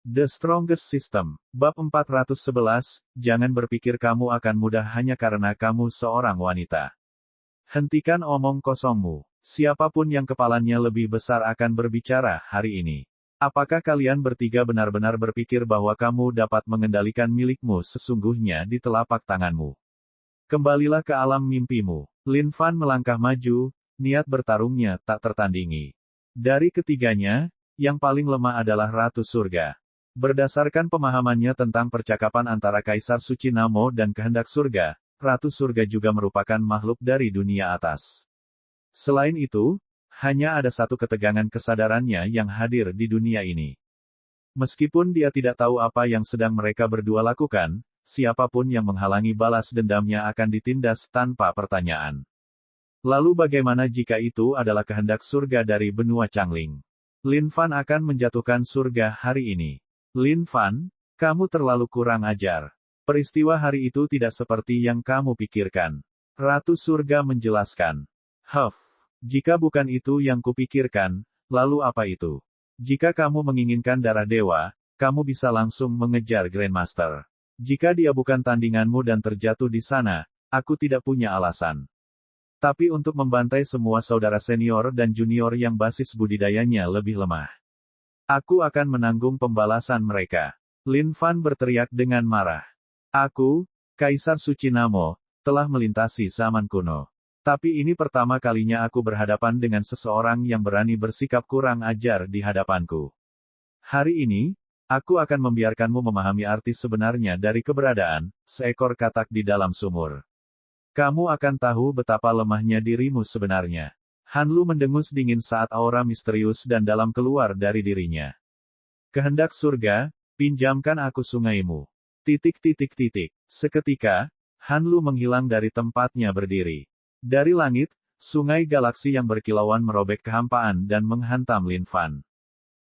The Strongest System. Bab 411, jangan berpikir kamu akan mudah hanya karena kamu seorang wanita. Hentikan omong kosongmu. Siapapun yang kepalanya lebih besar akan berbicara hari ini. Apakah kalian bertiga benar-benar berpikir bahwa kamu dapat mengendalikan milikmu sesungguhnya di telapak tanganmu? Kembalilah ke alam mimpimu. Lin Fan melangkah maju, niat bertarungnya tak tertandingi. Dari ketiganya, yang paling lemah adalah Ratu Surga. Berdasarkan pemahamannya tentang percakapan antara Kaisar Suci Namo dan kehendak surga, Ratu Surga juga merupakan makhluk dari dunia atas. Selain itu, hanya ada satu ketegangan kesadarannya yang hadir di dunia ini. Meskipun dia tidak tahu apa yang sedang mereka berdua lakukan, siapapun yang menghalangi balas dendamnya akan ditindas tanpa pertanyaan. Lalu bagaimana jika itu adalah kehendak surga dari benua Changling? Lin Fan akan menjatuhkan surga hari ini. Lin Fan, kamu terlalu kurang ajar. Peristiwa hari itu tidak seperti yang kamu pikirkan. Ratu Surga menjelaskan. Jika bukan itu yang kupikirkan, lalu apa itu? Jika kamu menginginkan darah dewa, kamu bisa langsung mengejar Grandmaster. Jika dia bukan tandinganmu dan terjatuh di sana, aku tidak punya alasan. Tapi untuk membantai semua saudara senior dan junior yang basis budidayanya lebih lemah. Aku akan menanggung pembalasan mereka. Lin Fan berteriak dengan marah. Aku, Kaisar Suci Namo, telah melintasi zaman kuno. Tapi ini pertama kalinya aku berhadapan dengan seseorang yang berani bersikap kurang ajar di hadapanku. Hari ini, aku akan membiarkanmu memahami arti sebenarnya dari keberadaan seekor katak di dalam sumur. Kamu akan tahu betapa lemahnya dirimu sebenarnya. Han Lu mendengus dingin saat aura misterius dan dalam keluar dari dirinya. Kehendak surga, pinjamkan aku sungaimu. Seketika, Han Lu menghilang dari tempatnya berdiri. Dari langit, sungai galaksi yang berkilauan merobek kehampaan dan menghantam Lin Fan.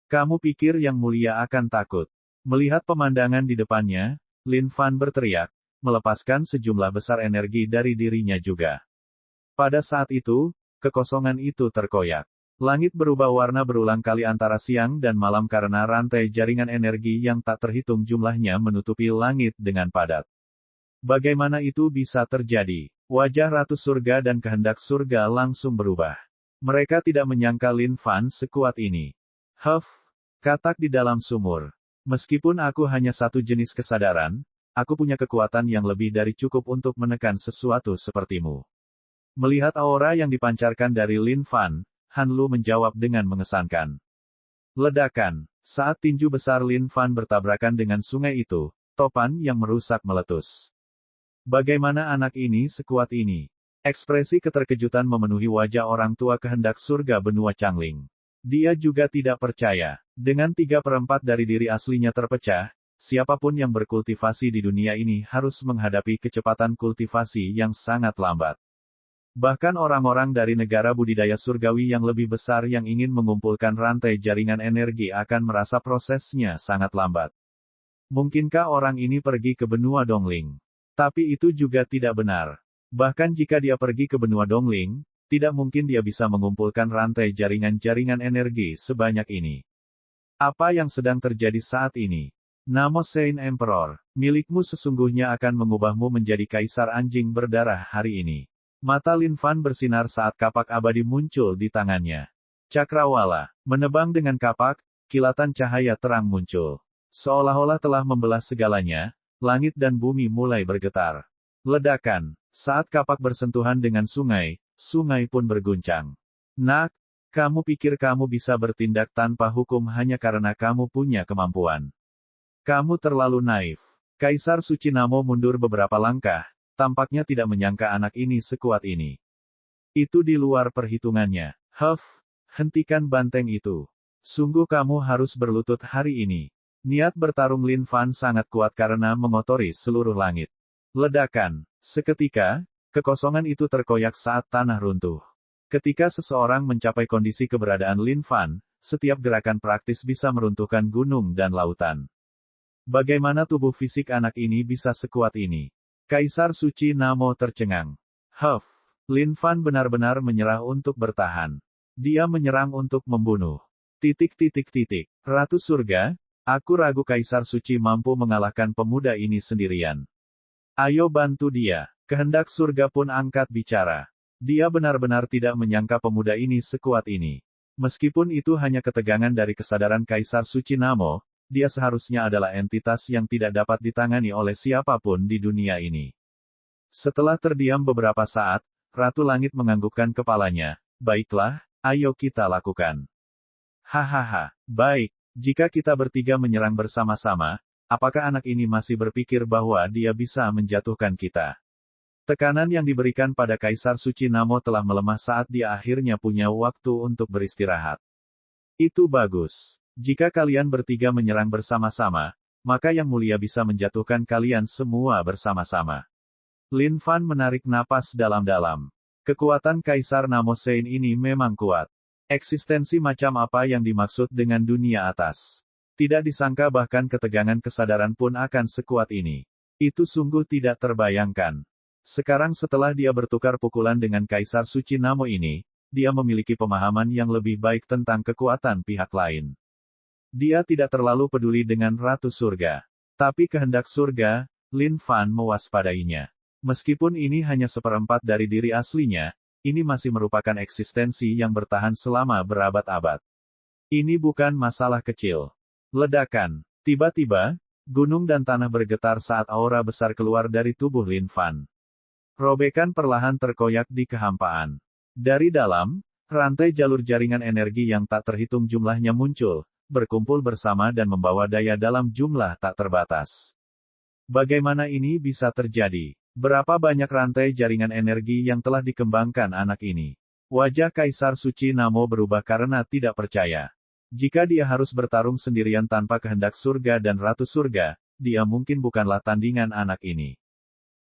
Kamu pikir yang mulia akan takut? Melihat pemandangan di depannya, Lin Fan berteriak, melepaskan sejumlah besar energi dari dirinya juga. Pada saat itu, kekosongan itu terkoyak. Langit berubah warna berulang kali antara siang dan malam karena rantai jaringan energi yang tak terhitung jumlahnya menutupi langit dengan padat. Bagaimana itu bisa terjadi? Wajah Ratu Surga dan kehendak surga langsung berubah. Mereka tidak menyangka Lin Fan sekuat ini. Katak di dalam sumur. Meskipun aku hanya satu jenis kesadaran, aku punya kekuatan yang lebih dari cukup untuk menekan sesuatu sepertimu. Melihat aura yang dipancarkan dari Lin Fan, Han Lu menjawab dengan mengesankan. Ledakan. Saat tinju besar Lin Fan bertabrakan dengan sungai itu, topan yang merusak meletus. Bagaimana anak ini sekuat ini? Ekspresi keterkejutan memenuhi wajah orang tua kehendak surga benua Changling. Dia juga tidak percaya. Dengan 3/4 dari diri aslinya terpecah, siapapun yang berkultivasi di dunia ini harus menghadapi kecepatan kultivasi yang sangat lambat. Bahkan orang-orang dari negara budidaya surgawi yang lebih besar yang ingin mengumpulkan rantai jaringan energi akan merasa prosesnya sangat lambat. Mungkinkah orang ini pergi ke benua Dongling? Tapi itu juga tidak benar. Bahkan jika dia pergi ke benua Dongling, tidak mungkin dia bisa mengumpulkan rantai jaringan-jaringan energi sebanyak ini. Apa yang sedang terjadi saat ini? Namo Saint Emperor, milikmu sesungguhnya akan mengubahmu menjadi kaisar anjing berdarah hari ini. Mata Lin Fan bersinar saat kapak abadi muncul di tangannya. Cakrawala, menebang dengan kapak, kilatan cahaya terang muncul. Seolah-olah telah membelah segalanya, langit dan bumi mulai bergetar. Ledakan, saat kapak bersentuhan dengan sungai, sungai pun berguncang. Nak, kamu pikir kamu bisa bertindak tanpa hukum hanya karena kamu punya kemampuan. Kamu terlalu naif. Kaisar Suci Namo mundur beberapa langkah. Tampaknya tidak menyangka anak ini sekuat ini. Itu di luar perhitungannya. Hentikan banteng itu. Sungguh kamu harus berlutut hari ini. Niat bertarung Lin Fan sangat kuat karena mengotori seluruh langit. Ledakan. Seketika, kekosongan itu terkoyak saat tanah runtuh. Ketika seseorang mencapai kondisi keberadaan Lin Fan, setiap gerakan praktis bisa meruntuhkan gunung dan lautan. Bagaimana tubuh fisik anak ini bisa sekuat ini? Kaisar Suci Namo tercengang. Lin Fan benar-benar menyerah untuk bertahan. Dia menyerang untuk membunuh. Ratu Surga, Aku ragu Kaisar Suci mampu mengalahkan pemuda ini sendirian. Ayo bantu dia. Kehendak surga pun angkat bicara. Dia benar-benar tidak menyangka pemuda ini sekuat ini. Meskipun itu hanya ketegangan dari kesadaran Kaisar Suci Namo, dia seharusnya adalah entitas yang tidak dapat ditangani oleh siapapun di dunia ini. Setelah terdiam beberapa saat, Ratu Langit menganggukkan kepalanya. Baiklah, ayo kita lakukan. Hahaha, baik. Jika kita bertiga menyerang bersama-sama, apakah anak ini masih berpikir bahwa dia bisa menjatuhkan kita? Tekanan yang diberikan pada Kaisar Suci Namo telah melemah saat dia akhirnya punya waktu untuk beristirahat. Itu bagus. Jika kalian bertiga menyerang bersama-sama, maka Yang Mulia bisa menjatuhkan kalian semua bersama-sama. Lin Fan menarik napas dalam-dalam. Kekuatan Kaisar Namo Sein ini memang kuat. Eksistensi macam apa yang dimaksud dengan dunia atas? Tidak disangka bahkan ketegangan kesadaran pun akan sekuat ini. Itu sungguh tidak terbayangkan. Sekarang setelah dia bertukar pukulan dengan Kaisar Suci Namo ini, dia memiliki pemahaman yang lebih baik tentang kekuatan pihak lain. Dia tidak terlalu peduli dengan Ratu Surga. Tapi kehendak surga, Lin Fan mewaspadainya. Meskipun ini hanya seperempat dari diri aslinya, ini masih merupakan eksistensi yang bertahan selama berabad-abad. Ini bukan masalah kecil. Ledakan. Tiba-tiba, gunung dan tanah bergetar saat aura besar keluar dari tubuh Lin Fan. Robekan perlahan terkoyak di kehampaan. Dari dalam, rantai jalur jaringan energi yang tak terhitung jumlahnya muncul, berkumpul bersama dan membawa daya dalam jumlah tak terbatas. Bagaimana ini bisa terjadi? Berapa banyak rantai jaringan energi yang telah dikembangkan anak ini? Wajah Kaisar Suci Namo berubah karena tidak percaya. Jika dia harus bertarung sendirian tanpa kehendak surga dan Ratu Surga, dia mungkin bukanlah tandingan anak ini.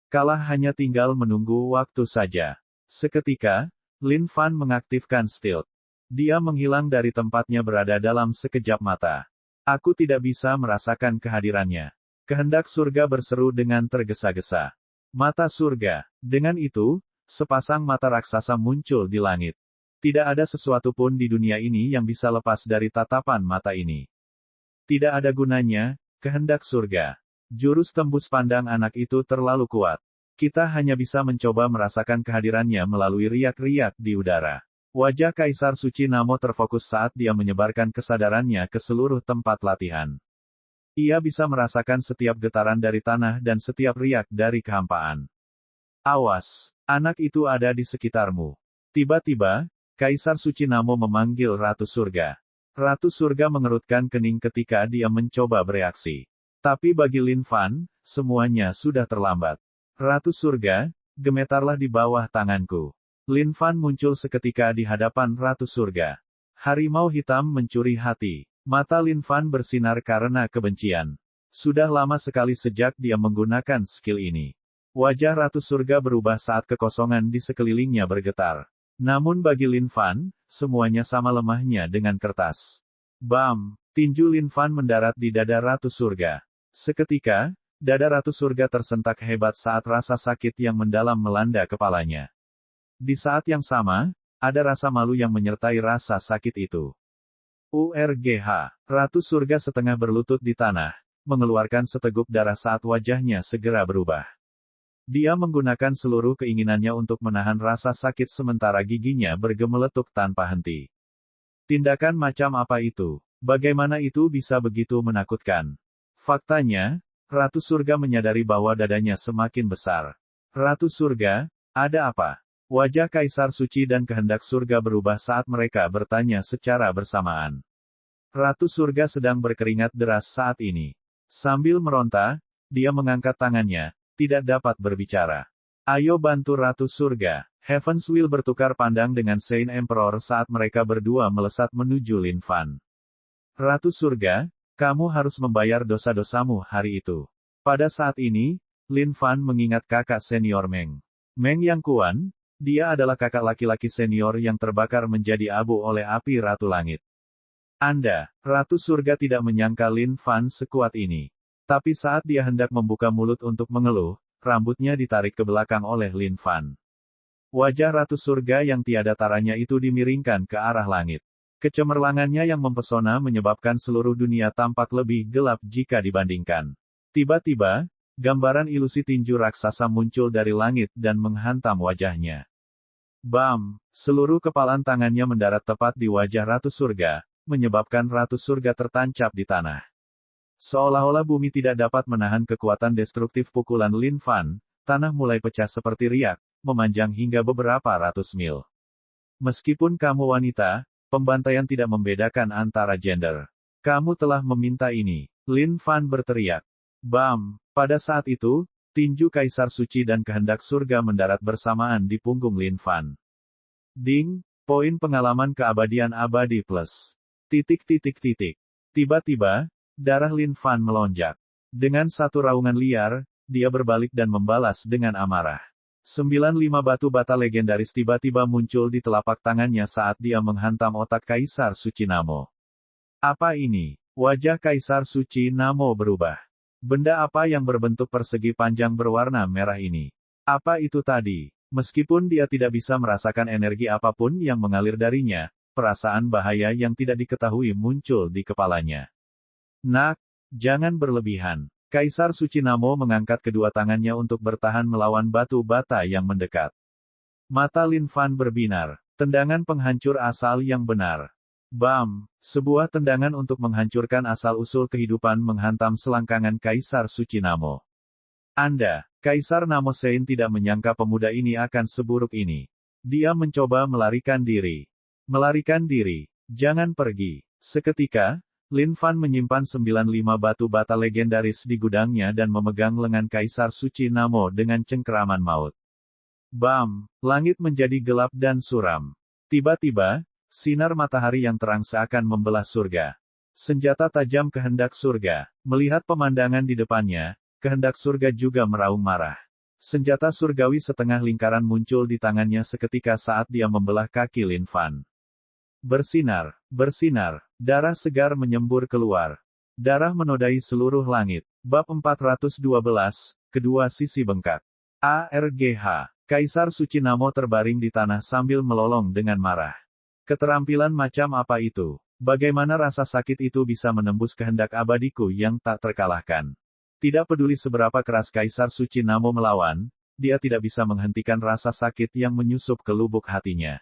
Kalah hanya tinggal menunggu waktu saja. Seketika, Lin Fan mengaktifkan stealth. Dia menghilang dari tempatnya berada dalam sekejap mata. Aku tidak bisa merasakan kehadirannya. Kehendak surga berseru dengan tergesa-gesa. Mata surga. Dengan itu, sepasang mata raksasa muncul di langit. Tidak ada sesuatu pun di dunia ini yang bisa lepas dari tatapan mata ini. Tidak ada gunanya, kehendak surga. Jurus tembus pandang anak itu terlalu kuat. Kita hanya bisa mencoba merasakan kehadirannya melalui riak-riak di udara. Wajah Kaisar Suci Namo terfokus saat dia menyebarkan kesadarannya ke seluruh tempat latihan. Ia bisa merasakan setiap getaran dari tanah dan setiap riak dari kehampaan. Awas, anak itu ada di sekitarmu. Tiba-tiba, Kaisar Suci Namo memanggil Ratu Surga. Ratu Surga mengerutkan kening ketika dia mencoba bereaksi. Tapi bagi Lin Fan, semuanya sudah terlambat. Ratu Surga, gemetarlah di bawah tanganku. Lin Fan muncul seketika di hadapan Ratu Surga. Harimau hitam mencuri hati. Mata Lin Fan bersinar karena kebencian. Sudah lama sekali sejak dia menggunakan skill ini. Wajah Ratu Surga berubah saat kekosongan di sekelilingnya bergetar. Namun bagi Lin Fan, semuanya sama lemahnya dengan kertas. Bam! Tinju Lin Fan mendarat di dada Ratu Surga. Seketika, dada Ratu Surga tersentak hebat saat rasa sakit yang mendalam melanda kepalanya. Di saat yang sama, ada rasa malu yang menyertai rasa sakit itu. URGH. Ratu Surga setengah berlutut di tanah, mengeluarkan seteguk darah saat wajahnya segera berubah. Dia menggunakan seluruh keinginannya untuk menahan rasa sakit sementara giginya bergemeletuk tanpa henti. Tindakan macam apa itu? Bagaimana itu bisa begitu menakutkan? Faktanya, Ratu Surga menyadari bahwa dadanya semakin besar. Ratu Surga, ada apa? Wajah Kaisar Suci dan kehendak surga berubah saat mereka bertanya secara bersamaan. Ratu Surga sedang berkeringat deras saat ini. Sambil meronta, dia mengangkat tangannya, tidak dapat berbicara. Ayo bantu Ratu Surga. Heaven's Will bertukar pandang dengan Saint Emperor saat mereka berdua melesat menuju Lin Fan. Ratu Surga, kamu harus membayar dosa-dosamu hari itu. Pada saat ini, Lin Fan mengingat kakak senior Meng. Meng Yang Kuan, dia adalah kakak laki-laki senior yang terbakar menjadi abu oleh api Ratu Langit. Ratu Surga tidak menyangka Lin Fan sekuat ini. Tapi saat dia hendak membuka mulut untuk mengeluh, rambutnya ditarik ke belakang oleh Lin Fan. Wajah Ratu Surga yang tiada taranya itu dimiringkan ke arah langit. Kecemerlangannya yang mempesona menyebabkan seluruh dunia tampak lebih gelap jika dibandingkan. Tiba-tiba, gambaran ilusi tinju raksasa muncul dari langit dan menghantam wajahnya. Bam! Seluruh kepalan tangannya mendarat tepat di wajah Ratu Surga, menyebabkan Ratu Surga tertancap di tanah. Seolah-olah bumi tidak dapat menahan kekuatan destruktif pukulan Lin Fan, tanah mulai pecah seperti riak, memanjang hingga beberapa ratus mil. Meskipun kamu wanita, pembantaian tidak membedakan antara gender. Kamu telah meminta ini, Lin Fan berteriak. Bam! Pada saat itu, tinju Kaisar Suci dan Kehendak Surga mendarat bersamaan di punggung Lin Fan. Ding! Poin pengalaman keabadian abadi plus. Tiba-tiba, darah Lin Fan melonjak. Dengan satu raungan liar, dia berbalik dan membalas dengan amarah. 95 batu bata legendaris tiba-tiba muncul di telapak tangannya saat dia menghantam otak Kaisar Suci Namo. Apa ini? Wajah Kaisar Suci Namo berubah. Benda apa yang berbentuk persegi panjang berwarna merah ini? Apa itu tadi? Meskipun dia tidak bisa merasakan energi apapun yang mengalir darinya, perasaan bahaya yang tidak diketahui muncul di kepalanya. Nak, jangan berlebihan. Kaisar Suci Namo mengangkat kedua tangannya untuk bertahan melawan batu bata yang mendekat. Mata Lin Fan berbinar. Tendangan penghancur asal yang benar. Bam! Sebuah tendangan untuk menghancurkan asal-usul kehidupan menghantam selangkangan Kaisar Suci Namo. Kaisar Namo Sein tidak menyangka pemuda ini akan seburuk ini. Dia mencoba melarikan diri. Melarikan diri. Jangan pergi. Seketika, Lin Fan menyimpan 95 batu bata legendaris di gudangnya dan memegang lengan Kaisar Suci Namo dengan cengkeraman maut. Bam! Langit menjadi gelap dan suram. Tiba-tiba, sinar matahari yang terang seakan membelah surga. Senjata tajam Kehendak Surga. Melihat pemandangan di depannya, Kehendak Surga juga meraung marah. Senjata surgawi setengah lingkaran muncul di tangannya seketika saat dia membelah kaki Lin Fan. Bersinar, bersinar, darah segar menyembur keluar. Darah menodai seluruh langit. Bab 412, kedua sisi bengkak. ARGH. Kaisar Suci Namo terbaring di tanah sambil melolong dengan marah. Keterampilan macam apa itu? Bagaimana rasa sakit itu bisa menembus kehendak abadiku yang tak terkalahkan? Tidak peduli seberapa keras Kaisar Suci Namo melawan, dia tidak bisa menghentikan rasa sakit yang menyusup ke lubuk hatinya.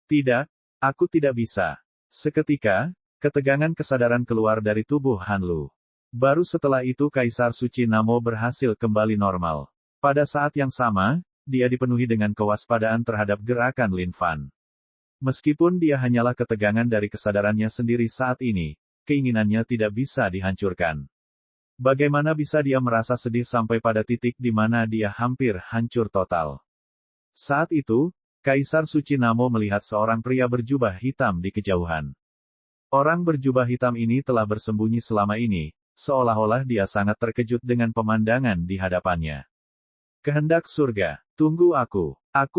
Tidak, aku tidak bisa. Seketika, ketegangan kesadaran keluar dari tubuh Han Lu. Baru setelah itu Kaisar Suci Namo berhasil kembali normal. Pada saat yang sama, dia dipenuhi dengan kewaspadaan terhadap gerakan Lin Fan. Meskipun dia hanyalah ketegangan dari kesadarannya sendiri saat ini, keinginannya tidak bisa dihancurkan. Bagaimana bisa dia merasa sedih sampai pada titik di mana dia hampir hancur total? Saat itu, Kaisar Suci Namo melihat seorang pria berjubah hitam di kejauhan. Orang berjubah hitam ini telah bersembunyi selama ini, seolah-olah dia sangat terkejut dengan pemandangan di hadapannya. Kehendak Surga, tunggu aku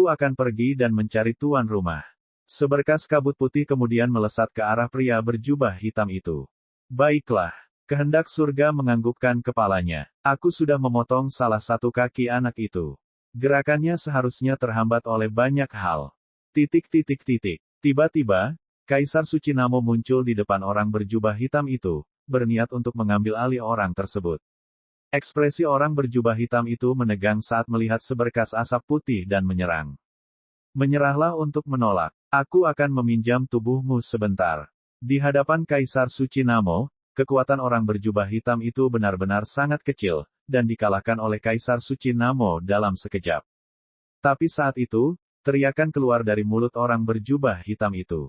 akan pergi dan mencari tuan rumah. Seberkas kabut putih kemudian melesat ke arah pria berjubah hitam itu. Baiklah, Kehendak Surga menganggukkan kepalanya. Aku sudah memotong salah satu kaki anak itu. Gerakannya seharusnya terhambat oleh banyak hal. Tiba-tiba, Kaisar Suci Namo muncul di depan orang berjubah hitam itu, berniat untuk mengambil alih orang tersebut. Ekspresi orang berjubah hitam itu menegang saat melihat seberkas asap putih dan menyerang. Menyerahlah untuk menolak. Aku akan meminjam tubuhmu sebentar. Di hadapan Kaisar Suci Namo, kekuatan orang berjubah hitam itu benar-benar sangat kecil, dan dikalahkan oleh Kaisar Suci Namo dalam sekejap. Tapi saat itu, teriakan keluar dari mulut orang berjubah hitam itu.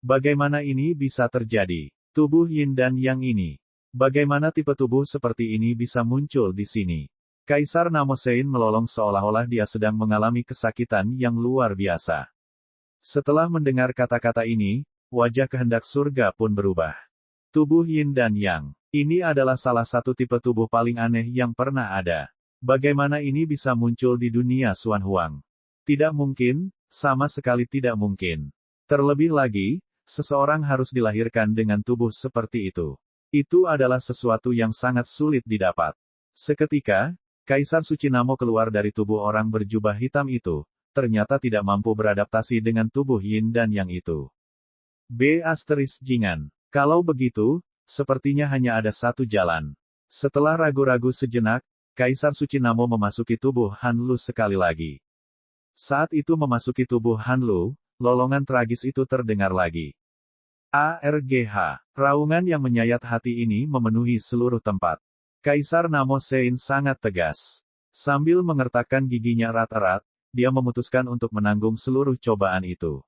Bagaimana ini bisa terjadi? Tubuh Yin dan Yang ini. Bagaimana tipe tubuh seperti ini bisa muncul di sini? Kaisar Namo Sein melolong seolah-olah dia sedang mengalami kesakitan yang luar biasa. Setelah mendengar kata-kata ini, wajah Kehendak Surga pun berubah. Tubuh Yin dan Yang. Ini adalah salah satu tipe tubuh paling aneh yang pernah ada. Bagaimana ini bisa muncul di dunia Xuan Huang? Tidak mungkin, sama sekali tidak mungkin. Terlebih lagi, seseorang harus dilahirkan dengan tubuh seperti itu. Itu adalah sesuatu yang sangat sulit didapat. Seketika, Kaisar Suci Namo keluar dari tubuh orang berjubah hitam itu, ternyata tidak mampu beradaptasi dengan tubuh Yin dan Yang itu. B** Jingan. Kalau begitu, sepertinya hanya ada satu jalan. Setelah ragu-ragu sejenak, Kaisar Suci Namo memasuki tubuh Han Lu sekali lagi. Saat itu memasuki tubuh Han Lu, lolongan tragis itu terdengar lagi. ARGH. Raungan yang menyayat hati ini memenuhi seluruh tempat. Kaisar Namo Sein sangat tegas. Sambil mengertakkan giginya erat-erat, dia memutuskan untuk menanggung seluruh cobaan itu.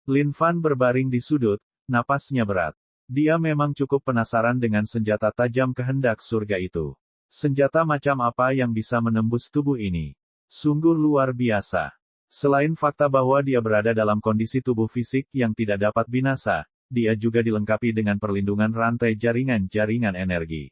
Lin Fan berbaring di sudut, napasnya berat. Dia memang cukup penasaran dengan senjata tajam kehendak surga itu. Senjata macam apa yang bisa menembus tubuh ini? Sungguh luar biasa. Selain fakta bahwa dia berada dalam kondisi tubuh fisik yang tidak dapat binasa, dia juga dilengkapi dengan perlindungan rantai jaringan-jaringan energi.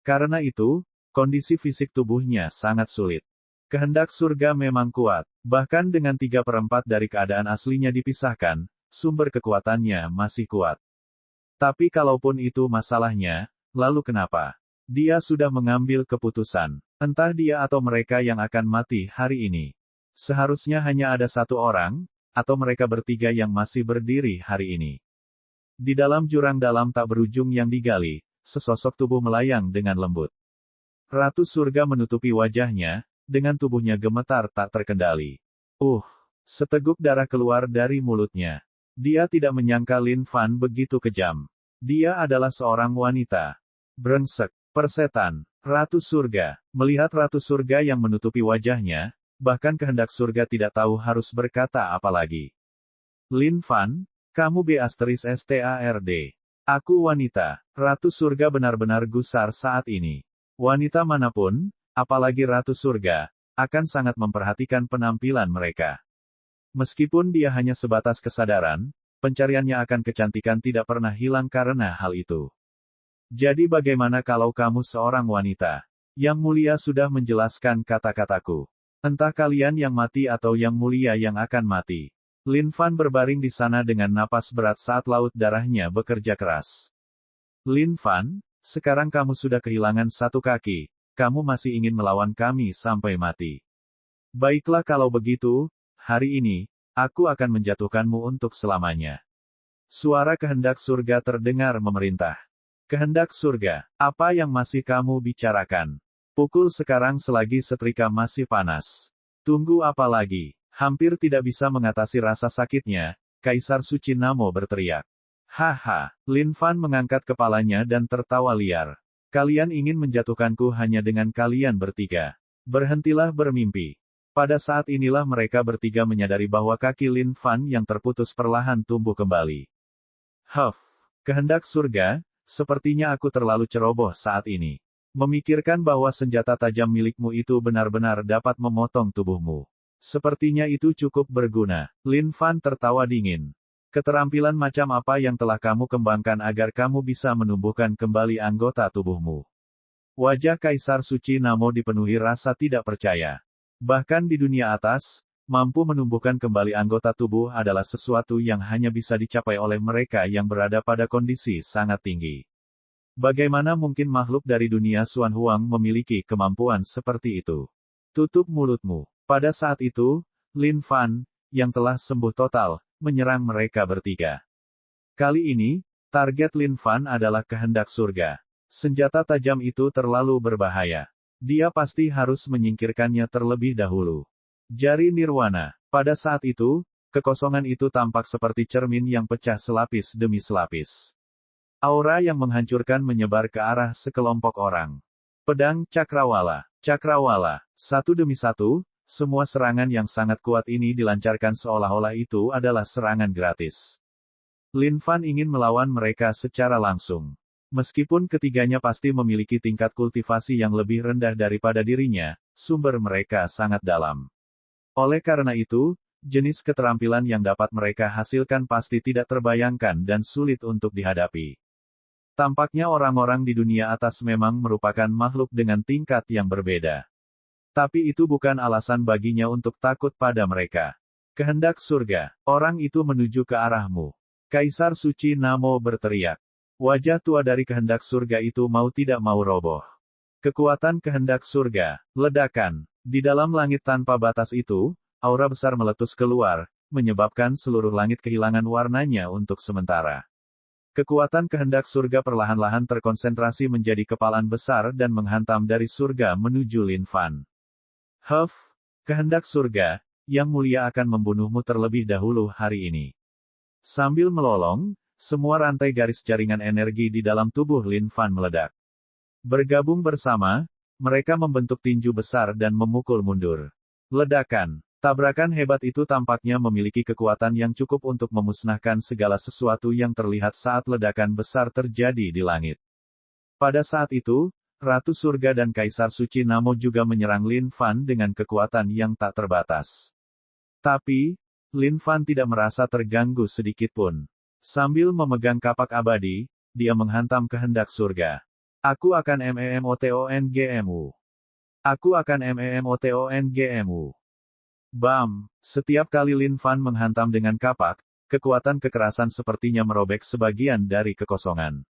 Karena itu, kondisi fisik tubuhnya sangat sulit. Kehendak surga memang kuat, bahkan dengan 3/4 dari keadaan aslinya dipisahkan, sumber kekuatannya masih kuat. Tapi kalaupun itu masalahnya, lalu kenapa? Dia sudah mengambil keputusan. Entah dia atau mereka yang akan mati hari ini. Seharusnya hanya ada satu orang, atau mereka bertiga yang masih berdiri hari ini. Di dalam jurang dalam tak berujung yang digali, sesosok tubuh melayang dengan lembut. Ratu surga menutupi wajahnya, dengan tubuhnya gemetar tak terkendali. Seteguk darah keluar dari mulutnya. Dia tidak menyangka Lin Fan begitu kejam. Dia adalah seorang wanita. Brengsek, persetan, Ratu Surga. Melihat Ratu Surga yang menutupi wajahnya, bahkan kehendak surga tidak tahu harus berkata apa lagi. Lin Fan, kamu B***STARD. Aku wanita. Ratu Surga benar-benar gusar saat ini. Wanita manapun, apalagi Ratu Surga, akan sangat memperhatikan penampilan mereka. Meskipun dia hanya sebatas kesadaran, pencariannya akan kecantikan tidak pernah hilang karena hal itu. Jadi bagaimana kalau kamu seorang wanita? Yang mulia sudah menjelaskan kata-kataku. Entah kalian yang mati atau yang mulia yang akan mati. Lin Fan berbaring di sana dengan napas berat saat laut darahnya bekerja keras. Lin Fan, sekarang kamu sudah kehilangan satu kaki, kamu masih ingin melawan kami sampai mati. Baiklah kalau begitu, hari ini, aku akan menjatuhkanmu untuk selamanya. Suara kehendak surga terdengar memerintah. Kehendak surga, apa yang masih kamu bicarakan? Pukul sekarang selagi setrika masih panas. Tunggu apa lagi? Hampir tidak bisa mengatasi rasa sakitnya, Kaisar Suci Namo berteriak. Haha, Lin Fan mengangkat kepalanya dan tertawa liar. Kalian ingin menjatuhkanku hanya dengan kalian bertiga. Berhentilah bermimpi. Pada saat inilah mereka bertiga menyadari bahwa kaki Lin Fan yang terputus perlahan tumbuh kembali. Kehendak surga, sepertinya aku terlalu ceroboh saat ini. Memikirkan bahwa senjata tajam milikmu itu benar-benar dapat memotong tubuhmu. Sepertinya itu cukup berguna. Lin Fan tertawa dingin. Keterampilan macam apa yang telah kamu kembangkan agar kamu bisa menumbuhkan kembali anggota tubuhmu? Wajah Kaisar Suci Namo dipenuhi rasa tidak percaya. Bahkan di dunia atas, mampu menumbuhkan kembali anggota tubuh adalah sesuatu yang hanya bisa dicapai oleh mereka yang berada pada kondisi sangat tinggi. Bagaimana mungkin makhluk dari dunia Xuan Huang memiliki kemampuan seperti itu? Tutup mulutmu. Pada saat itu, Lin Fan, yang telah sembuh total, menyerang mereka bertiga. Kali ini, target Lin Fan adalah kehendak surga. Senjata tajam itu terlalu berbahaya. Dia pasti harus menyingkirkannya terlebih dahulu. Jari Nirwana. Pada saat itu, kekosongan itu tampak seperti cermin yang pecah selapis demi selapis. Aura yang menghancurkan menyebar ke arah sekelompok orang. Pedang Cakrawala. Cakrawala. Satu demi satu, semua serangan yang sangat kuat ini dilancarkan seolah-olah itu adalah serangan gratis. Lin Fan ingin melawan mereka secara langsung. Meskipun ketiganya pasti memiliki tingkat kultivasi yang lebih rendah daripada dirinya, sumber mereka sangat dalam. Oleh karena itu, jenis keterampilan yang dapat mereka hasilkan pasti tidak terbayangkan dan sulit untuk dihadapi. Tampaknya orang-orang di dunia atas memang merupakan makhluk dengan tingkat yang berbeda. Tapi itu bukan alasan baginya untuk takut pada mereka. Kehendak surga, orang itu menuju ke arahmu. Kaisar Suci Namo berteriak. Wajah tua dari kehendak surga itu mau tidak mau roboh. Kekuatan kehendak surga, ledakan. Di dalam langit tanpa batas itu, aura besar meletus keluar, menyebabkan seluruh langit kehilangan warnanya untuk sementara. Kekuatan kehendak surga perlahan-lahan terkonsentrasi menjadi kepalan besar dan menghantam dari surga menuju Lin Fan. Kehendak surga, yang mulia akan membunuhmu terlebih dahulu hari ini. Sambil melolong, semua rantai garis jaringan energi di dalam tubuh Lin Fan meledak. Bergabung bersama, mereka membentuk tinju besar dan memukul mundur. Ledakan. Tabrakan hebat itu tampaknya memiliki kekuatan yang cukup untuk memusnahkan segala sesuatu yang terlihat saat ledakan besar terjadi di langit. Pada saat itu, Ratu Surga dan Kaisar Suci Namo juga menyerang Lin Fan dengan kekuatan yang tak terbatas. Tapi, Lin Fan tidak merasa terganggu sedikitpun. Sambil memegang kapak abadi, dia menghantam kehendak surga. Aku akan memotongmu. Aku akan memotongmu. Bam! Setiap kali Lin Fan menghantam dengan kapak, kekuatan kekerasan sepertinya merobek sebagian dari kekosongan.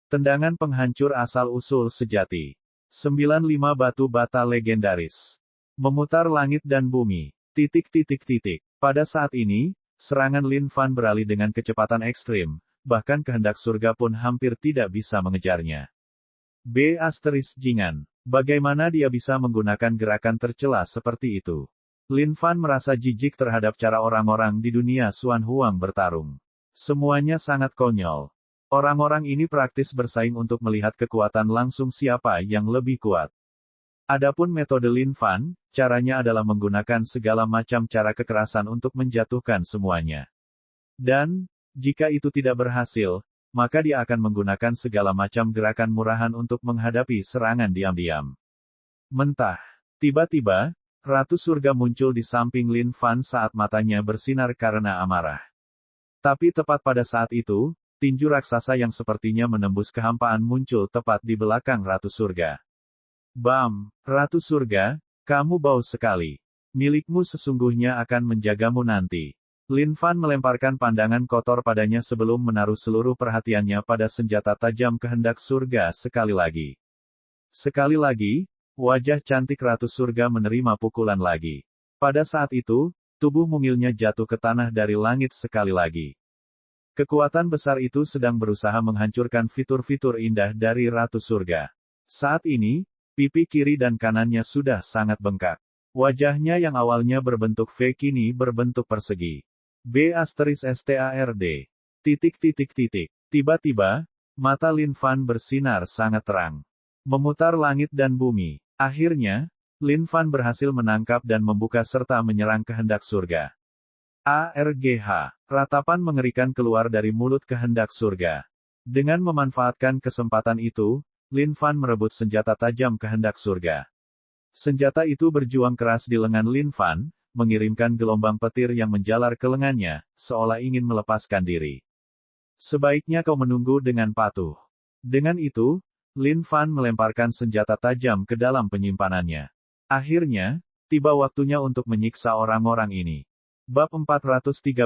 Tendangan penghancur asal-usul sejati. 95 batu bata legendaris. Memutar langit dan bumi. Pada saat ini, serangan Lin Fan beralih dengan kecepatan ekstrim, bahkan kehendak surga pun hampir tidak bisa mengejarnya. Jingan. Bagaimana dia bisa menggunakan gerakan tercela seperti itu? Lin Fan merasa jijik terhadap cara orang-orang di dunia Xuan Huang bertarung. Semuanya sangat konyol. Orang-orang ini praktis bersaing untuk melihat kekuatan langsung siapa yang lebih kuat. Adapun metode Lin Fan, caranya adalah menggunakan segala macam cara kekerasan untuk menjatuhkan semuanya. Dan, jika itu tidak berhasil, maka dia akan menggunakan segala macam gerakan murahan untuk menghadapi serangan diam-diam. Mentah. Tiba-tiba, Ratu Surga muncul di samping Lin Fan saat matanya bersinar karena amarah. Tapi tepat pada saat itu, tinju raksasa yang sepertinya menembus kehampaan muncul tepat di belakang Ratu Surga. Bam! Ratu Surga, kamu bau sekali. Milikmu sesungguhnya akan menjagamu nanti. Lin Fan melemparkan pandangan kotor padanya sebelum menaruh seluruh perhatiannya pada senjata tajam kehendak surga sekali lagi. Sekali lagi, wajah cantik Ratu Surga menerima pukulan lagi. Pada saat itu, tubuh mungilnya jatuh ke tanah dari langit sekali lagi. Kekuatan besar itu sedang berusaha menghancurkan fitur-fitur indah dari Ratu Surga. Saat ini, pipi kiri dan kanannya sudah sangat bengkak. Wajahnya yang awalnya berbentuk V kini berbentuk persegi. *****. Tiba-tiba, mata Lin Fan bersinar sangat terang. Memutar langit dan bumi. Akhirnya, Lin Fan berhasil menangkap dan membuka serta menyerang kehendak surga. Ratapan mengerikan keluar dari mulut kehendak surga. Dengan memanfaatkan kesempatan itu, Lin Fan merebut senjata tajam kehendak surga. Senjata itu berjuang keras di lengan Lin Fan, mengirimkan gelombang petir yang menjalar ke lengannya, seolah ingin melepaskan diri. Sebaiknya kau menunggu dengan patuh. Dengan itu, Lin Fan melemparkan senjata tajam ke dalam penyimpanannya. Akhirnya, tiba waktunya untuk menyiksa orang-orang ini. Bab 413,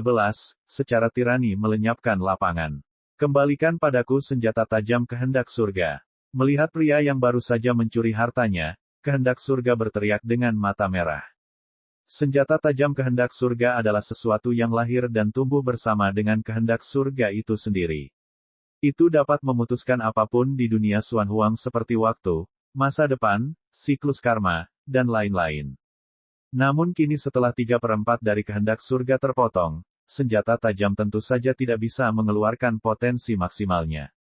secara tirani melenyapkan lapangan. Kembalikan padaku senjata tajam kehendak surga. Melihat pria yang baru saja mencuri hartanya, kehendak surga berteriak dengan mata merah. Senjata tajam kehendak surga adalah sesuatu yang lahir dan tumbuh bersama dengan kehendak surga itu sendiri. Itu dapat memutuskan apapun di dunia Xuan Huang seperti waktu, masa depan, siklus karma, dan lain-lain. Namun kini setelah 3/4 dari kehendak surga terpotong, senjata tajam tentu saja tidak bisa mengeluarkan potensi maksimalnya.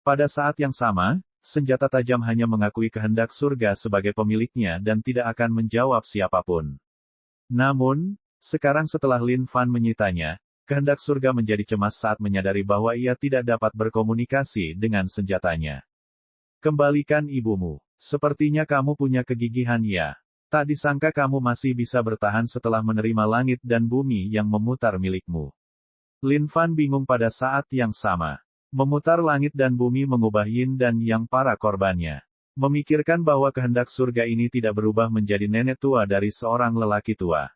Pada saat yang sama, senjata tajam hanya mengakui kehendak surga sebagai pemiliknya dan tidak akan menjawab siapapun. Namun, sekarang setelah Lin Fan menyitanya, kehendak surga menjadi cemas saat menyadari bahwa ia tidak dapat berkomunikasi dengan senjatanya. Kembalikan ibumu. Sepertinya kamu punya kegigihan ya. Tak disangka kamu masih bisa bertahan setelah menerima langit dan bumi yang memutar milikmu. Lin Fan bingung pada saat yang sama. Memutar langit dan bumi mengubah yin dan yang para korbannya. Memikirkan bahwa kehendak surga ini tidak berubah menjadi nenek tua dari seorang lelaki tua.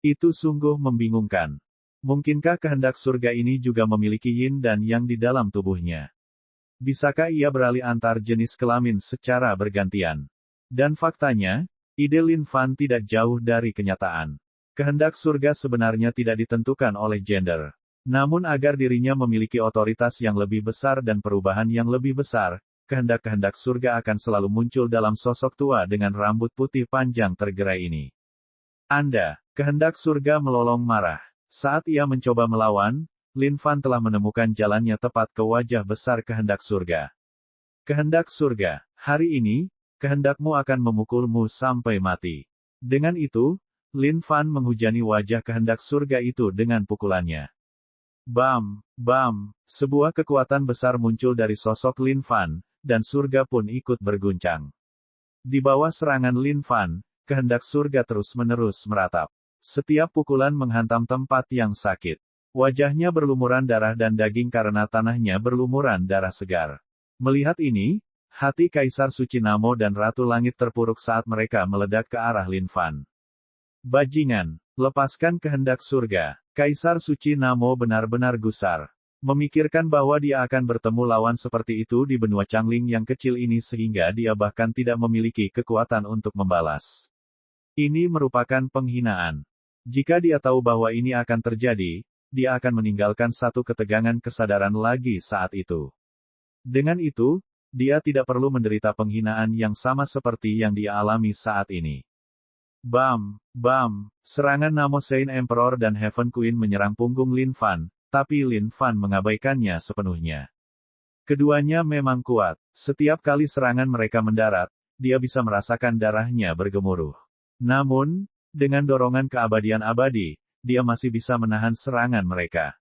Itu sungguh membingungkan. Mungkinkah kehendak surga ini juga memiliki yin dan yang di dalam tubuhnya? Bisakah ia beralih antar jenis kelamin secara bergantian? Dan faktanya, ide Lin Fan tidak jauh dari kenyataan. Kehendak surga sebenarnya tidak ditentukan oleh gender. Namun agar dirinya memiliki otoritas yang lebih besar dan perubahan yang lebih besar, kehendak-kehendak surga akan selalu muncul dalam sosok tua dengan rambut putih panjang tergerai ini. Anda, kehendak surga melolong marah. Saat ia mencoba melawan, Lin Fan telah menemukan jalannya tepat ke wajah besar kehendak surga. Kehendak surga, hari ini, kehendakmu akan memukulmu sampai mati. Dengan itu, Lin Fan menghujani wajah kehendak surga itu dengan pukulannya. Bam, bam, sebuah kekuatan besar muncul dari sosok Lin Fan, dan surga pun ikut berguncang. Di bawah serangan Lin Fan, kehendak surga terus-menerus meratap. Setiap pukulan menghantam tempat yang sakit. Wajahnya berlumuran darah dan daging karena tanahnya berlumuran darah segar. Melihat ini, hati Kaisar Suci Namo dan Ratu Langit terpuruk saat mereka meledak ke arah Lin Fan. Bajingan, lepaskan kehendak surga. Kaisar Suci Namo benar-benar gusar. Memikirkan bahwa dia akan bertemu lawan seperti itu di benua Changling yang kecil ini sehingga dia bahkan tidak memiliki kekuatan untuk membalas. Ini merupakan penghinaan. Jika dia tahu bahwa ini akan terjadi, dia akan meninggalkan satu ketegangan kesadaran lagi saat itu. Dengan itu, dia tidak perlu menderita penghinaan yang sama seperti yang dia alami saat ini. Bam, bam, serangan Namo Saint Emperor dan Heaven Queen menyerang punggung Lin Fan, tapi Lin Fan mengabaikannya sepenuhnya. Keduanya memang kuat. Setiap kali serangan mereka mendarat, dia bisa merasakan darahnya bergemuruh. Namun, dengan dorongan keabadian abadi, dia masih bisa menahan serangan mereka.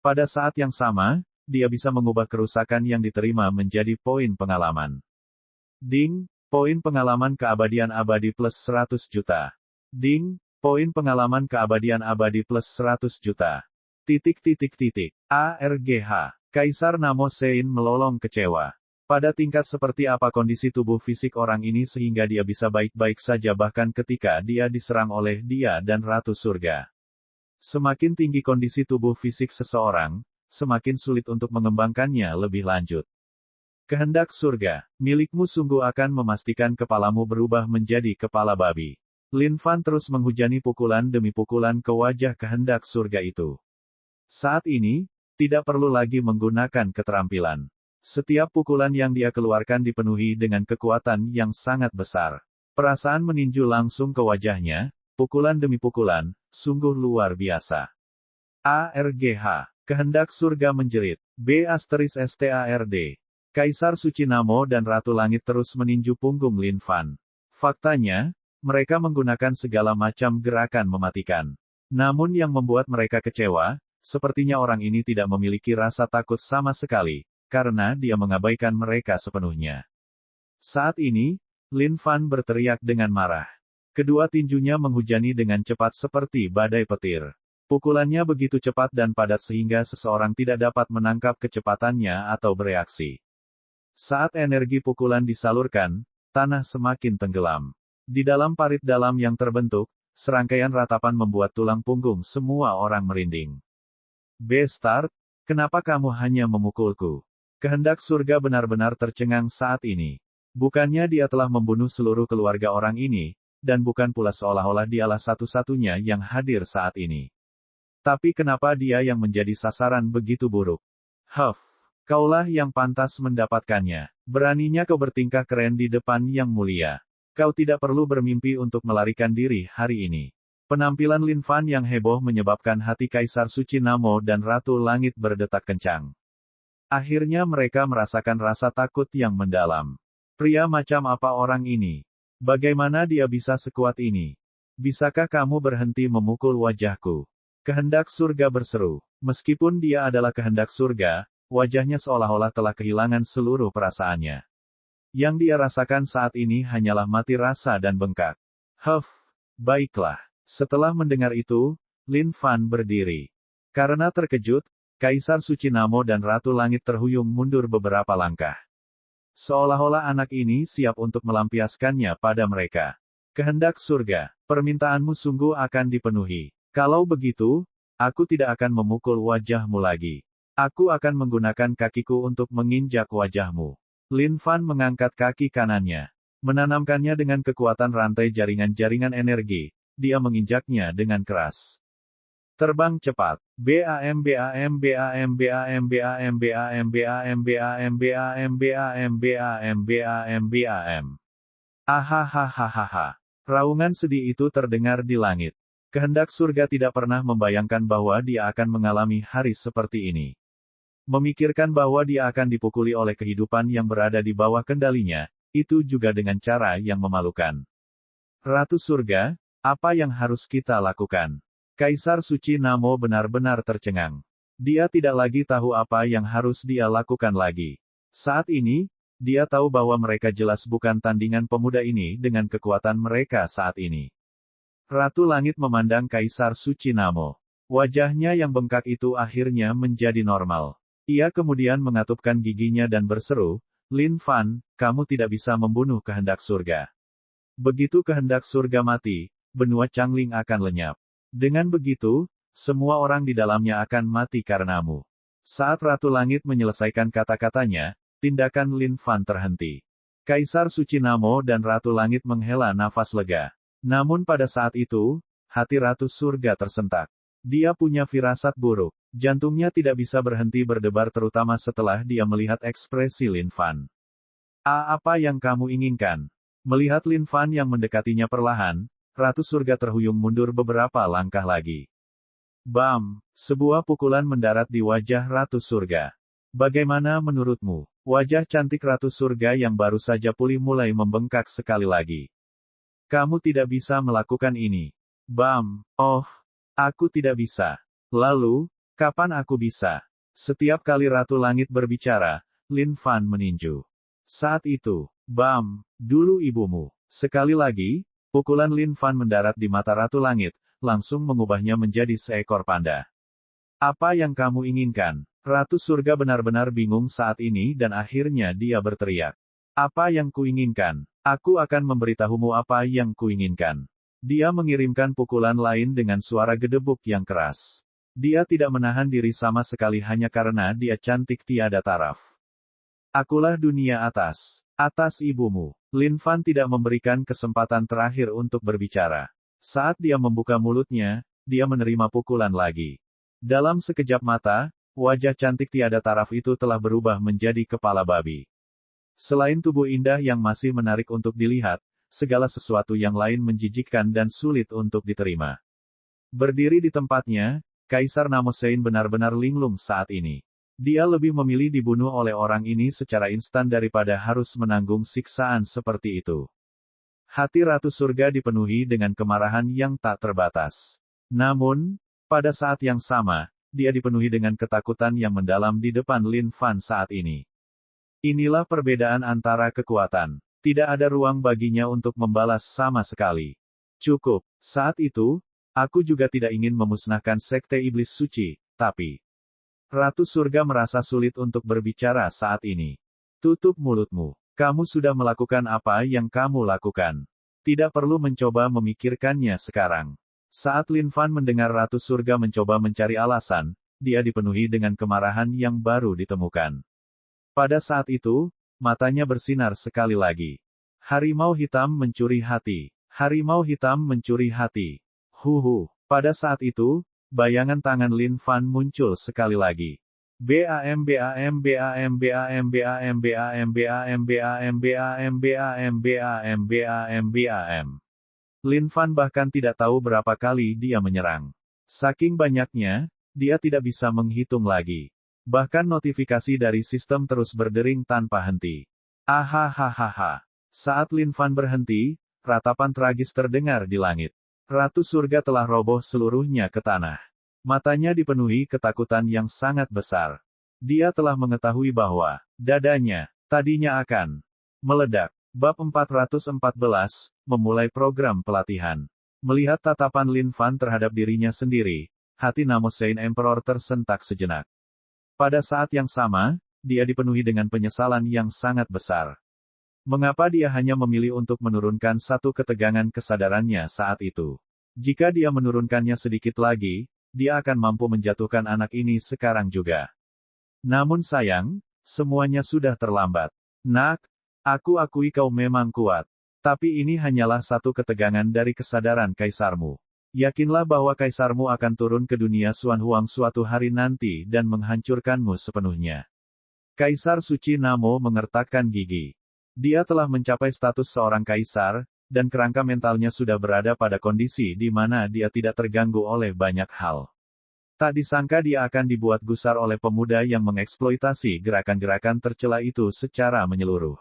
Pada saat yang sama, dia bisa mengubah kerusakan yang diterima menjadi poin pengalaman. Ding, poin pengalaman keabadian abadi plus 100 juta. Ding, poin pengalaman keabadian abadi plus 100 juta. ARGH. Kaisar Namo Sein melolong kecewa. Pada tingkat seperti apa kondisi tubuh fisik orang ini sehingga dia bisa baik-baik saja bahkan ketika dia diserang oleh dia dan Ratu Surga. Semakin tinggi kondisi tubuh fisik seseorang, semakin sulit untuk mengembangkannya lebih lanjut. Kehendak surga, milikmu sungguh akan memastikan kepalamu berubah menjadi kepala babi. Lin Fan terus menghujani pukulan demi pukulan ke wajah kehendak surga itu. Saat ini, tidak perlu lagi menggunakan keterampilan. Setiap pukulan yang dia keluarkan dipenuhi dengan kekuatan yang sangat besar. Perasaan meninju langsung ke wajahnya, pukulan demi pukulan, sungguh luar biasa. ARGH, kehendak surga menjerit. B*STARD. Kaisar Suci Namo dan Ratu Langit terus meninju punggung Lin Fan. Faktanya, mereka menggunakan segala macam gerakan mematikan. Namun yang membuat mereka kecewa, sepertinya orang ini tidak memiliki rasa takut sama sekali, karena dia mengabaikan mereka sepenuhnya. Saat ini, Lin Fan berteriak dengan marah. Kedua tinjunya menghujani dengan cepat seperti badai petir. Pukulannya begitu cepat dan padat sehingga seseorang tidak dapat menangkap kecepatannya atau bereaksi. Saat energi pukulan disalurkan, tanah semakin tenggelam. Di dalam parit dalam yang terbentuk, serangkaian ratapan membuat tulang punggung semua orang merinding. Bastard, kenapa kamu hanya memukulku? Kehendak surga benar-benar tercengang saat ini. Bukannya dia telah membunuh seluruh keluarga orang ini, dan bukan pula seolah-olah dialah satu-satunya yang hadir saat ini. Tapi kenapa dia yang menjadi sasaran begitu buruk? Huff, kaulah yang pantas mendapatkannya. Beraninya kau bertingkah keren di depan yang mulia. Kau tidak perlu bermimpi untuk melarikan diri hari ini. Penampilan Lin Fan yang heboh menyebabkan hati Kaisar Suci Namo dan Ratu Langit berdetak kencang. Akhirnya mereka merasakan rasa takut yang mendalam. Pria macam apa orang ini? Bagaimana dia bisa sekuat ini? Bisakah kamu berhenti memukul wajahku? Kehendak surga berseru. Meskipun dia adalah kehendak surga, wajahnya seolah-olah telah kehilangan seluruh perasaannya. Yang dia rasakan saat ini hanyalah mati rasa dan bengkak. Huff, baiklah. Setelah mendengar itu, Lin Fan berdiri. Karena terkejut, Kaisar Suci Namo dan Ratu Langit terhuyung mundur beberapa langkah. Seolah-olah anak ini siap untuk melampiaskannya pada mereka. Kehendak surga, permintaanmu sungguh akan dipenuhi. Kalau begitu, aku tidak akan memukul wajahmu lagi. Aku akan menggunakan kakiku untuk menginjak wajahmu. Lin Fan mengangkat kaki kanannya. Menanamkannya dengan kekuatan rantai jaringan-jaringan energi. dia menginjaknya dengan keras. Terbang cepat. BAM BAM BAM BAM BAM BAM BAM BAM BAM BAM BAM BAM BAM. Ahahaha. Raungan sedih itu terdengar di langit. Kehendak surga tidak pernah membayangkan bahwa dia akan mengalami hari seperti ini. Memikirkan bahwa dia akan dipukuli oleh kehidupan yang berada di bawah kendalinya, itu juga dengan cara yang memalukan. Ratu surga, apa yang harus kita lakukan? Kaisar Suci Namo benar-benar tercengang. Dia tidak lagi tahu apa yang harus dia lakukan lagi. Saat ini, dia tahu bahwa mereka jelas bukan tandingan pemuda ini dengan kekuatan mereka saat ini. Ratu Langit memandang Kaisar Suci Namo. Wajahnya yang bengkak itu akhirnya menjadi normal. Ia kemudian mengatupkan giginya dan berseru, Lin Fan, kamu tidak bisa membunuh kehendak surga. Begitu kehendak surga mati, benua Changling akan lenyap. Dengan begitu, semua orang di dalamnya akan mati karenamu. Saat Ratu Langit menyelesaikan kata-katanya, tindakan Lin Fan terhenti. Kaisar Suci Namo dan Ratu Langit menghela nafas lega. Namun pada saat itu, hati Ratu Surga tersentak. Dia punya firasat buruk. Jantungnya tidak bisa berhenti berdebar terutama setelah dia melihat ekspresi Lin Fan. Apa yang kamu inginkan? Melihat Lin Fan yang mendekatinya perlahan, Ratu Surga terhuyung mundur beberapa langkah lagi. Bam! Sebuah pukulan mendarat di wajah Ratu Surga. Bagaimana menurutmu? Wajah cantik Ratu Surga yang baru saja pulih mulai membengkak sekali lagi. Kamu tidak bisa melakukan ini. Bam! Oh! Aku tidak bisa. Lalu, kapan aku bisa? Setiap kali Ratu Langit berbicara, Lin Fan meninju. Saat itu, bam! Dulu ibumu. Sekali lagi, pukulan Lin Fan mendarat di mata Ratu Langit, langsung mengubahnya menjadi seekor panda. Apa yang kamu inginkan? Ratu Surga benar-benar bingung saat ini dan akhirnya dia berteriak. Apa yang kuinginkan? Aku akan memberitahumu apa yang kuinginkan. Dia mengirimkan pukulan lain dengan suara gedebuk yang keras. Dia tidak menahan diri sama sekali hanya karena dia cantik tiada taraf. Akulah dunia atas. Atas ibumu. Lin Fan tidak memberikan kesempatan terakhir untuk berbicara. Saat dia membuka mulutnya, dia menerima pukulan lagi. Dalam sekejap mata, wajah cantik tiada taraf itu telah berubah menjadi kepala babi. Selain tubuh indah yang masih menarik untuk dilihat, segala sesuatu yang lain menjijikkan dan sulit untuk diterima. Berdiri di tempatnya, Kaisar Namosein benar-benar linglung saat ini. Dia lebih memilih dibunuh oleh orang ini secara instan daripada harus menanggung siksaan seperti itu. Hati Ratu Surga dipenuhi dengan kemarahan yang tak terbatas. Namun, pada saat yang sama, dia dipenuhi dengan ketakutan yang mendalam di depan Lin Fan saat ini. Inilah perbedaan antara kekuatan. Tidak ada ruang baginya untuk membalas sama sekali. Cukup. Saat itu, aku juga tidak ingin memusnahkan Sekte Iblis Suci, tapi... Ratu Surga merasa sulit untuk berbicara saat ini. Tutup mulutmu. Kamu sudah melakukan apa yang kamu lakukan. Tidak perlu mencoba memikirkannya sekarang. Saat Lin Fan mendengar Ratu Surga mencoba mencari alasan, dia dipenuhi dengan kemarahan yang baru ditemukan. Pada saat itu, matanya bersinar sekali lagi. Harimau hitam mencuri hati. Harimau hitam mencuri hati. Huhu. Pada saat itu, bayangan tangan Lin Fan muncul sekali lagi. BAM BAM BAM BAM BAM BAM BAM BAM BAM BAM BAM BAM BAM. Lin Fan bahkan tidak tahu berapa kali dia menyerang. Saking banyaknya, dia tidak bisa menghitung lagi. Bahkan notifikasi dari sistem terus berdering tanpa henti. Ahahaha. Saat Lin Fan berhenti, ratapan tragis terdengar di langit. Ratu Surga telah roboh seluruhnya ke tanah. Matanya dipenuhi ketakutan yang sangat besar. Dia telah mengetahui bahwa dadanya tadinya akan meledak. Bab 414, memulai program pelatihan. Melihat tatapan Lin Fan terhadap dirinya sendiri, hati Namosein Emperor tersentak sejenak. Pada saat yang sama, dia dipenuhi dengan penyesalan yang sangat besar. Mengapa dia hanya memilih untuk menurunkan satu ketegangan kesadarannya saat itu? Jika dia menurunkannya sedikit lagi, dia akan mampu menjatuhkan anak ini sekarang juga. Namun sayang, semuanya sudah terlambat. Nak, aku akui kau memang kuat. Tapi ini hanyalah satu ketegangan dari kesadaran kaisarmu. Yakinlah bahwa kaisarmu akan turun ke dunia Xuanhuang suatu hari nanti dan menghancurkanmu sepenuhnya. Kaisar Suci Namo mengertakkan gigi. Dia telah mencapai status seorang kaisar, dan kerangka mentalnya sudah berada pada kondisi di mana dia tidak terganggu oleh banyak hal. Tak disangka dia akan dibuat gusar oleh pemuda yang mengeksploitasi gerakan-gerakan tercela itu secara menyeluruh.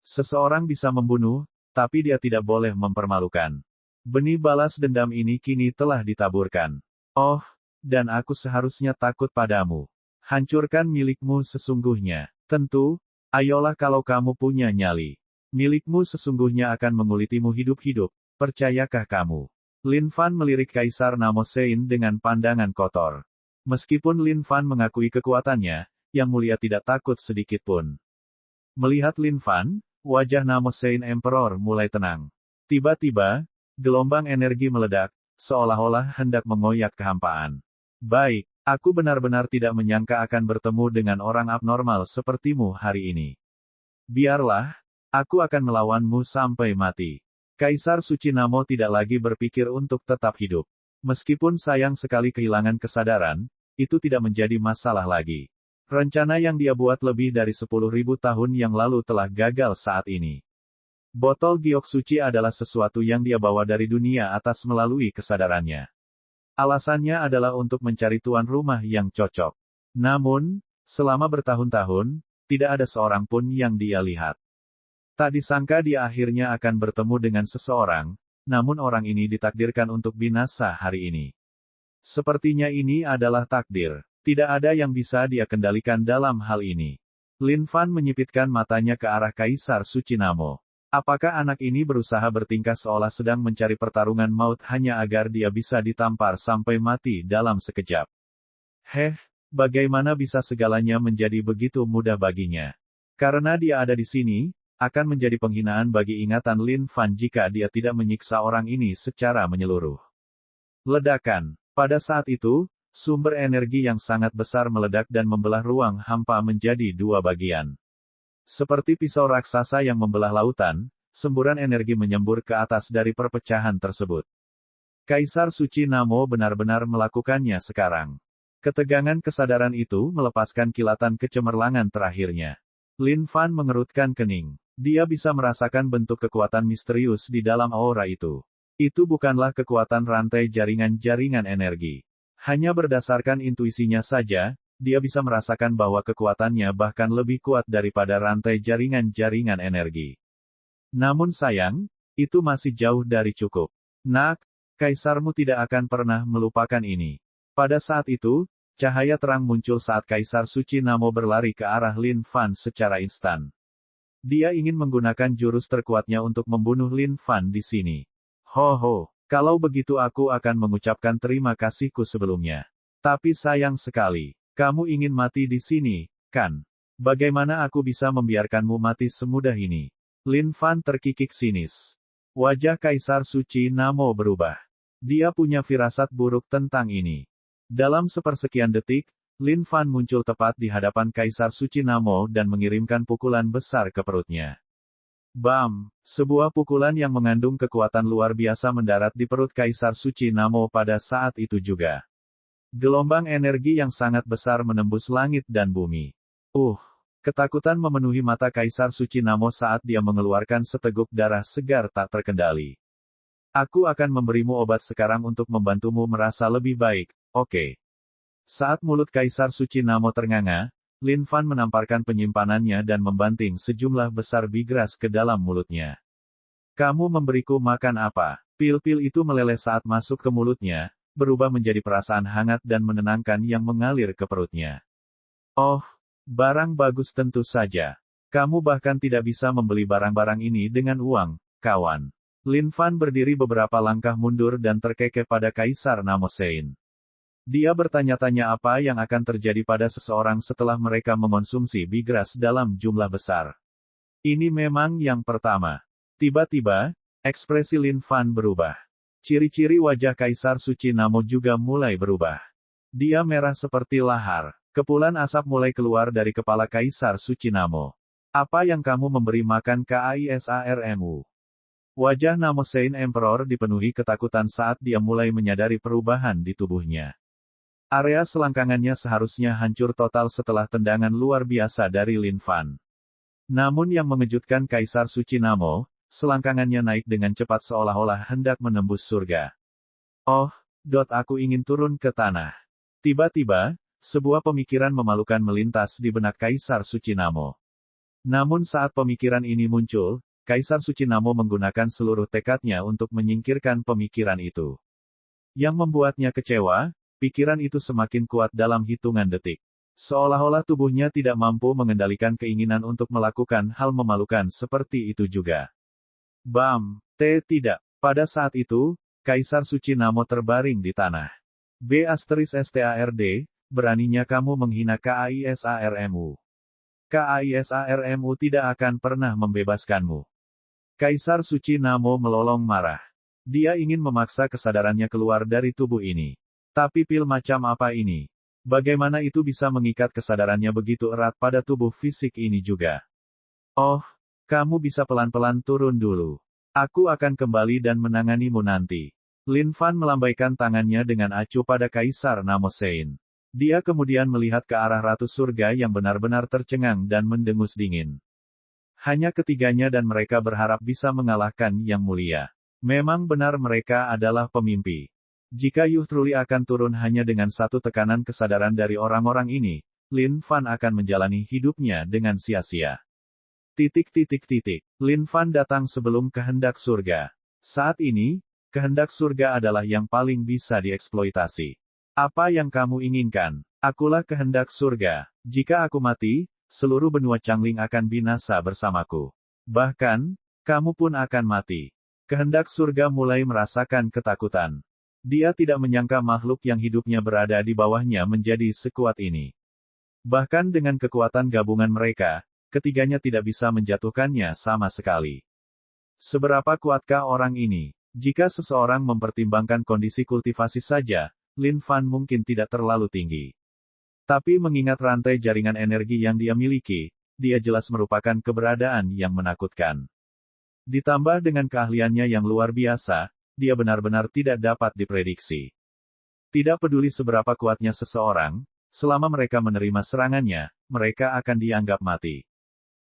Seseorang bisa membunuh, tapi dia tidak boleh mempermalukan. Benih balas dendam ini kini telah ditaburkan. Oh, dan aku seharusnya takut padamu. Hancurkan milikmu sesungguhnya. Tentu, ayolah kalau kamu punya nyali. Milikmu sesungguhnya akan mengulitimu hidup-hidup, percayakah kamu? Lin Fan melirik Kaisar Namo Sein dengan pandangan kotor. Meskipun Lin Fan mengakui kekuatannya, Yang Mulia tidak takut sedikit pun. Melihat Lin Fan, wajah Namo Sein Emperor mulai tenang. Tiba-tiba, gelombang energi meledak, seolah-olah hendak mengoyak kehampaan. Baik, aku benar-benar tidak menyangka akan bertemu dengan orang abnormal sepertimu hari ini. Biarlah, aku akan melawanmu sampai mati. Kaisar Suci Namo tidak lagi berpikir untuk tetap hidup. Meskipun sayang sekali kehilangan kesadaran, itu tidak menjadi masalah lagi. Rencana yang dia buat lebih dari 10.000 tahun yang lalu telah gagal saat ini. Botol giok suci adalah sesuatu yang dia bawa dari dunia atas melalui kesadarannya. Alasannya adalah untuk mencari tuan rumah yang cocok. Namun, selama bertahun-tahun, tidak ada seorang pun yang dia lihat. Tak disangka dia akhirnya akan bertemu dengan seseorang, namun orang ini ditakdirkan untuk binasa hari ini. Sepertinya ini adalah takdir. Tidak ada yang bisa dia kendalikan dalam hal ini. Lin Fan menyipitkan matanya ke arah Kaisar Suci Namo. Apakah anak ini berusaha bertingkah seolah sedang mencari pertarungan maut hanya agar dia bisa ditampar sampai mati dalam sekejap? Bagaimana bisa segalanya menjadi begitu mudah baginya? Karena dia ada di sini, akan menjadi penghinaan bagi ingatan Lin Fan jika dia tidak menyiksa orang ini secara menyeluruh. Ledakan. Pada saat itu, sumber energi yang sangat besar meledak dan membelah ruang hampa menjadi dua bagian. Seperti pisau raksasa yang membelah lautan, semburan energi menyembur ke atas dari perpecahan tersebut. Kaisar Suci Namo benar-benar melakukannya sekarang. Ketegangan kesadaran itu melepaskan kilatan kecemerlangan terakhirnya. Lin Fan mengerutkan kening. Dia bisa merasakan bentuk kekuatan misterius di dalam aura itu. Itu bukanlah kekuatan rantai jaringan-jaringan energi. Hanya berdasarkan intuisinya saja, dia bisa merasakan bahwa kekuatannya bahkan lebih kuat daripada rantai jaringan-jaringan energi. Namun sayang, itu masih jauh dari cukup. Nak, kaisarmu tidak akan pernah melupakan ini. Pada saat itu, cahaya terang muncul saat Kaisar Suci Namo berlari ke arah Lin Fan secara instan. Dia ingin menggunakan jurus terkuatnya untuk membunuh Lin Fan di sini. Kalau begitu aku akan mengucapkan terima kasihku sebelumnya. Tapi sayang sekali, kamu ingin mati di sini, kan? Bagaimana aku bisa membiarkanmu mati semudah ini? Lin Fan terkikik sinis. Wajah Kaisar Suci Namo berubah. Dia punya firasat buruk tentang ini. Dalam sepersekian detik, Lin Fan muncul tepat di hadapan Kaisar Suci Namo dan mengirimkan pukulan besar ke perutnya. Bam! Sebuah pukulan yang mengandung kekuatan luar biasa mendarat di perut Kaisar Suci Namo pada saat itu juga. Gelombang energi yang sangat besar menembus langit dan bumi. Ketakutan memenuhi mata Kaisar Suci Namo saat dia mengeluarkan seteguk darah segar tak terkendali. Aku akan memberimu obat sekarang untuk membantumu merasa lebih baik, oke? Saat mulut Kaisar Suci Namo ternganga, Lin Fan menamparkan penyimpanannya dan membanting sejumlah besar bigras ke dalam mulutnya. Kamu memberiku makan apa? Pil-pil itu meleleh saat masuk ke mulutnya, berubah menjadi perasaan hangat dan menenangkan yang mengalir ke perutnya. Barang bagus tentu saja. Kamu bahkan tidak bisa membeli barang-barang ini dengan uang, kawan. Lin Fan berdiri beberapa langkah mundur dan terkekeh pada Kaisar Namo Sein. Dia bertanya-tanya apa yang akan terjadi pada seseorang setelah mereka mengonsumsi bigras dalam jumlah besar. Ini memang yang pertama. Tiba-tiba, ekspresi Lin Fan berubah. Ciri-ciri wajah Kaisar Suci Namo juga mulai berubah. Dia merah seperti lahar. Kepulan asap mulai keluar dari kepala Kaisar Suci Namo. Apa yang kamu memberi makan Kaisarmu? Wajah Namesein Emperor dipenuhi ketakutan saat dia mulai menyadari perubahan di tubuhnya. Area selangkangannya seharusnya hancur total setelah tendangan luar biasa dari Lin Fan. Namun yang mengejutkan Kaisar Suci Namo, selangkangannya naik dengan cepat seolah-olah hendak menembus surga. Oh, aku ingin turun ke tanah. Tiba-tiba, sebuah pemikiran memalukan melintas di benak Kaisar Suci Namo. Namun saat pemikiran ini muncul, Kaisar Suci Namo menggunakan seluruh tekadnya untuk menyingkirkan pemikiran itu. Yang membuatnya kecewa, pikiran itu semakin kuat dalam hitungan detik. Seolah-olah tubuhnya tidak mampu mengendalikan keinginan untuk melakukan hal memalukan seperti itu juga. Bam! Tidak. Pada saat itu, Kaisar Suci Namo terbaring di tanah. B***STARD, beraninya kamu menghina KAISARMU. KAISARMU tidak akan pernah membebaskanmu. Kaisar Suci Namo melolong marah. Dia ingin memaksa kesadarannya keluar dari tubuh ini. Tapi pil macam apa ini? Bagaimana itu bisa mengikat kesadarannya begitu erat pada tubuh fisik ini juga? Oh, kamu bisa pelan-pelan turun dulu. Aku akan kembali dan menanganimu nanti. Lin Fan melambaikan tangannya dengan acuh pada Kaisar Namesein. Dia kemudian melihat ke arah Ratu Surga yang benar-benar tercengang dan mendengus dingin. Hanya ketiganya dan mereka berharap bisa mengalahkan Yang Mulia. Memang benar mereka adalah pemimpi. Jika Yuh Truli akan turun hanya dengan satu tekanan kesadaran dari orang-orang ini, Lin Fan akan menjalani hidupnya dengan sia-sia. Lin Fan datang sebelum kehendak surga. Saat ini, kehendak surga adalah yang paling bisa dieksploitasi. Apa yang kamu inginkan? Akulah kehendak surga. Jika aku mati, seluruh benua Changling akan binasa bersamaku. Bahkan, kamu pun akan mati. Kehendak surga mulai merasakan ketakutan. Dia tidak menyangka makhluk yang hidupnya berada di bawahnya menjadi sekuat ini. Bahkan dengan kekuatan gabungan mereka, ketiganya tidak bisa menjatuhkannya sama sekali. Seberapa kuatkah orang ini? Jika seseorang mempertimbangkan kondisi kultivasi saja, Lin Fan mungkin tidak terlalu tinggi. Tapi mengingat rantai jaringan energi yang dia miliki, dia jelas merupakan keberadaan yang menakutkan. Ditambah dengan keahliannya yang luar biasa, dia benar-benar tidak dapat diprediksi. Tidak peduli seberapa kuatnya seseorang, selama mereka menerima serangannya, mereka akan dianggap mati.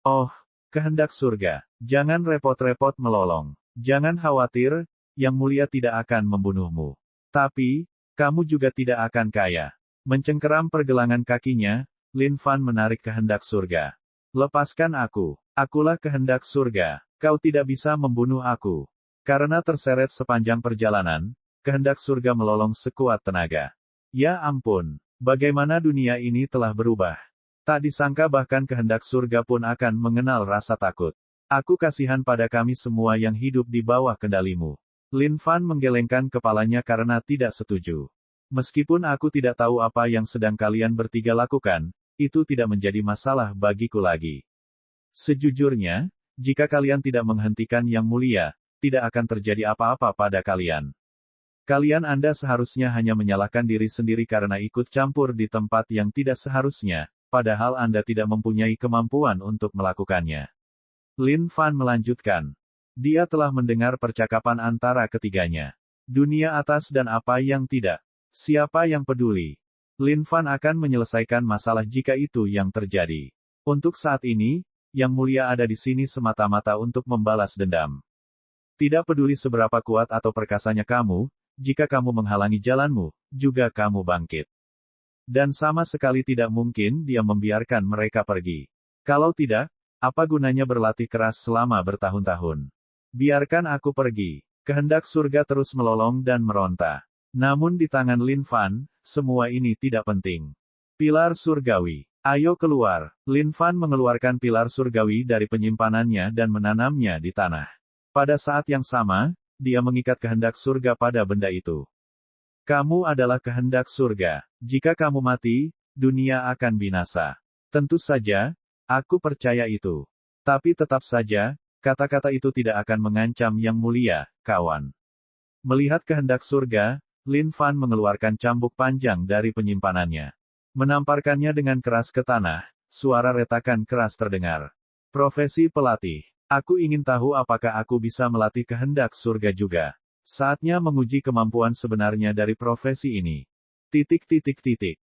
Oh, kehendak surga, jangan repot-repot melolong. Jangan khawatir, Yang Mulia tidak akan membunuhmu. Tapi, kamu juga tidak akan kaya. Mencengkeram pergelangan kakinya, Lin Fan menarik kehendak surga. Lepaskan aku. Akulah kehendak surga. Kau tidak bisa membunuh aku. Karena terseret sepanjang perjalanan, kehendak surga melolong sekuat tenaga. Ya ampun, bagaimana dunia ini telah berubah. Tak disangka bahkan kehendak surga pun akan mengenal rasa takut. Aku kasihan pada kami semua yang hidup di bawah kendalimu. Lin Fan menggelengkan kepalanya karena tidak setuju. Meskipun aku tidak tahu apa yang sedang kalian bertiga lakukan, itu tidak menjadi masalah bagiku lagi. Sejujurnya, jika kalian tidak menghentikan Yang Mulia, tidak akan terjadi apa-apa pada kalian. Kalian Anda seharusnya hanya menyalahkan diri sendiri karena ikut campur di tempat yang tidak seharusnya, padahal Anda tidak mempunyai kemampuan untuk melakukannya. Lin Fan melanjutkan. Dia telah mendengar percakapan antara ketiganya. Dunia atas dan apa yang tidak. Siapa yang peduli? Lin Fan akan menyelesaikan masalah jika itu yang terjadi. Untuk saat ini, Yang Mulia ada di sini semata-mata untuk membalas dendam. Tidak peduli seberapa kuat atau perkasanya kamu, jika kamu menghalangi jalanmu, juga kamu bangkit. Dan sama sekali tidak mungkin dia membiarkan mereka pergi. Kalau tidak, apa gunanya berlatih keras selama bertahun-tahun? Biarkan aku pergi. Kehendak surga terus melolong dan meronta. Namun di tangan Lin Fan, semua ini tidak penting. Pilar surgawi. Ayo keluar. Lin Fan mengeluarkan pilar surgawi dari penyimpanannya dan menanamnya di tanah. Pada saat yang sama, dia mengikat kehendak surga pada benda itu. Kamu adalah kehendak surga. Jika kamu mati, dunia akan binasa. Tentu saja, aku percaya itu. Tapi tetap saja, kata-kata itu tidak akan mengancam Yang Mulia, kawan. Melihat kehendak surga, Lin Fan mengeluarkan cambuk panjang dari penyimpanannya. Menamparkannya dengan keras ke tanah, suara retakan keras terdengar. Profesi pelatih. Aku ingin tahu apakah aku bisa melatih kehendak surga juga. Saatnya menguji kemampuan sebenarnya dari profesi ini.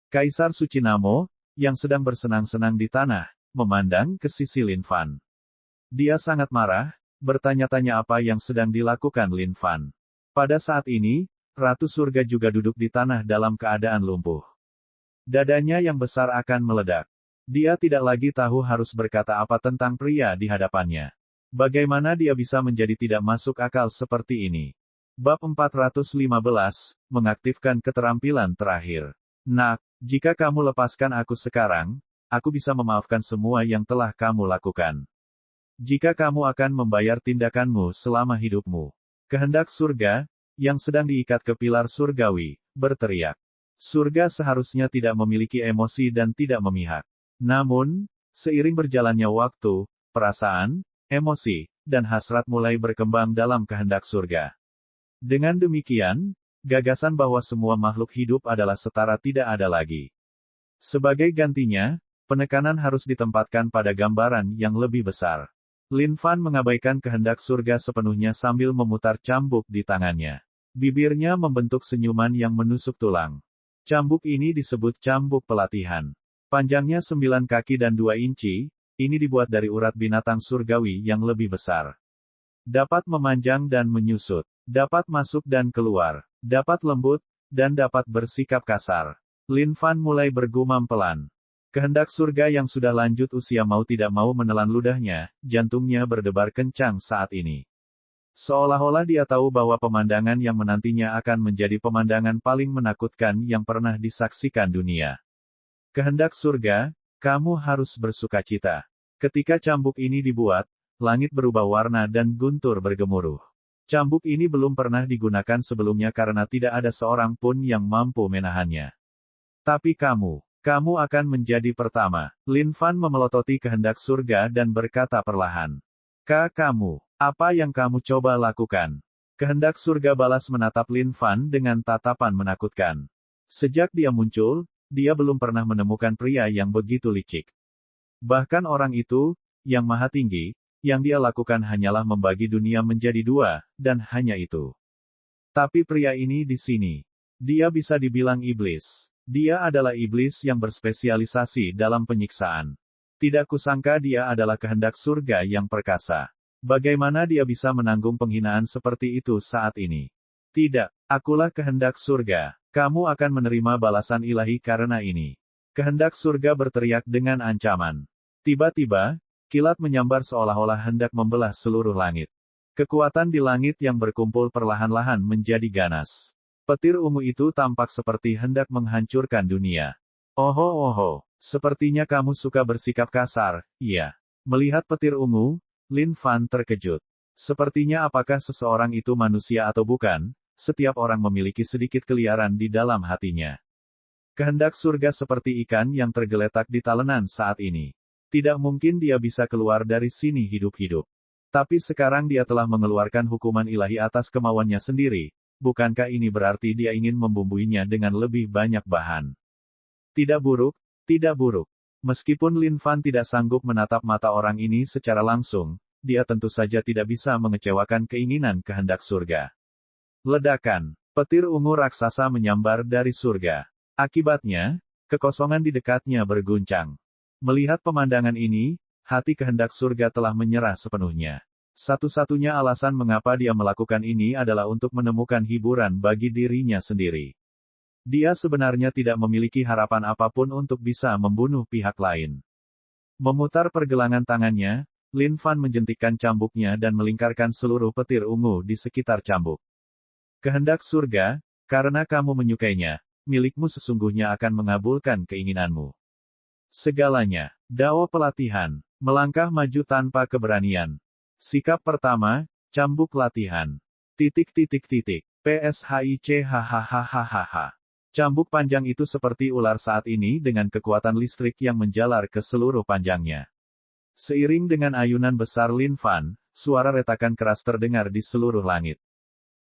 Kaisar Sucinamo, yang sedang bersenang-senang di tanah, memandang ke sisi Lin Fan. Dia sangat marah, bertanya-tanya apa yang sedang dilakukan Lin Fan. Pada saat ini, Ratu Surga juga duduk di tanah dalam keadaan lumpuh. Dadanya yang besar akan meledak. Dia tidak lagi tahu harus berkata apa tentang pria di hadapannya. Bagaimana dia bisa menjadi tidak masuk akal seperti ini? Bab 415, mengaktifkan keterampilan terakhir. Nak, jika kamu lepaskan aku sekarang, aku bisa memaafkan semua yang telah kamu lakukan. Jika kamu akan membayar tindakanmu selama hidupmu. Kehendak surga, yang sedang diikat ke pilar surgawi, berteriak. Surga seharusnya tidak memiliki emosi dan tidak memihak. Namun, seiring berjalannya waktu, perasaan, emosi, dan hasrat mulai berkembang dalam kehendak surga. Dengan demikian, gagasan bahwa semua makhluk hidup adalah setara tidak ada lagi. Sebagai gantinya, penekanan harus ditempatkan pada gambaran yang lebih besar. Lin Fan mengabaikan kehendak surga sepenuhnya sambil memutar cambuk di tangannya. Bibirnya membentuk senyuman yang menusuk tulang. Cambuk ini disebut cambuk pelatihan. Panjangnya 9 kaki dan 2 inci, ini dibuat dari urat binatang surgawi yang lebih besar. Dapat memanjang dan menyusut, dapat masuk dan keluar, dapat lembut, dan dapat bersikap kasar. Lin Fan mulai bergumam pelan. Kehendak surga yang sudah lanjut usia mau tidak mau menelan ludahnya, jantungnya berdebar kencang saat ini. Seolah-olah dia tahu bahwa pemandangan yang menantinya akan menjadi pemandangan paling menakutkan yang pernah disaksikan dunia. Kehendak surga, kamu harus bersukacita. Ketika cambuk ini dibuat, langit berubah warna dan guntur bergemuruh. Cambuk ini belum pernah digunakan sebelumnya karena tidak ada seorang pun yang mampu menahannya. Tapi kamu akan menjadi pertama. Lin Fan memelototi kehendak surga dan berkata perlahan. Kamu, apa yang kamu coba lakukan? Kehendak surga balas menatap Lin Fan dengan tatapan menakutkan. Sejak dia muncul, dia belum pernah menemukan pria yang begitu licik. Bahkan orang itu, yang maha tinggi, yang dia lakukan hanyalah membagi dunia menjadi 2, dan hanya itu. Tapi pria ini di sini. Dia bisa dibilang iblis. Dia adalah iblis yang berspesialisasi dalam penyiksaan. Tidak kusangka dia adalah kehendak surga yang perkasa. Bagaimana dia bisa menanggung penghinaan seperti itu saat ini? Tidak, akulah kehendak surga. Kamu akan menerima balasan ilahi karena ini. Kehendak surga berteriak dengan ancaman. Tiba-tiba, kilat menyambar seolah-olah hendak membelah seluruh langit. Kekuatan di langit yang berkumpul perlahan-lahan menjadi ganas. Petir ungu itu tampak seperti hendak menghancurkan dunia. Oho, sepertinya kamu suka bersikap kasar, iya. Melihat petir ungu, Lin Fan terkejut. Sepertinya apakah seseorang itu manusia atau bukan, setiap orang memiliki sedikit keliaran di dalam hatinya. Kehendak surga seperti ikan yang tergeletak di talenan saat ini. Tidak mungkin dia bisa keluar dari sini hidup-hidup. Tapi sekarang dia telah mengeluarkan hukuman ilahi atas kemauannya sendiri. Bukankah ini berarti dia ingin membumbuinya dengan lebih banyak bahan? Tidak buruk, tidak buruk. Meskipun Lin Fan tidak sanggup menatap mata orang ini secara langsung, dia tentu saja tidak bisa mengecewakan keinginan kehendak surga. Ledakan. Petir ungu raksasa menyambar dari surga. Akibatnya, kekosongan di dekatnya berguncang. Melihat pemandangan ini, hati kehendak surga telah menyerah sepenuhnya. Satu-satunya alasan mengapa dia melakukan ini adalah untuk menemukan hiburan bagi dirinya sendiri. Dia sebenarnya tidak memiliki harapan apapun untuk bisa membunuh pihak lain. Memutar pergelangan tangannya, Lin Fan menjentikkan cambuknya dan melingkarkan seluruh petir ungu di sekitar cambuk. Kehendak surga, karena kamu menyukainya, milikmu sesungguhnya akan mengabulkan keinginanmu. Segalanya. Dao pelatihan. Melangkah maju tanpa keberanian. Sikap pertama, cambuk latihan. PSHICHHHHH. Cambuk panjang itu seperti ular saat ini dengan kekuatan listrik yang menjalar ke seluruh panjangnya. Seiring dengan ayunan besar Lin Fan, suara retakan keras terdengar di seluruh langit.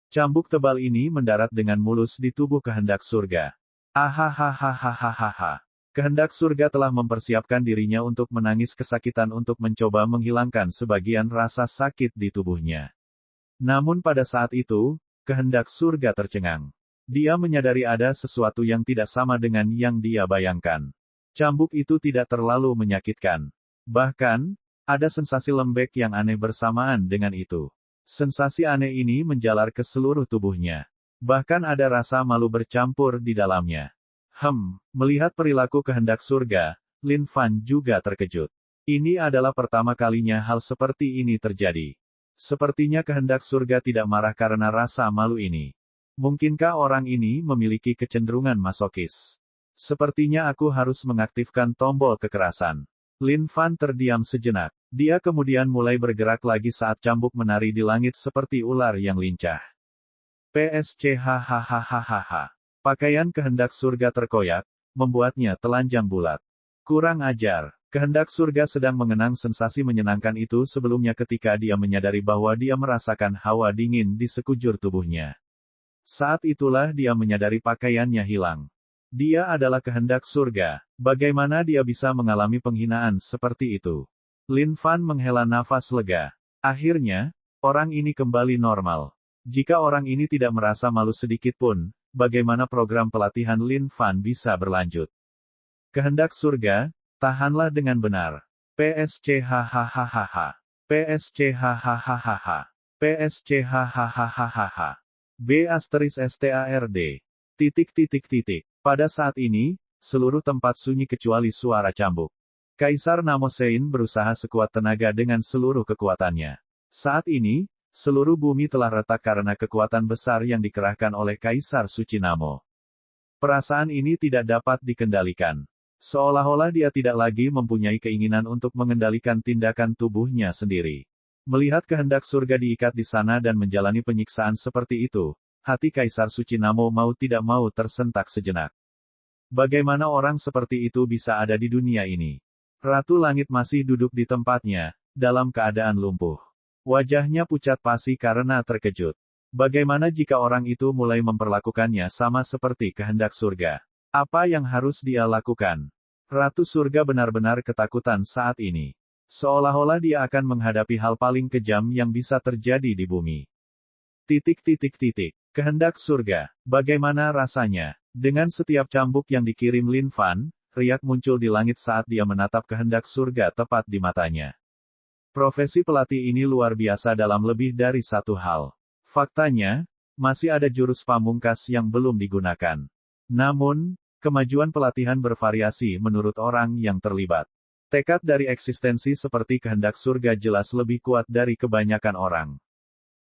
Cambuk tebal ini mendarat dengan mulus di tubuh kehendak surga. Ahahahahahaha. Kehendak surga telah mempersiapkan dirinya untuk menangis kesakitan untuk mencoba menghilangkan sebagian rasa sakit di tubuhnya. Namun pada saat itu, kehendak surga tercengang. Dia menyadari ada sesuatu yang tidak sama dengan yang dia bayangkan. Cambuk itu tidak terlalu menyakitkan. Bahkan, ada sensasi lembek yang aneh bersamaan dengan itu. Sensasi aneh ini menjalar ke seluruh tubuhnya. Bahkan ada rasa malu bercampur di dalamnya. Melihat perilaku kehendak surga, Lin Fan juga terkejut. Ini adalah pertama kalinya hal seperti ini terjadi. Sepertinya kehendak surga tidak marah karena rasa malu ini. Mungkinkah orang ini memiliki kecenderungan masokis? Sepertinya aku harus mengaktifkan tombol kekerasan. Lin Fan terdiam sejenak. Dia kemudian mulai bergerak lagi saat cambuk menari di langit seperti ular yang lincah. Hahaha. Pakaian kehendak surga terkoyak, membuatnya telanjang bulat. Kurang ajar. Kehendak surga sedang mengenang sensasi menyenangkan itu sebelumnya ketika dia menyadari bahwa dia merasakan hawa dingin di sekujur tubuhnya. Saat itulah dia menyadari pakaiannya hilang. Dia adalah kehendak surga. Bagaimana dia bisa mengalami penghinaan seperti itu? Lin Fan menghela nafas lega. Akhirnya, orang ini kembali normal. Jika orang ini tidak merasa malu sedikit pun, bagaimana program pelatihan Lin Fan bisa berlanjut? Kehendak surga, tahanlah dengan benar. Hahaha. Hahaha. B***STARD. Pada saat ini, seluruh tempat sunyi kecuali suara cambuk. Kaisar Namosein berusaha sekuat tenaga dengan seluruh kekuatannya. Saat ini, seluruh bumi telah retak karena kekuatan besar yang dikerahkan oleh Kaisar Suci Namo. Perasaan ini tidak dapat dikendalikan. Seolah-olah dia tidak lagi mempunyai keinginan untuk mengendalikan tindakan tubuhnya sendiri. Melihat kehendak surga diikat di sana dan menjalani penyiksaan seperti itu, hati Kaisar Suci Namo mau tidak mau tersentak sejenak. Bagaimana orang seperti itu bisa ada di dunia ini? Ratu Langit masih duduk di tempatnya, dalam keadaan lumpuh. Wajahnya pucat pasi karena terkejut. Bagaimana jika orang itu mulai memperlakukannya sama seperti kehendak surga? Apa yang harus dia lakukan? Ratu Surga benar-benar ketakutan saat ini. Seolah-olah dia akan menghadapi hal paling kejam yang bisa terjadi di bumi. Kehendak surga, bagaimana rasanya? Dengan setiap cambuk yang dikirim Lin Fan, riak muncul di langit saat dia menatap kehendak surga tepat di matanya. Profesi pelatih ini luar biasa dalam lebih dari satu hal. Faktanya, masih ada jurus pamungkas yang belum digunakan. Namun, kemajuan pelatihan bervariasi menurut orang yang terlibat. Tekad dari eksistensi seperti kehendak surga jelas lebih kuat dari kebanyakan orang.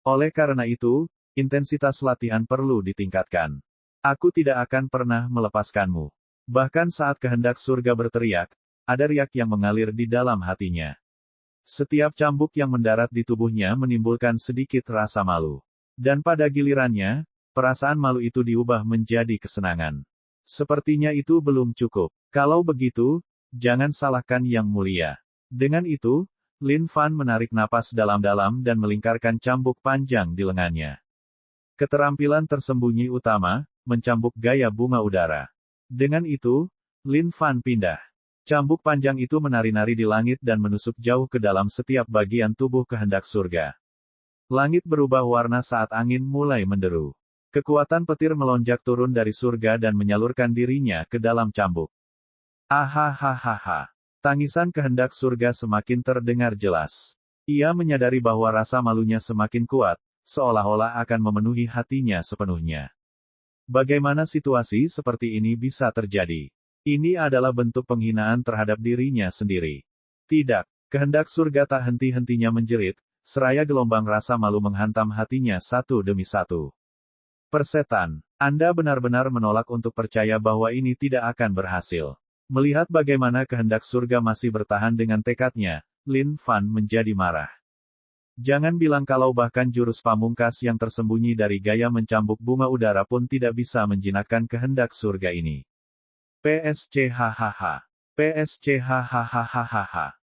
Oleh karena itu, intensitas latihan perlu ditingkatkan. Aku tidak akan pernah melepaskanmu. Bahkan saat kehendak surga berteriak, ada riak yang mengalir di dalam hatinya. Setiap cambuk yang mendarat di tubuhnya menimbulkan sedikit rasa malu. Dan pada gilirannya, perasaan malu itu diubah menjadi kesenangan. Sepertinya itu belum cukup. Kalau begitu, jangan salahkan Yang Mulia. Dengan itu, Lin Fan menarik napas dalam-dalam dan melingkarkan cambuk panjang di lengannya. Keterampilan tersembunyi utama, mencambuk gaya bunga udara. Dengan itu, Lin Fan pindah. Cambuk panjang itu menari-nari di langit dan menusuk jauh ke dalam setiap bagian tubuh kehendak surga. Langit berubah warna saat angin mulai menderu. Kekuatan petir melonjak turun dari surga dan menyalurkan dirinya ke dalam cambuk. Ahahaha. Tangisan kehendak surga semakin terdengar jelas. Ia menyadari bahwa rasa malunya semakin kuat, seolah-olah akan memenuhi hatinya sepenuhnya. Bagaimana situasi seperti ini bisa terjadi? Ini adalah bentuk penghinaan terhadap dirinya sendiri. Tidak, kehendak surga tak henti-hentinya menjerit, seraya gelombang rasa malu menghantam hatinya satu demi satu. Persetan, Anda benar-benar menolak untuk percaya bahwa ini tidak akan berhasil. Melihat bagaimana kehendak surga masih bertahan dengan tekadnya, Lin Fan menjadi marah. Jangan bilang kalau bahkan jurus pamungkas yang tersembunyi dari gaya mencambuk bunga udara pun tidak bisa menjinakkan kehendak surga ini. Hahaha.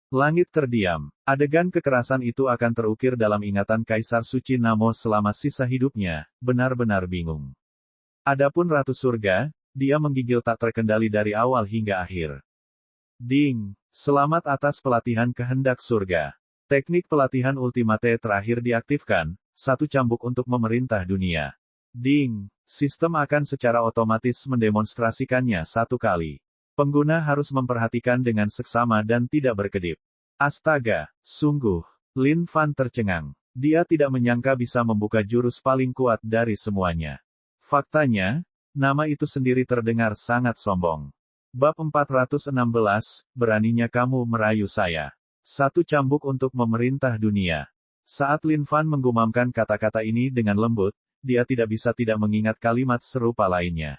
Langit terdiam. Adegan kekerasan itu akan terukir dalam ingatan Kaisar Suci Namo selama sisa hidupnya, benar-benar bingung. Adapun Ratu Surga, dia menggigil tak terkendali dari awal hingga akhir. Ding! Selamat atas pelatihan kehendak surga. Teknik pelatihan ultimate terakhir diaktifkan, satu cambuk untuk memerintah dunia. Ding! Sistem akan secara otomatis mendemonstrasikannya satu kali. Pengguna harus memperhatikan dengan seksama dan tidak berkedip. Astaga, sungguh. Lin Fan tercengang. Dia tidak menyangka bisa membuka jurus paling kuat dari semuanya. Faktanya, nama itu sendiri terdengar sangat sombong. Bab 416, beraninya kamu merayu saya. Satu cambuk untuk memerintah dunia. Saat Lin Fan menggumamkan kata-kata ini dengan lembut, dia tidak bisa tidak mengingat kalimat serupa lainnya.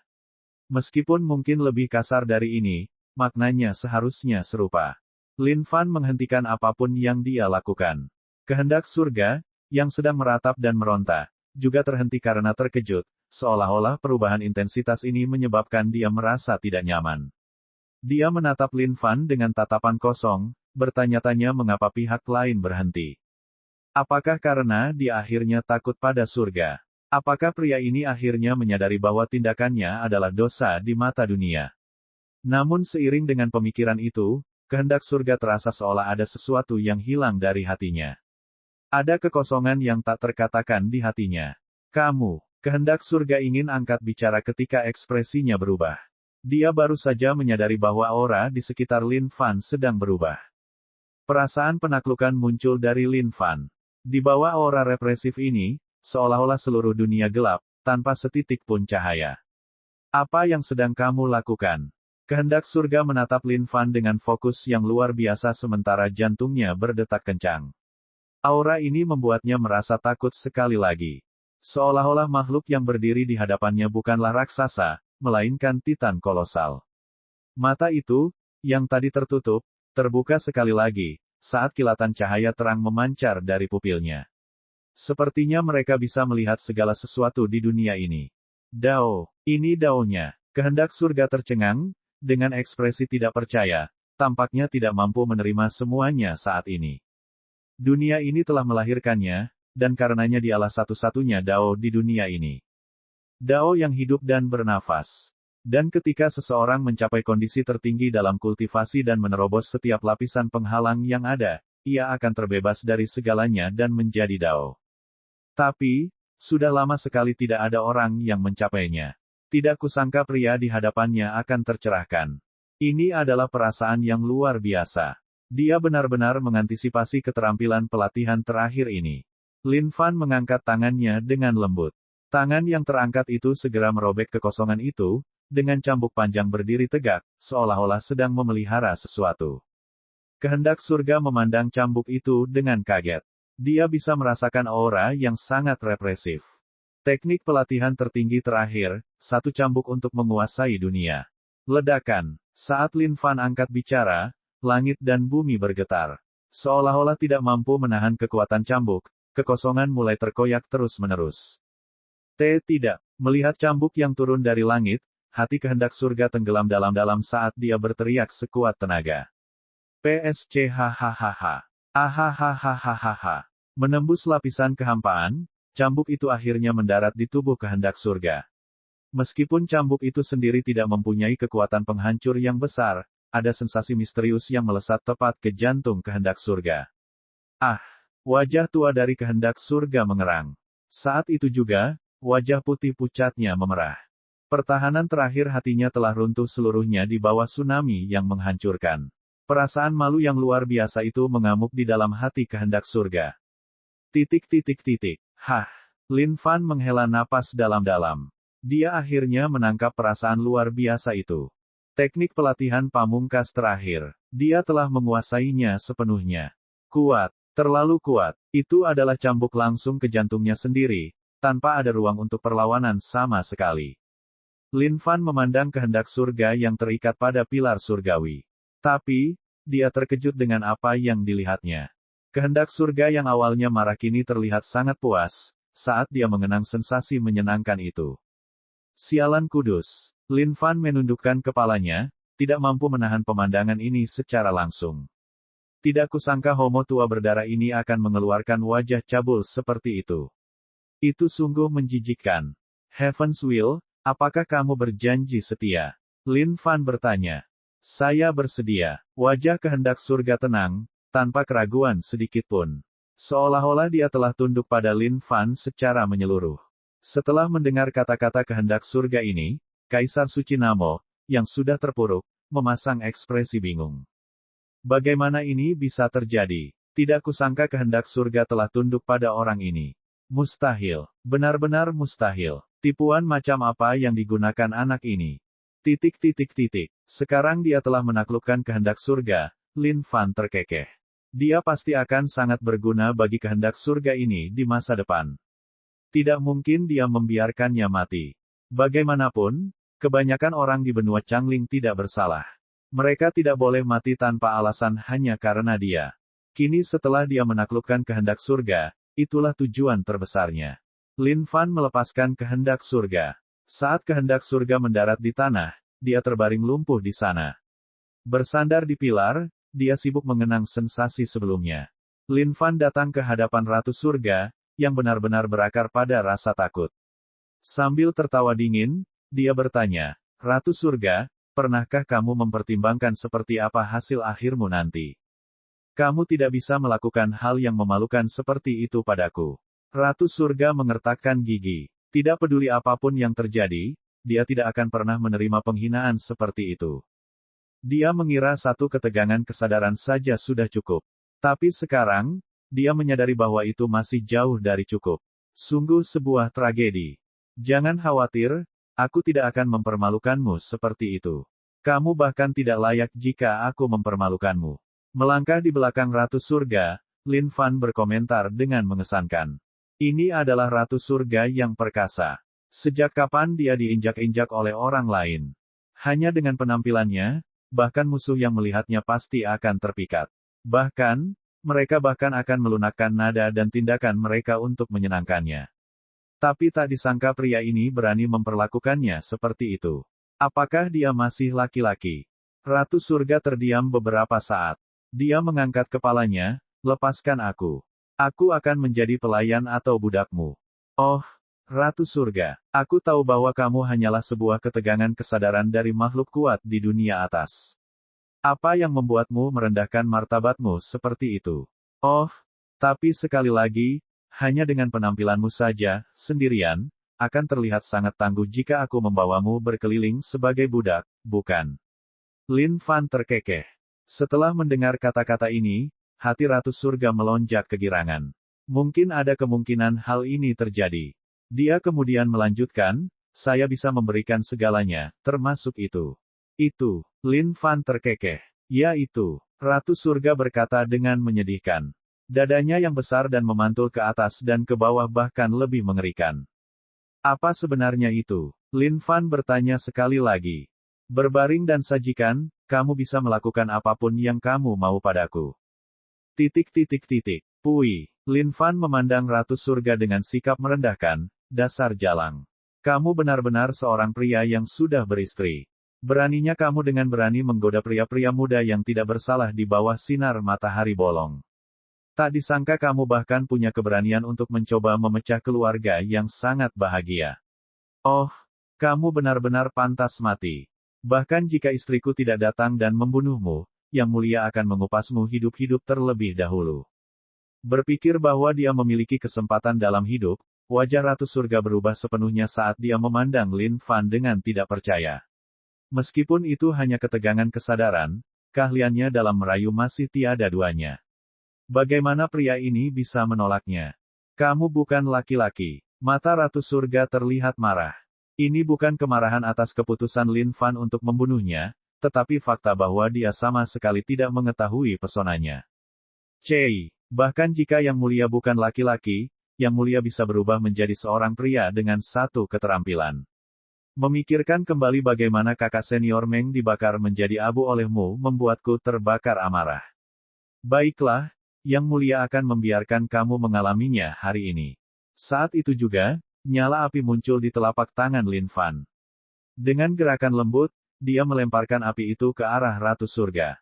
Meskipun mungkin lebih kasar dari ini, maknanya seharusnya serupa. Lin Fan menghentikan apapun yang dia lakukan. Kehendak surga, yang sedang meratap dan meronta, juga terhenti karena terkejut, seolah-olah perubahan intensitas ini menyebabkan dia merasa tidak nyaman. Dia menatap Lin Fan dengan tatapan kosong, bertanya-tanya mengapa pihak lain berhenti. Apakah karena dia akhirnya takut pada surga? Apakah pria ini akhirnya menyadari bahwa tindakannya adalah dosa di mata dunia? Namun seiring dengan pemikiran itu, kehendak surga terasa seolah ada sesuatu yang hilang dari hatinya. Ada kekosongan yang tak terkatakan di hatinya. Kamu, kehendak surga ingin angkat bicara ketika ekspresinya berubah. Dia baru saja menyadari bahwa aura di sekitar Lin Fan sedang berubah. Perasaan penaklukan muncul dari Lin Fan. Di bawah aura represif ini, seolah-olah seluruh dunia gelap, tanpa setitik pun cahaya. Apa yang sedang kamu lakukan? Kehendak surga menatap Lin Fan dengan fokus yang luar biasa sementara jantungnya berdetak kencang. Aura ini membuatnya merasa takut sekali lagi. Seolah-olah makhluk yang berdiri di hadapannya bukanlah raksasa, melainkan titan kolosal. Mata itu, yang tadi tertutup, terbuka sekali lagi, saat kilatan cahaya terang memancar dari pupilnya. Sepertinya mereka bisa melihat segala sesuatu di dunia ini. Dao, ini Dao-nya. Kehendak surga tercengang, dengan ekspresi tidak percaya, tampaknya tidak mampu menerima semuanya saat ini. Dunia ini telah melahirkannya, dan karenanya dialah satu-satunya Dao di dunia ini. Dao yang hidup dan bernafas. Dan ketika seseorang mencapai kondisi tertinggi dalam kultivasi dan menerobos setiap lapisan penghalang yang ada, ia akan terbebas dari segalanya dan menjadi Dao. Tapi, sudah lama sekali tidak ada orang yang mencapainya. Tidak kusangka pria di hadapannya akan tercerahkan. Ini adalah perasaan yang luar biasa. Dia benar-benar mengantisipasi keterampilan pelatihan terakhir ini. Lin Fan mengangkat tangannya dengan lembut. Tangan yang terangkat itu segera merobek kekosongan itu, dengan cambuk panjang berdiri tegak, seolah-olah sedang memelihara sesuatu. Kehendak surga memandang cambuk itu dengan kaget. Dia bisa merasakan aura yang sangat represif. Teknik pelatihan tertinggi terakhir, satu cambuk untuk menguasai dunia. Ledakan. Saat Lin Fan angkat bicara, langit dan bumi bergetar. Seolah-olah tidak mampu menahan kekuatan cambuk, kekosongan mulai terkoyak terus-menerus. Tidak. Melihat cambuk yang turun dari langit, hati kehendak surga tenggelam dalam-dalam saat dia berteriak sekuat tenaga. PSC hahaha. Ahahahahaha. Menembus lapisan kehampaan, cambuk itu akhirnya mendarat di tubuh kehendak surga. Meskipun cambuk itu sendiri tidak mempunyai kekuatan penghancur yang besar, ada sensasi misterius yang melesat tepat ke jantung kehendak surga. Ah! Wajah tua dari kehendak surga mengerang. Saat itu juga, wajah putih pucatnya memerah. Pertahanan terakhir hatinya telah runtuh seluruhnya di bawah tsunami yang menghancurkan. Perasaan malu yang luar biasa itu mengamuk di dalam hati kehendak surga. Hah! Lin Fan menghela napas dalam-dalam. Dia akhirnya menangkap perasaan luar biasa itu. Teknik pelatihan pamungkas terakhir. Dia telah menguasainya sepenuhnya. Kuat. Terlalu kuat. Itu adalah cambuk langsung ke jantungnya sendiri, tanpa ada ruang untuk perlawanan sama sekali. Lin Fan memandang kehendak surga yang terikat pada pilar surgawi. Tapi, dia terkejut dengan apa yang dilihatnya. Kehendak surga yang awalnya marah kini terlihat sangat puas, saat dia mengenang sensasi menyenangkan itu. Sialan kudus. Lin Fan menundukkan kepalanya, tidak mampu menahan pemandangan ini secara langsung. Tidak kusangka homo tua berdarah ini akan mengeluarkan wajah cabul seperti itu. Itu sungguh menjijikkan. Heaven's Will, Apakah kamu berjanji setia? Lin Fan bertanya. Saya bersedia. Wajah kehendak surga tenang, tanpa keraguan sedikitpun. Seolah-olah dia telah tunduk pada Lin Fan secara menyeluruh. Setelah mendengar kata-kata kehendak surga ini, Kaisar Suci Namo, yang sudah terpuruk, memasang ekspresi bingung. Bagaimana ini bisa terjadi? Tidak kusangka kehendak surga telah tunduk pada orang ini. Mustahil. Benar-benar mustahil. Tipuan macam apa yang digunakan anak ini? Sekarang dia telah menaklukkan kehendak surga, Lin Fan terkekeh. Dia pasti akan sangat berguna bagi kehendak surga ini di masa depan. Tidak mungkin dia membiarkannya mati. Bagaimanapun, kebanyakan orang di benua Changling tidak bersalah. Mereka tidak boleh mati tanpa alasan hanya karena dia. Kini setelah dia menaklukkan kehendak surga, itulah tujuan terbesarnya. Lin Fan melepaskan kehendak surga. Saat kehendak surga mendarat di tanah, dia terbaring lumpuh di sana. Bersandar di pilar, dia sibuk mengenang sensasi sebelumnya. Lin Fan datang ke hadapan Ratu Surga, yang benar-benar berakar pada rasa takut. Sambil tertawa dingin, dia bertanya, Ratu Surga, pernahkah kamu mempertimbangkan seperti apa hasil akhirmu nanti? Kamu tidak bisa melakukan hal yang memalukan seperti itu padaku. Ratu Surga mengertakkan gigi. Tidak peduli apapun yang terjadi, dia tidak akan pernah menerima penghinaan seperti itu. Dia mengira satu ketegangan kesadaran saja sudah cukup. Tapi sekarang, dia menyadari bahwa itu masih jauh dari cukup. Sungguh sebuah tragedi. Jangan khawatir, aku tidak akan mempermalukanmu seperti itu. Kamu bahkan tidak layak jika aku mempermalukanmu. Melangkah di belakang Ratu Surga, Lin Fan berkomentar dengan mengesankan. Ini adalah Ratu Surga yang perkasa. Sejak kapan dia diinjak-injak oleh orang lain? Hanya dengan penampilannya, bahkan musuh yang melihatnya pasti akan terpikat. Bahkan, mereka bahkan akan melunakkan nada dan tindakan mereka untuk menyenangkannya. Tapi tak disangka pria ini berani memperlakukannya seperti itu. Apakah dia masih laki-laki? Ratu Surga terdiam beberapa saat. Dia mengangkat kepalanya, lepaskan aku. Aku akan menjadi pelayan atau budakmu. Oh, Ratu Surga, aku tahu bahwa kamu hanyalah sebuah ketegangan kesadaran dari makhluk kuat di dunia atas. Apa yang membuatmu merendahkan martabatmu seperti itu? Oh, tapi sekali lagi, hanya dengan penampilanmu saja, sendirian, akan terlihat sangat tangguh jika aku membawamu berkeliling sebagai budak, bukan? Lin Fan terkekeh. Setelah mendengar kata-kata ini, hati Ratu Surga melonjak kegirangan. Mungkin ada kemungkinan hal ini terjadi. Dia kemudian melanjutkan, saya bisa memberikan segalanya, termasuk itu. Itu, Lin Fan terkekeh. Ya itu, Ratu Surga berkata dengan menyedihkan. Dadanya yang besar dan memantul ke atas dan ke bawah bahkan lebih mengerikan. Apa sebenarnya itu? Lin Fan bertanya sekali lagi. Berbaring dan sajikan, kamu bisa melakukan apapun yang kamu mau padaku. Pui, Lin Fan memandang Ratu Surga dengan sikap merendahkan, dasar jalang. Kamu benar-benar seorang pria yang sudah beristri. Beraninya kamu dengan berani menggoda pria-pria muda yang tidak bersalah di bawah sinar matahari bolong. Tak disangka kamu bahkan punya keberanian untuk mencoba memecah keluarga yang sangat bahagia. Oh, kamu benar-benar pantas mati. Bahkan jika istriku tidak datang dan membunuhmu, Yang Mulia akan mengupasmu hidup-hidup terlebih dahulu. Berpikir bahwa dia memiliki kesempatan dalam hidup, wajah Ratu Surga berubah sepenuhnya saat dia memandang Lin Fan dengan tidak percaya. Meskipun itu hanya ketegangan kesadaran, keahliannya dalam merayu masih tiada duanya. Bagaimana pria ini bisa menolaknya? Kamu bukan laki-laki. Mata Ratu Surga terlihat marah. Ini bukan kemarahan atas keputusan Lin Fan untuk membunuhnya, tetapi fakta bahwa dia sama sekali tidak mengetahui pesonanya. Bahkan jika Yang Mulia bukan laki-laki, Yang Mulia bisa berubah menjadi seorang pria dengan satu keterampilan. Memikirkan kembali bagaimana kakak senior Meng dibakar menjadi abu olehmu membuatku terbakar amarah. Baiklah, Yang Mulia akan membiarkan kamu mengalaminya hari ini. Saat itu juga, nyala api muncul di telapak tangan Lin Fan. Dengan gerakan lembut, dia melemparkan api itu ke arah Ratu Surga.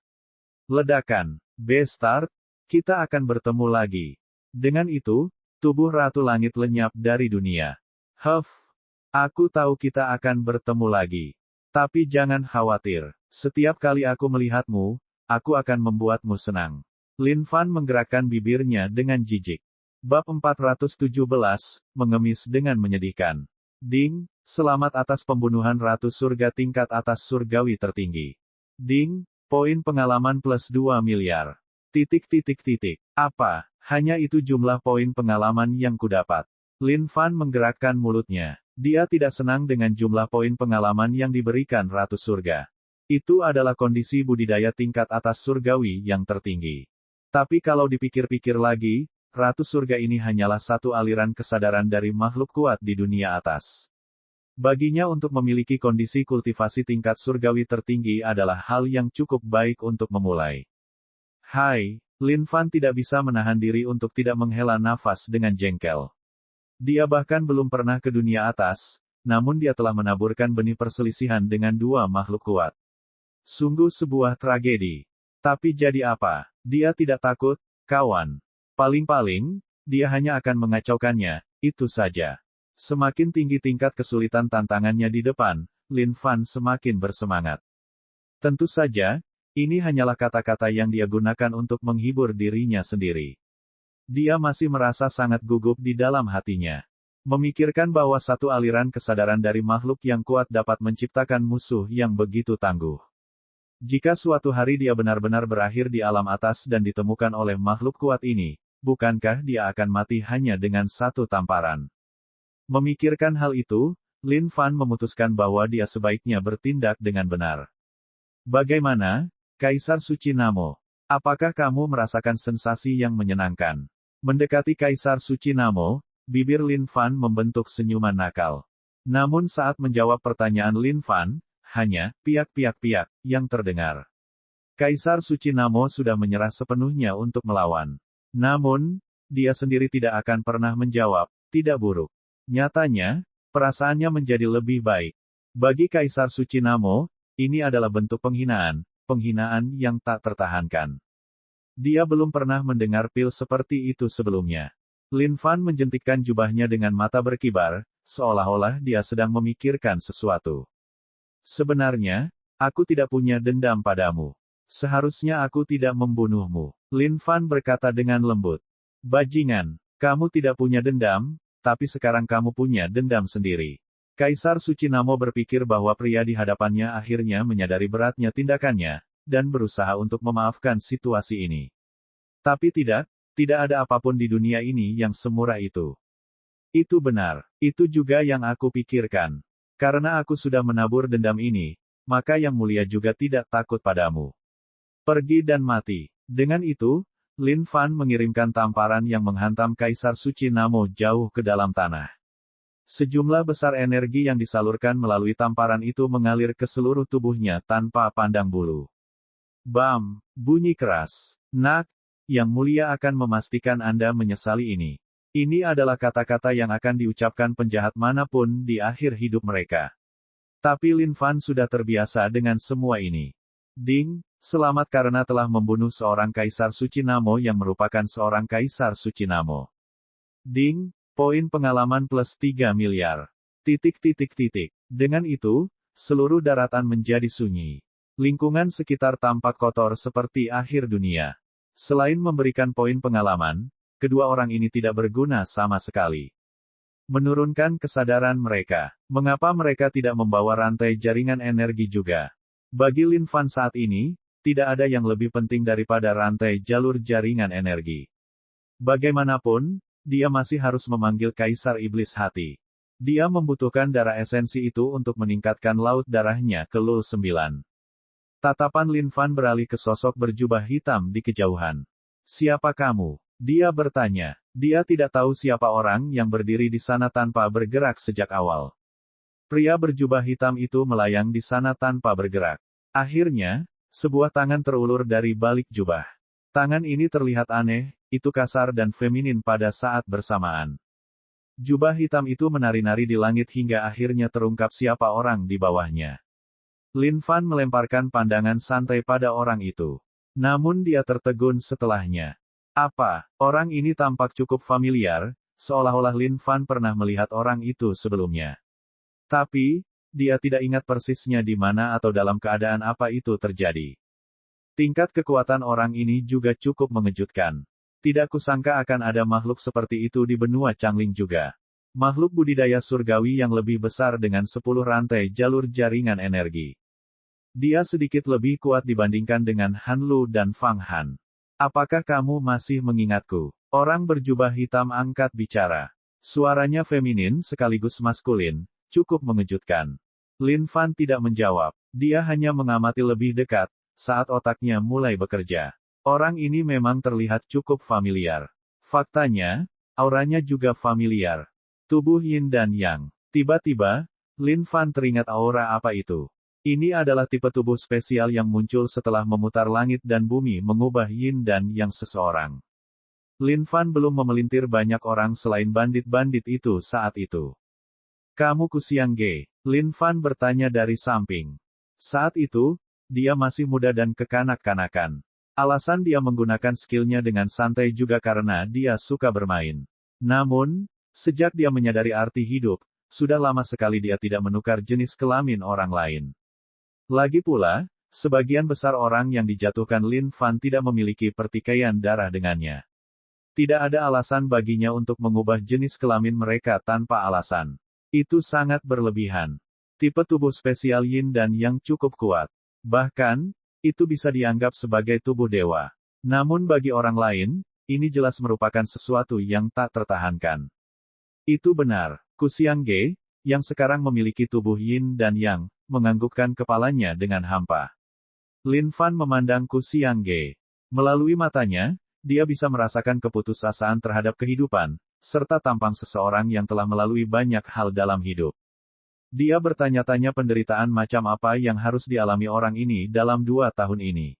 Ledakan. Bestart, kita akan bertemu lagi. Dengan itu, tubuh Ratu Langit lenyap dari dunia. Huff. Aku tahu kita akan bertemu lagi. Tapi jangan khawatir. Setiap kali aku melihatmu, aku akan membuatmu senang. Lin Fan menggerakkan bibirnya dengan jijik. Bab 417, mengemis dengan menyedihkan. Ding, selamat atas pembunuhan Ratu Surga tingkat atas surgawi tertinggi. Ding, poin pengalaman plus 2 miliar. Apa? Hanya itu jumlah poin pengalaman yang kudapat. Lin Fan menggerakkan mulutnya. Dia tidak senang dengan jumlah poin pengalaman yang diberikan Ratu Surga. Itu adalah kondisi budidaya tingkat atas surgawi yang tertinggi. Tapi kalau dipikir-pikir lagi, Ratu Surga ini hanyalah satu aliran kesadaran dari makhluk kuat di dunia atas. Baginya untuk memiliki kondisi kultivasi tingkat surgawi tertinggi adalah hal yang cukup baik untuk memulai. Hai, Lin Fan tidak bisa menahan diri untuk tidak menghela nafas dengan jengkel. Dia bahkan belum pernah ke dunia atas, namun dia telah menaburkan benih perselisihan dengan dua makhluk kuat. Sungguh sebuah tragedi. Tapi jadi apa? Dia tidak takut, kawan. Paling-paling, dia hanya akan mengacaukannya, itu saja. Semakin tinggi tingkat kesulitan tantangannya di depan, Lin Fan semakin bersemangat. Tentu saja, ini hanyalah kata-kata yang dia gunakan untuk menghibur dirinya sendiri. Dia masih merasa sangat gugup di dalam hatinya. Memikirkan bahwa satu aliran kesadaran dari makhluk yang kuat dapat menciptakan musuh yang begitu tangguh. Jika suatu hari dia benar-benar berakhir di alam atas dan ditemukan oleh makhluk kuat ini, bukankah dia akan mati hanya dengan satu tamparan? Memikirkan hal itu, Lin Fan memutuskan bahwa dia sebaiknya bertindak dengan benar. Bagaimana, Kaisar Suci Namo? Apakah kamu merasakan sensasi yang menyenangkan? Mendekati Kaisar Suci Namo, bibir Lin Fan membentuk senyuman nakal. Namun saat menjawab pertanyaan Lin Fan, hanya piak-piak-piak yang terdengar. Kaisar Suci Namo sudah menyerah sepenuhnya untuk melawan. Namun, dia sendiri tidak akan pernah menjawab, tidak buruk. Nyatanya, perasaannya menjadi lebih baik. Bagi Kaisar Suci Namo, ini adalah bentuk penghinaan yang tak tertahankan. Dia belum pernah mendengar pil seperti itu sebelumnya. Lin Fan menjentikkan jubahnya dengan mata berkibar, seolah-olah dia sedang memikirkan sesuatu. Sebenarnya, aku tidak punya dendam padamu. Seharusnya aku tidak membunuhmu. Lin Fan berkata dengan lembut. Bajingan, kamu tidak punya dendam, tapi sekarang kamu punya dendam sendiri. Kaisar Suci Namo berpikir bahwa pria di hadapannya akhirnya menyadari beratnya tindakannya, dan berusaha untuk memaafkan situasi ini. Tapi tidak ada apapun di dunia ini yang semurah itu. Itu benar, itu juga yang aku pikirkan. Karena aku sudah menabur dendam ini, maka Yang Mulia juga tidak takut padamu. Pergi dan mati. Dengan itu, Lin Fan mengirimkan tamparan yang menghantam Kaisar Suci Namo jauh ke dalam tanah. Sejumlah besar energi yang disalurkan melalui tamparan itu mengalir ke seluruh tubuhnya tanpa pandang bulu. Bam! Bunyi keras. Nak, Yang Mulia akan memastikan Anda menyesali ini. Ini adalah kata-kata yang akan diucapkan penjahat manapun di akhir hidup mereka. Tapi Lin Fan sudah terbiasa dengan semua ini. Ding, selamat karena telah membunuh seorang Kaisar Suci Namo yang merupakan seorang Kaisar Suci Namo. Ding, poin pengalaman plus 3 miliar. Dengan itu, seluruh daratan menjadi sunyi. Lingkungan sekitar tampak kotor seperti akhir dunia. Selain memberikan poin pengalaman, kedua orang ini tidak berguna sama sekali. Menurunkan kesadaran mereka. Mengapa mereka tidak membawa rantai jaringan energi juga? Bagi Lin Fan saat ini, tidak ada yang lebih penting daripada rantai jalur jaringan energi. Bagaimanapun, dia masih harus memanggil Kaisar Iblis Hati. Dia membutuhkan darah esensi itu untuk meningkatkan laut darahnya ke Lul 9. Tatapan Lin Fan beralih ke sosok berjubah hitam di kejauhan. Siapa kamu? Dia bertanya. Dia tidak tahu siapa orang yang berdiri di sana tanpa bergerak sejak awal. Pria berjubah hitam itu melayang di sana tanpa bergerak. Akhirnya, sebuah tangan terulur dari balik jubah. Tangan ini terlihat aneh, itu kasar dan feminin pada saat bersamaan. Jubah hitam itu menari-nari di langit hingga akhirnya terungkap siapa orang di bawahnya. Lin Fan melemparkan pandangan santai pada orang itu. Namun dia tertegun setelahnya. Apa? Orang ini tampak cukup familiar, seolah-olah Lin Fan pernah melihat orang itu sebelumnya. Tapi, dia tidak ingat persisnya di mana atau dalam keadaan apa itu terjadi. Tingkat kekuatan orang ini juga cukup mengejutkan. Tidak kusangka akan ada makhluk seperti itu di benua Changling juga. Makhluk budidaya surgawi yang lebih besar dengan 10 rantai jalur jaringan energi. Dia sedikit lebih kuat dibandingkan dengan Han Lu dan Fang Han. Apakah kamu masih mengingatku? Orang berjubah hitam angkat bicara. Suaranya feminin sekaligus maskulin, cukup mengejutkan. Lin Fan tidak menjawab. Dia hanya mengamati lebih dekat, saat otaknya mulai bekerja. Orang ini memang terlihat cukup familiar. Faktanya, auranya juga familiar. Tubuh Yin dan Yang. Tiba-tiba, Lin Fan teringat aura apa itu. Ini adalah tipe tubuh spesial yang muncul setelah memutar langit dan bumi mengubah Yin dan Yang seseorang. Lin Fan belum memelintir banyak orang selain bandit-bandit itu saat itu. Kamu Kusiang Ge? Lin Fan bertanya dari samping. Saat itu, dia masih muda dan kekanak-kanakan. Alasan dia menggunakan skillnya dengan santai juga karena dia suka bermain. Namun, sejak dia menyadari arti hidup, sudah lama sekali dia tidak menukar jenis kelamin orang lain. Lagi pula, sebagian besar orang yang dijatuhkan Lin Fan tidak memiliki pertikaian darah dengannya. Tidak ada alasan baginya untuk mengubah jenis kelamin mereka tanpa alasan. Itu sangat berlebihan. Tipe tubuh spesial Yin dan Yang cukup kuat. Bahkan, itu bisa dianggap sebagai tubuh dewa. Namun bagi orang lain, ini jelas merupakan sesuatu yang tak tertahankan. Itu benar. Kusiang Ge, yang sekarang memiliki tubuh Yin dan Yang, menganggukkan kepalanya dengan hampa. Lin Fan memandang Kusiang Ge. Melalui matanya, dia bisa merasakan keputusasaan terhadap kehidupan, serta tampang seseorang yang telah melalui banyak hal dalam hidup. Dia bertanya-tanya penderitaan macam apa yang harus dialami orang ini dalam 2 tahun ini.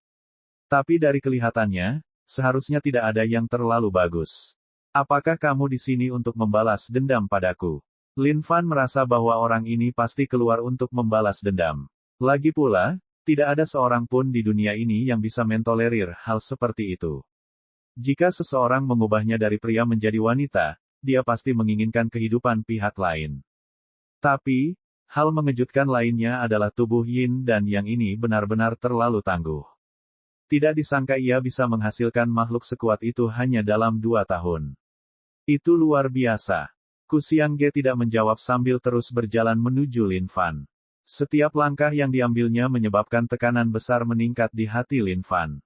Tapi dari kelihatannya, seharusnya tidak ada yang terlalu bagus. Apakah kamu di sini untuk membalas dendam padaku? Lin Fan merasa bahwa orang ini pasti keluar untuk membalas dendam. Lagi pula, tidak ada seorang pun di dunia ini yang bisa mentolerir hal seperti itu. Jika seseorang mengubahnya dari pria menjadi wanita, dia pasti menginginkan kehidupan pihak lain. Tapi, hal mengejutkan lainnya adalah tubuh Yin dan Yang ini benar-benar terlalu tangguh. Tidak disangka ia bisa menghasilkan makhluk sekuat itu hanya dalam 2 tahun. Itu luar biasa. Kusiang Ge tidak menjawab sambil terus berjalan menuju Lin Fan. Setiap langkah yang diambilnya menyebabkan tekanan besar meningkat di hati Lin Fan.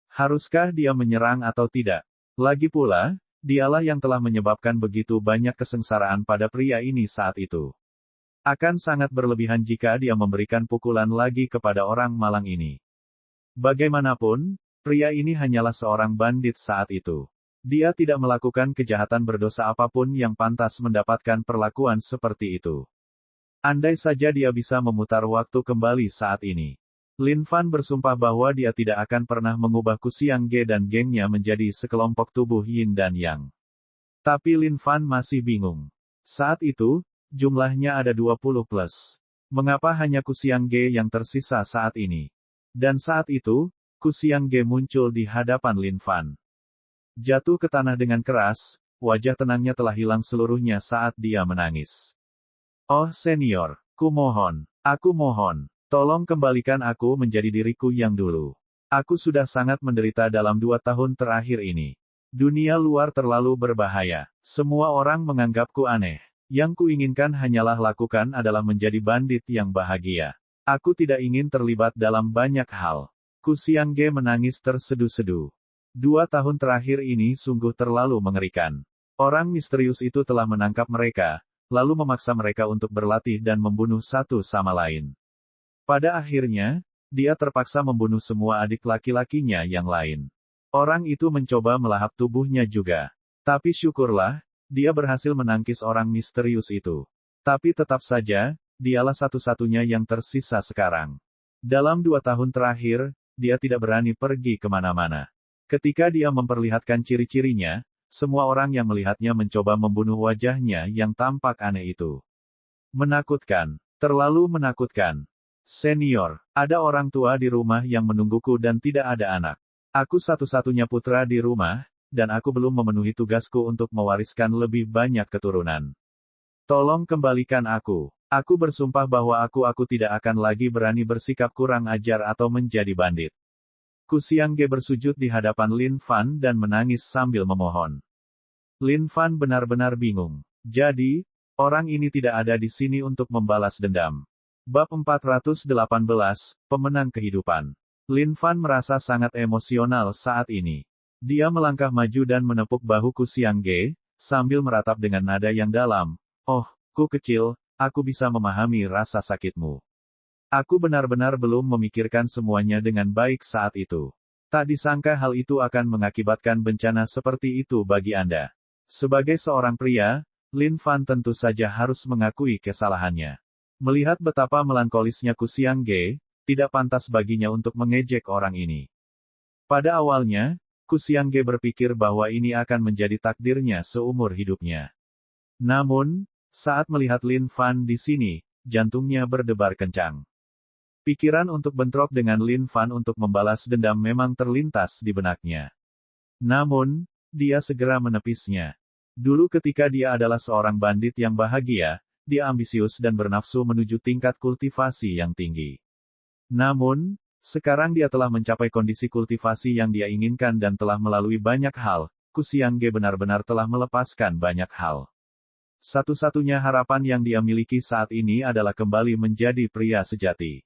Haruskah dia menyerang atau tidak? Lagi pula, dialah yang telah menyebabkan begitu banyak kesengsaraan pada pria ini saat itu. Akan sangat berlebihan jika dia memberikan pukulan lagi kepada orang malang ini. Bagaimanapun, pria ini hanyalah seorang bandit saat itu. Dia tidak melakukan kejahatan berdosa apapun yang pantas mendapatkan perlakuan seperti itu. Andai saja dia bisa memutar waktu kembali saat ini. Lin Fan bersumpah bahwa dia tidak akan pernah mengubah Kusiang Ge dan gengnya menjadi sekelompok tubuh Yin dan Yang. Tapi Lin Fan masih bingung. Saat itu, jumlahnya ada 20 plus. Mengapa hanya Kusiang Ge yang tersisa saat ini? Dan saat itu, Kusiang Ge muncul di hadapan Lin Fan. Jatuh ke tanah dengan keras, wajah tenangnya telah hilang seluruhnya saat dia menangis. Oh senior, aku mohon, tolong kembalikan aku menjadi diriku yang dulu. Aku sudah sangat menderita dalam 2 tahun terakhir ini. Dunia luar terlalu berbahaya, semua orang menganggapku aneh. Yang kuinginkan hanyalah lakukan adalah menjadi bandit yang bahagia. Aku tidak ingin terlibat dalam banyak hal. Kusiang Ge menangis tersedu-sedu. 2 tahun terakhir ini sungguh terlalu mengerikan. Orang misterius itu telah menangkap mereka, lalu memaksa mereka untuk berlatih dan membunuh satu sama lain. Pada akhirnya, dia terpaksa membunuh semua adik laki-lakinya yang lain. Orang itu mencoba melahap tubuhnya juga. Tapi syukurlah, dia berhasil menangkis orang misterius itu. Tapi tetap saja, dialah satu-satunya yang tersisa sekarang. Dalam 2 tahun terakhir, dia tidak berani pergi kemana-mana. Ketika dia memperlihatkan ciri-cirinya, semua orang yang melihatnya mencoba membunuh wajahnya yang tampak aneh itu. Menakutkan. Terlalu menakutkan. Senior, ada orang tua di rumah yang menungguku dan tidak ada anak. Aku satu-satunya putra di rumah, dan aku belum memenuhi tugasku untuk mewariskan lebih banyak keturunan. Tolong kembalikan aku. Aku bersumpah bahwa aku tidak akan lagi berani bersikap kurang ajar atau menjadi bandit. Ku Xiangge bersujud di hadapan Lin Fan dan menangis sambil memohon. Lin Fan benar-benar bingung. Jadi, orang ini tidak ada di sini untuk membalas dendam. Bab 418, Pemenang Kehidupan. Lin Fan merasa sangat emosional saat ini. Dia melangkah maju dan menepuk bahu Ku Xiangge, sambil meratap dengan nada yang dalam. Oh, Ku kecil, aku bisa memahami rasa sakitmu. Aku benar-benar belum memikirkan semuanya dengan baik saat itu. Tak disangka hal itu akan mengakibatkan bencana seperti itu bagi Anda. Sebagai seorang pria, Lin Fan tentu saja harus mengakui kesalahannya. Melihat betapa melankolisnya Ku Xiangge, tidak pantas baginya untuk mengejek orang ini. Pada awalnya, Ku Xiangge berpikir bahwa ini akan menjadi takdirnya seumur hidupnya. Namun, saat melihat Lin Fan di sini, jantungnya berdebar kencang. Pikiran untuk bentrok dengan Lin Fan untuk membalas dendam memang terlintas di benaknya. Namun, dia segera menepisnya. Dulu ketika dia adalah seorang bandit yang bahagia, dia ambisius dan bernafsu menuju tingkat kultivasi yang tinggi. Namun, sekarang dia telah mencapai kondisi kultivasi yang dia inginkan dan telah melalui banyak hal. Ku Xiangge benar-benar telah melepaskan banyak hal. Satu-satunya harapan yang dia miliki saat ini adalah kembali menjadi pria sejati.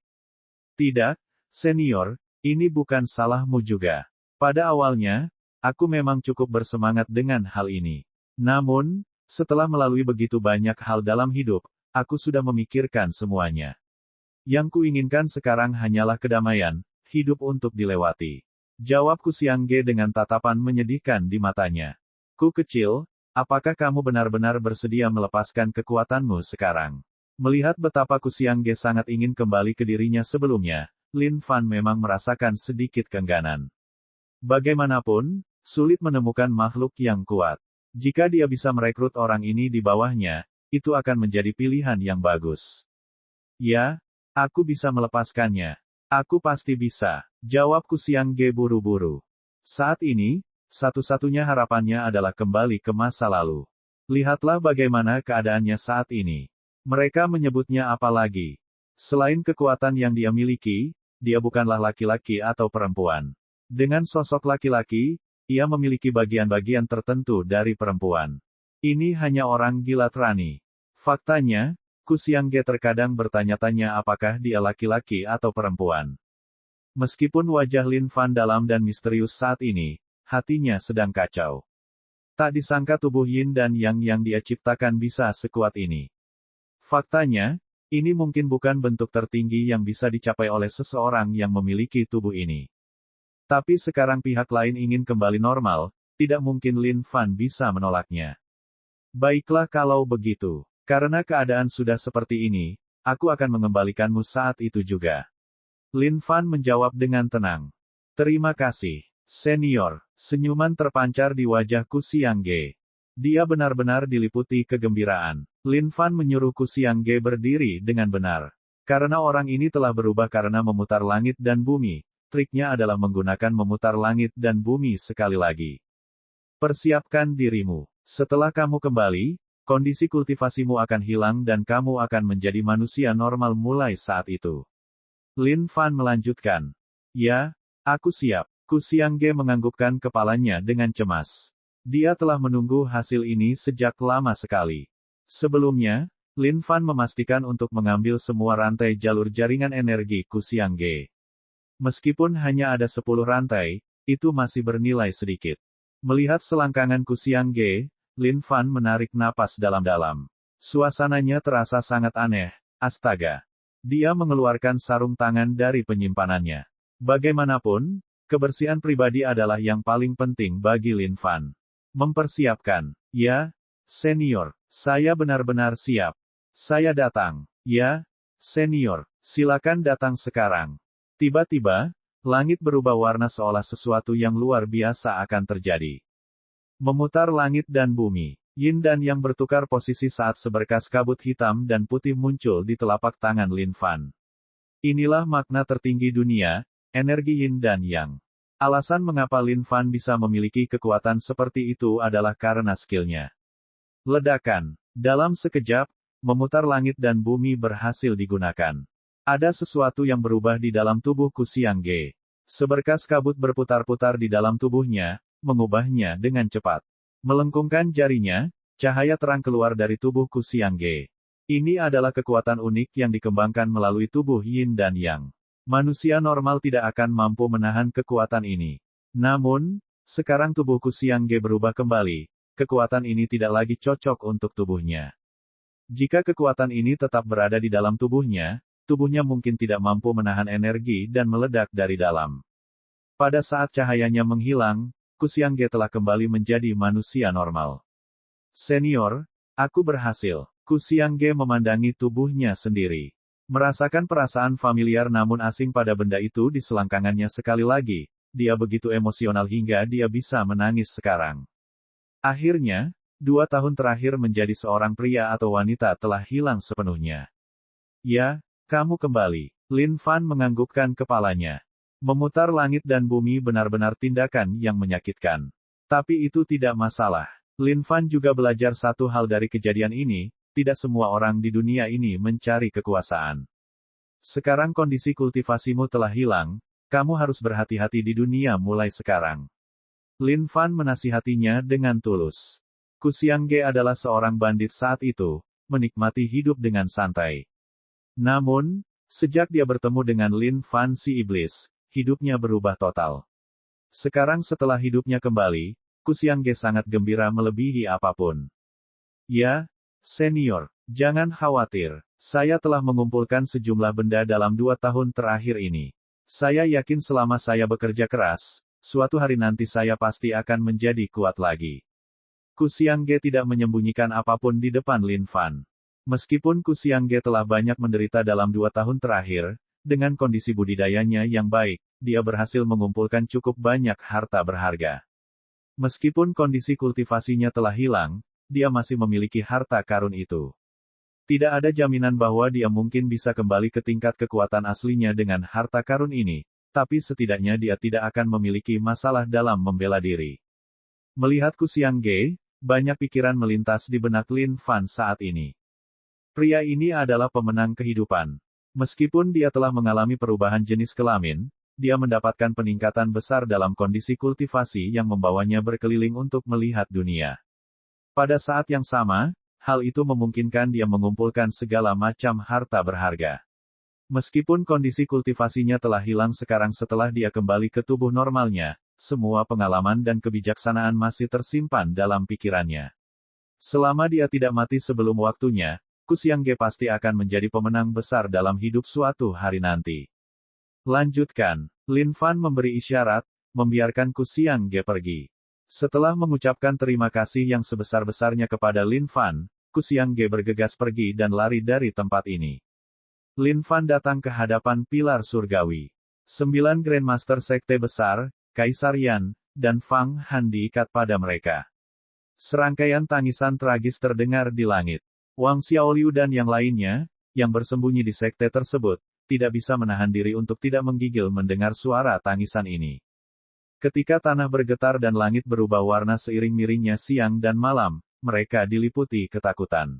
Tidak, senior, ini bukan salahmu juga. Pada awalnya, aku memang cukup bersemangat dengan hal ini. Namun, setelah melalui begitu banyak hal dalam hidup, aku sudah memikirkan semuanya. Yang kuinginkan sekarang hanyalah kedamaian, hidup untuk dilewati. Jawab Ku Xiangge dengan tatapan menyedihkan di matanya. Ku kecil, apakah kamu benar-benar bersedia melepaskan kekuatanmu sekarang? Melihat betapa Ku Xiangge sangat ingin kembali ke dirinya sebelumnya, Lin Fan memang merasakan sedikit keengganan. Bagaimanapun, sulit menemukan makhluk yang kuat. Jika dia bisa merekrut orang ini di bawahnya, itu akan menjadi pilihan yang bagus. Ya, aku bisa melepaskannya. Aku pasti bisa, jawab Ku Xiangge buru-buru. Saat ini, satu-satunya harapannya adalah kembali ke masa lalu. Lihatlah bagaimana keadaannya saat ini. Mereka menyebutnya apa lagi? Selain kekuatan yang dia miliki, dia bukanlah laki-laki atau perempuan. Dengan sosok laki-laki, ia memiliki bagian-bagian tertentu dari perempuan. Ini hanya orang gila terani. Faktanya, Ku Xiangge terkadang bertanya-tanya apakah dia laki-laki atau perempuan. Meskipun wajah Lin Fan dalam dan misterius saat ini, hatinya sedang kacau. Tak disangka tubuh Yin dan Yang yang dia ciptakan bisa sekuat ini. Faktanya, ini mungkin bukan bentuk tertinggi yang bisa dicapai oleh seseorang yang memiliki tubuh ini. Tapi sekarang pihak lain ingin kembali normal, tidak mungkin Lin Fan bisa menolaknya. Baiklah kalau begitu. Karena keadaan sudah seperti ini, aku akan mengembalikanmu saat itu juga. Lin Fan menjawab dengan tenang. Terima kasih, senior. Senyuman terpancar di wajah Ku Xiangge. Dia benar-benar diliputi kegembiraan. Lin Fan menyuruh Ku Xiangge berdiri dengan benar. Karena orang ini telah berubah karena memutar langit dan bumi, triknya adalah menggunakan memutar langit dan bumi sekali lagi. Persiapkan dirimu. Setelah kamu kembali, kondisi kultivasimu akan hilang dan kamu akan menjadi manusia normal mulai saat itu. Lin Fan melanjutkan. Ya, aku siap. Ku Xiangge menganggukkan kepalanya dengan cemas. Dia telah menunggu hasil ini sejak lama sekali. Sebelumnya, Lin Fan memastikan untuk mengambil semua rantai jalur jaringan energi Ku Xiangge. Meskipun hanya ada 10 rantai, itu masih bernilai sedikit. Melihat selangkangan Ku Xiangge, Lin Fan menarik napas dalam-dalam. Suasananya terasa sangat aneh. Astaga. Dia mengeluarkan sarung tangan dari penyimpanannya. Bagaimanapun, kebersihan pribadi adalah yang paling penting bagi Lin Fan. Mempersiapkan. Ya, senior. Saya benar-benar siap. Saya datang. Ya, senior. Silakan datang sekarang. Tiba-tiba, langit berubah warna seolah sesuatu yang luar biasa akan terjadi. Memutar langit dan bumi, Yin dan Yang bertukar posisi saat seberkas kabut hitam dan putih muncul di telapak tangan Lin Fan. Inilah makna tertinggi dunia, energi Yin dan Yang. Alasan mengapa Lin Fan bisa memiliki kekuatan seperti itu adalah karena skillnya. Ledakan. Dalam sekejap, memutar langit dan bumi berhasil digunakan. Ada sesuatu yang berubah di dalam tubuh Ku Xiangge. Seberkas kabut berputar-putar di dalam tubuhnya, mengubahnya dengan cepat. Melengkungkan jarinya, cahaya terang keluar dari tubuh Ku Xiangge. Ini adalah kekuatan unik yang dikembangkan melalui tubuh Yin dan Yang. Manusia normal tidak akan mampu menahan kekuatan ini. Namun, sekarang tubuh Ku Xiangge berubah kembali. Kekuatan ini tidak lagi cocok untuk tubuhnya. Jika kekuatan ini tetap berada di dalam tubuhnya mungkin tidak mampu menahan energi dan meledak dari dalam. Pada saat cahayanya menghilang, Ku Xiangge telah kembali menjadi manusia normal. Senior, aku berhasil. Ku Xiangge memandangi tubuhnya sendiri. Merasakan perasaan familiar namun asing pada benda itu di selangkangannya sekali lagi, dia begitu emosional hingga dia bisa menangis sekarang. Akhirnya, 2 tahun terakhir menjadi seorang pria atau wanita telah hilang sepenuhnya. Ya, kamu kembali. Lin Fan menganggukkan kepalanya. Memutar langit dan bumi benar-benar tindakan yang menyakitkan. Tapi itu tidak masalah. Lin Fan juga belajar satu hal dari kejadian ini, tidak semua orang di dunia ini mencari kekuasaan. Sekarang kondisi kultivasimu telah hilang, kamu harus berhati-hati di dunia mulai sekarang. Lin Fan menasihatinya dengan tulus. Ku Xiangge adalah seorang bandit saat itu, menikmati hidup dengan santai. Namun, sejak dia bertemu dengan Lin Fan si iblis, hidupnya berubah total. Sekarang setelah hidupnya kembali, Ku Xiangge sangat gembira melebihi apapun. Ya, senior, jangan khawatir. Saya telah mengumpulkan sejumlah benda dalam 2 tahun terakhir ini. Saya yakin selama saya bekerja keras, suatu hari nanti saya pasti akan menjadi kuat lagi. Ku Xiangge tidak menyembunyikan apapun di depan Lin Fan. Meskipun Ku Xiangge telah banyak menderita dalam 2 tahun terakhir, dengan kondisi budidayanya yang baik, dia berhasil mengumpulkan cukup banyak harta berharga. Meskipun kondisi kultivasinya telah hilang, dia masih memiliki harta karun itu. Tidak ada jaminan bahwa dia mungkin bisa kembali ke tingkat kekuatan aslinya dengan harta karun ini, tapi setidaknya dia tidak akan memiliki masalah dalam membela diri. Melihat Ku Xiangge, banyak pikiran melintas di benak Lin Fan saat ini. Pria ini adalah pemenang kehidupan. Meskipun dia telah mengalami perubahan jenis kelamin, dia mendapatkan peningkatan besar dalam kondisi kultivasi yang membawanya berkeliling untuk melihat dunia. Pada saat yang sama, hal itu memungkinkan dia mengumpulkan segala macam harta berharga. Meskipun kondisi kultivasinya telah hilang sekarang setelah dia kembali ke tubuh normalnya, semua pengalaman dan kebijaksanaan masih tersimpan dalam pikirannya. Selama dia tidak mati sebelum waktunya, Ku Xiangge pasti akan menjadi pemenang besar dalam hidup suatu hari nanti. Lanjutkan. Lin Fan memberi isyarat, membiarkan Ku Xiangge pergi. Setelah mengucapkan terima kasih yang sebesar-besarnya kepada Lin Fan, Ku Xiangge bergegas pergi dan lari dari tempat ini. Lin Fan datang ke hadapan pilar surgawi. 9 Grandmaster Sekte Besar, Kaisar Yan, dan Fang Han diikat pada mereka. Serangkaian tangisan tragis terdengar di langit. Wang Xiaoliu dan yang lainnya, yang bersembunyi di sekte tersebut, tidak bisa menahan diri untuk tidak menggigil mendengar suara tangisan ini. Ketika tanah bergetar dan langit berubah warna seiring miringnya siang dan malam, mereka diliputi ketakutan.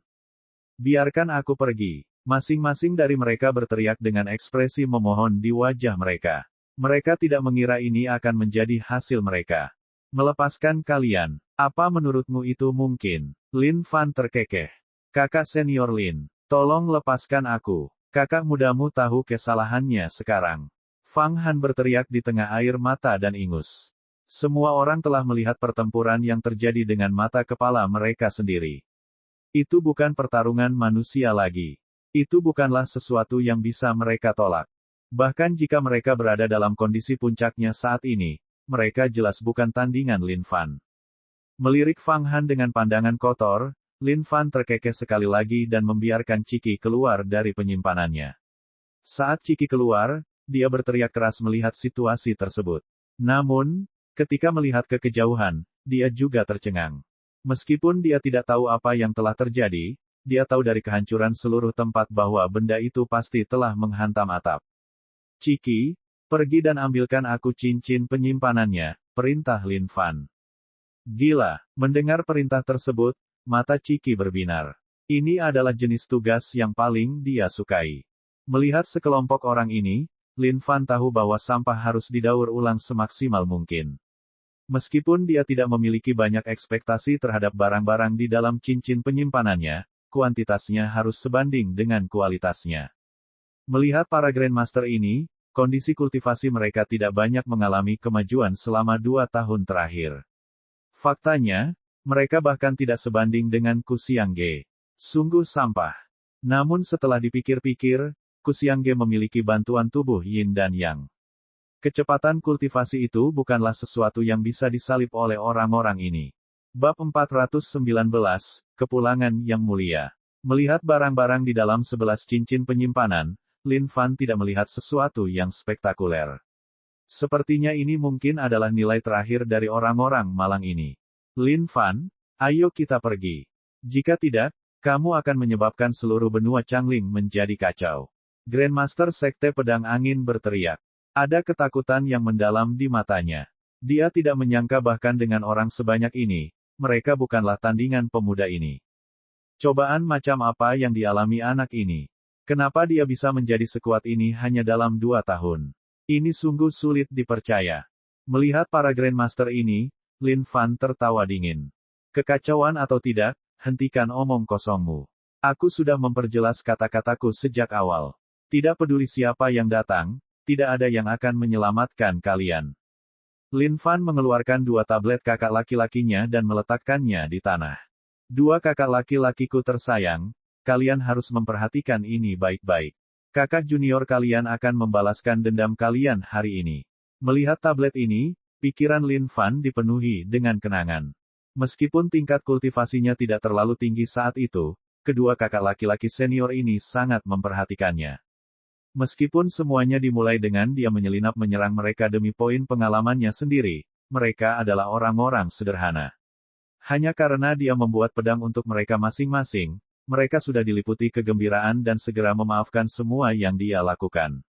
Biarkan aku pergi. Masing-masing dari mereka berteriak dengan ekspresi memohon di wajah mereka. Mereka tidak mengira ini akan menjadi hasil mereka. Melepaskan kalian. Apa menurutmu itu mungkin? Lin Fan terkekeh. Kakak senior Lin, tolong lepaskan aku. Kakak mudamu tahu kesalahannya sekarang. Fang Han berteriak di tengah air mata dan ingus. Semua orang telah melihat pertempuran yang terjadi dengan mata kepala mereka sendiri. Itu bukan pertarungan manusia lagi. Itu bukanlah sesuatu yang bisa mereka tolak. Bahkan jika mereka berada dalam kondisi puncaknya saat ini, mereka jelas bukan tandingan Lin Fan. Melirik Fang Han dengan pandangan kotor, Lin Fan terkekeh sekali lagi dan membiarkan Ciki keluar dari penyimpanannya. Saat Ciki keluar, dia berteriak keras melihat situasi tersebut. Namun, ketika melihat ke kejauhan, dia juga tercengang. Meskipun dia tidak tahu apa yang telah terjadi, dia tahu dari kehancuran seluruh tempat bahwa benda itu pasti telah menghantam atap. Ciki, pergi dan ambilkan aku cincin penyimpanannya, perintah Lin Fan. Gila, mendengar perintah tersebut, mata Ciki berbinar. Ini adalah jenis tugas yang paling dia sukai. Melihat sekelompok orang ini, Lin Fan tahu bahwa sampah harus didaur ulang semaksimal mungkin. Meskipun dia tidak memiliki banyak ekspektasi terhadap barang-barang di dalam cincin penyimpanannya, kuantitasnya harus sebanding dengan kualitasnya. Melihat para Grandmaster ini, kondisi kultivasi mereka tidak banyak mengalami kemajuan selama 2 tahun terakhir. Faktanya, mereka bahkan tidak sebanding dengan Ku Xiangge. Sungguh sampah. Namun setelah dipikir-pikir, Ku Xiangge memiliki bantuan tubuh Yin dan Yang. Kecepatan kultivasi itu bukanlah sesuatu yang bisa disalip oleh orang-orang ini. Bab 419, Kepulangan Yang Mulia. Melihat barang-barang di dalam 11 cincin penyimpanan, Lin Fan tidak melihat sesuatu yang spektakuler. Sepertinya ini mungkin adalah nilai terakhir dari orang-orang malang ini. Lin Fan, ayo kita pergi. Jika tidak, kamu akan menyebabkan seluruh benua Changling menjadi kacau. Grandmaster Sekte Pedang Angin berteriak. Ada ketakutan yang mendalam di matanya. Dia tidak menyangka bahkan dengan orang sebanyak ini, mereka bukanlah tandingan pemuda ini. Cobaan macam apa yang dialami anak ini? Kenapa dia bisa menjadi sekuat ini hanya dalam 2 tahun? Ini sungguh sulit dipercaya. Melihat para Grandmaster ini, Lin Fan tertawa dingin. Kekacauan atau tidak, hentikan omong kosongmu. Aku sudah memperjelas kata-kataku sejak awal. Tidak peduli siapa yang datang, tidak ada yang akan menyelamatkan kalian. Lin Fan mengeluarkan 2 tablet kakak laki-lakinya dan meletakkannya di tanah. 2 kakak laki-lakiku tersayang, kalian harus memperhatikan ini baik-baik. Kakak junior kalian akan membalaskan dendam kalian hari ini. Melihat tablet ini, pikiran Lin Fan dipenuhi dengan kenangan. Meskipun tingkat kultivasinya tidak terlalu tinggi saat itu, kedua kakak laki-laki senior ini sangat memperhatikannya. Meskipun semuanya dimulai dengan dia menyelinap menyerang mereka demi poin pengalamannya sendiri, mereka adalah orang-orang sederhana. Hanya karena dia membuat pedang untuk mereka masing-masing, mereka sudah diliputi kegembiraan dan segera memaafkan semua yang dia lakukan.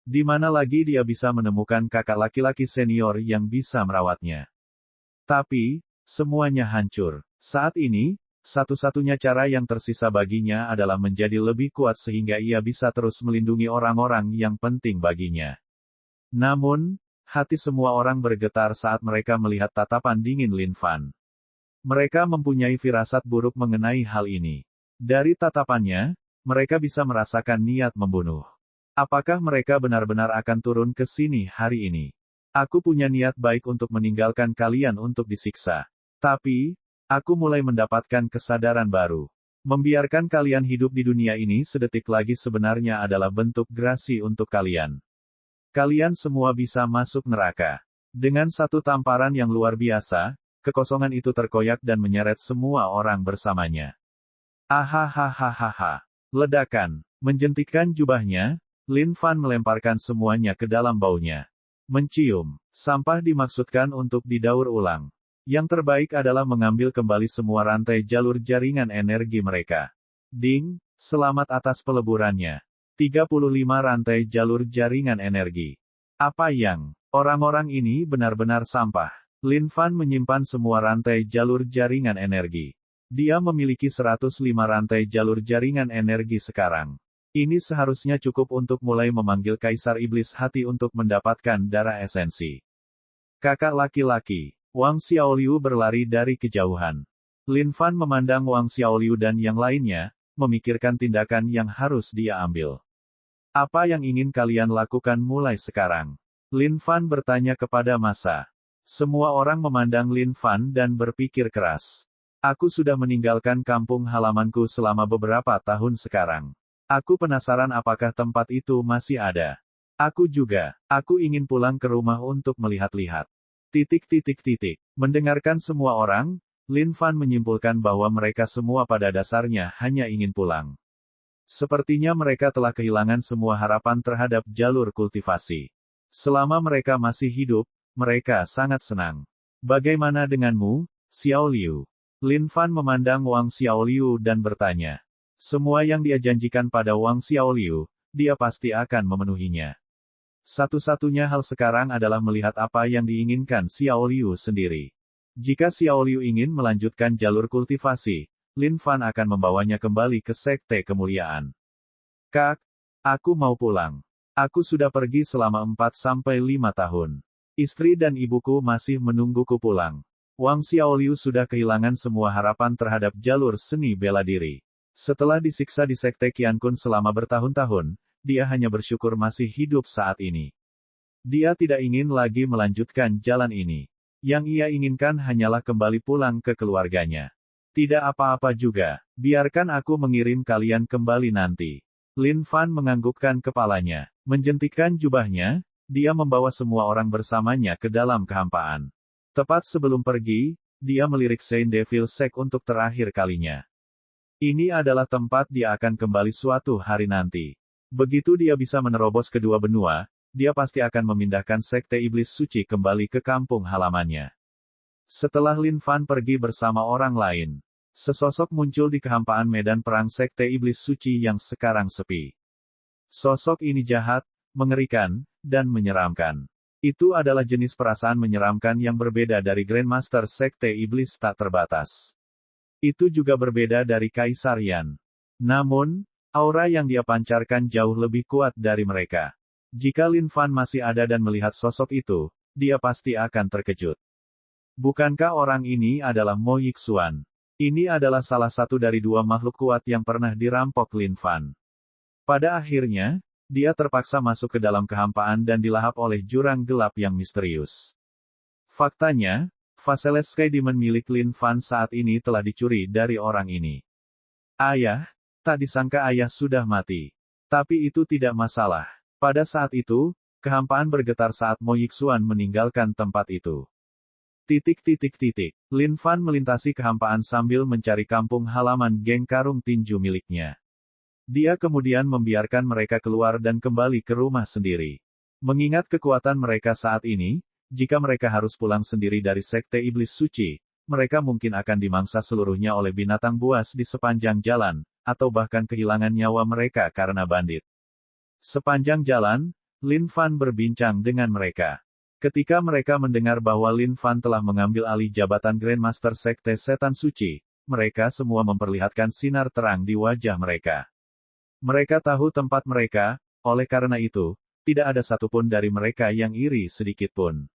Di mana lagi dia bisa menemukan kakak laki-laki senior yang bisa merawatnya? Tapi, semuanya hancur. Saat ini, satu-satunya cara yang tersisa baginya adalah menjadi lebih kuat sehingga ia bisa terus melindungi orang-orang yang penting baginya. Namun, hati semua orang bergetar saat mereka melihat tatapan dingin Lin Fan. Mereka mempunyai firasat buruk mengenai hal ini. Dari tatapannya, mereka bisa merasakan niat membunuh. Apakah mereka benar-benar akan turun ke sini hari ini? Aku punya niat baik untuk meninggalkan kalian untuk disiksa. Tapi, aku mulai mendapatkan kesadaran baru. Membiarkan kalian hidup di dunia ini sedetik lagi sebenarnya adalah bentuk grasi untuk kalian. Kalian semua bisa masuk neraka. Dengan satu tamparan yang luar biasa, kekosongan itu terkoyak dan menyeret semua orang bersamanya. Ahahaha. Ledakan. Menjentikkan jubahnya, Lin Fan melemparkan semuanya ke dalam baunya. Mencium. Sampah dimaksudkan untuk didaur ulang. Yang terbaik adalah mengambil kembali semua rantai jalur jaringan energi mereka. Ding, selamat atas peleburannya. 35 rantai jalur jaringan energi. Apa yang? Orang-orang ini benar-benar sampah. Lin Fan menyimpan semua rantai jalur jaringan energi. Dia memiliki 105 rantai jalur jaringan energi sekarang. Ini seharusnya cukup untuk mulai memanggil Kaisar Iblis Hati untuk mendapatkan darah esensi. Kakak laki-laki. Wang Xiaoliu berlari dari kejauhan. Lin Fan memandang Wang Xiaoliu dan yang lainnya, memikirkan tindakan yang harus dia ambil. Apa yang ingin kalian lakukan mulai sekarang? Lin Fan bertanya kepada massa. Semua orang memandang Lin Fan dan berpikir keras. Aku sudah meninggalkan kampung halamanku selama beberapa tahun sekarang. Aku penasaran apakah tempat itu masih ada. Aku juga. Aku ingin pulang ke rumah untuk melihat-lihat. Mendengarkan semua orang, Lin Fan menyimpulkan bahwa mereka semua pada dasarnya hanya ingin pulang. Sepertinya mereka telah kehilangan semua harapan terhadap jalur kultivasi. Selama mereka masih hidup, mereka sangat senang. Bagaimana denganmu, Xiaoliu? Lin Fan memandang Wang Xiaoliu dan bertanya. Semua yang dia janjikan pada Wang Xiaoliu, dia pasti akan memenuhinya. Satu-satunya hal sekarang adalah melihat apa yang diinginkan Xiaoliu sendiri. Jika Xiaoliu ingin melanjutkan jalur kultivasi, Lin Fan akan membawanya kembali ke Sekte Kemuliaan. Kak, aku mau pulang. Aku sudah pergi selama 4-5 tahun. Istri dan ibuku masih menungguku pulang. Wang Xiaoliu sudah kehilangan semua harapan terhadap jalur seni bela diri. Setelah disiksa di Sekte Qiankun selama bertahun-tahun, dia hanya bersyukur masih hidup saat ini. Dia tidak ingin lagi melanjutkan jalan ini. Yang ia inginkan hanyalah kembali pulang ke keluarganya. Tidak apa-apa juga, biarkan aku mengirim kalian kembali nanti. Lin Fan menganggukkan kepalanya. Menjentikkan jubahnya, dia membawa semua orang bersamanya ke dalam kehampaan. Tepat sebelum pergi, dia melirik Saint Devil Sect untuk terakhir kalinya. Ini adalah tempat dia akan kembali suatu hari nanti. Begitu dia bisa menerobos kedua benua, dia pasti akan memindahkan Sekte Iblis Suci kembali ke kampung halamannya. Setelah Lin Fan pergi bersama orang lain, sesosok muncul di kehampaan medan perang Sekte Iblis Suci yang sekarang sepi. Sosok ini jahat, mengerikan, dan menyeramkan. Itu adalah jenis perasaan menyeramkan yang berbeda dari Grandmaster Sekte Iblis tak terbatas. Itu juga berbeda dari Kaisar Yan. Namun, aura yang dia pancarkan jauh lebih kuat dari mereka. Jika Lin Fan masih ada dan melihat sosok itu, dia pasti akan terkejut. Bukankah orang ini adalah Mo Yixuan? Ini adalah salah satu dari dua makhluk kuat yang pernah dirampok Lin Fan. Pada akhirnya, dia terpaksa masuk ke dalam kehampaan dan dilahap oleh jurang gelap yang misterius. Faktanya, Faceless Sky Demon milik Lin Fan saat ini telah dicuri dari orang ini. Ayah, tak disangka ayah sudah mati. Tapi itu tidak masalah. Pada saat itu, kehampaan bergetar saat Mo Yixuan meninggalkan tempat itu. Lin Fan melintasi kehampaan sambil mencari kampung halaman geng karung tinju miliknya. Dia kemudian membiarkan mereka keluar dan kembali ke rumah sendiri. Mengingat kekuatan mereka saat ini, jika mereka harus pulang sendiri dari Sekte Iblis Suci, mereka mungkin akan dimangsa seluruhnya oleh binatang buas di sepanjang jalan, atau bahkan kehilangan nyawa mereka karena bandit. Sepanjang jalan, Lin Fan berbincang dengan mereka. Ketika mereka mendengar bahwa Lin Fan telah mengambil alih jabatan Grandmaster Sekte Setan Suci, mereka semua memperlihatkan sinar terang di wajah mereka. Mereka tahu tempat mereka, oleh karena itu, tidak ada satupun dari mereka yang iri sedikit pun.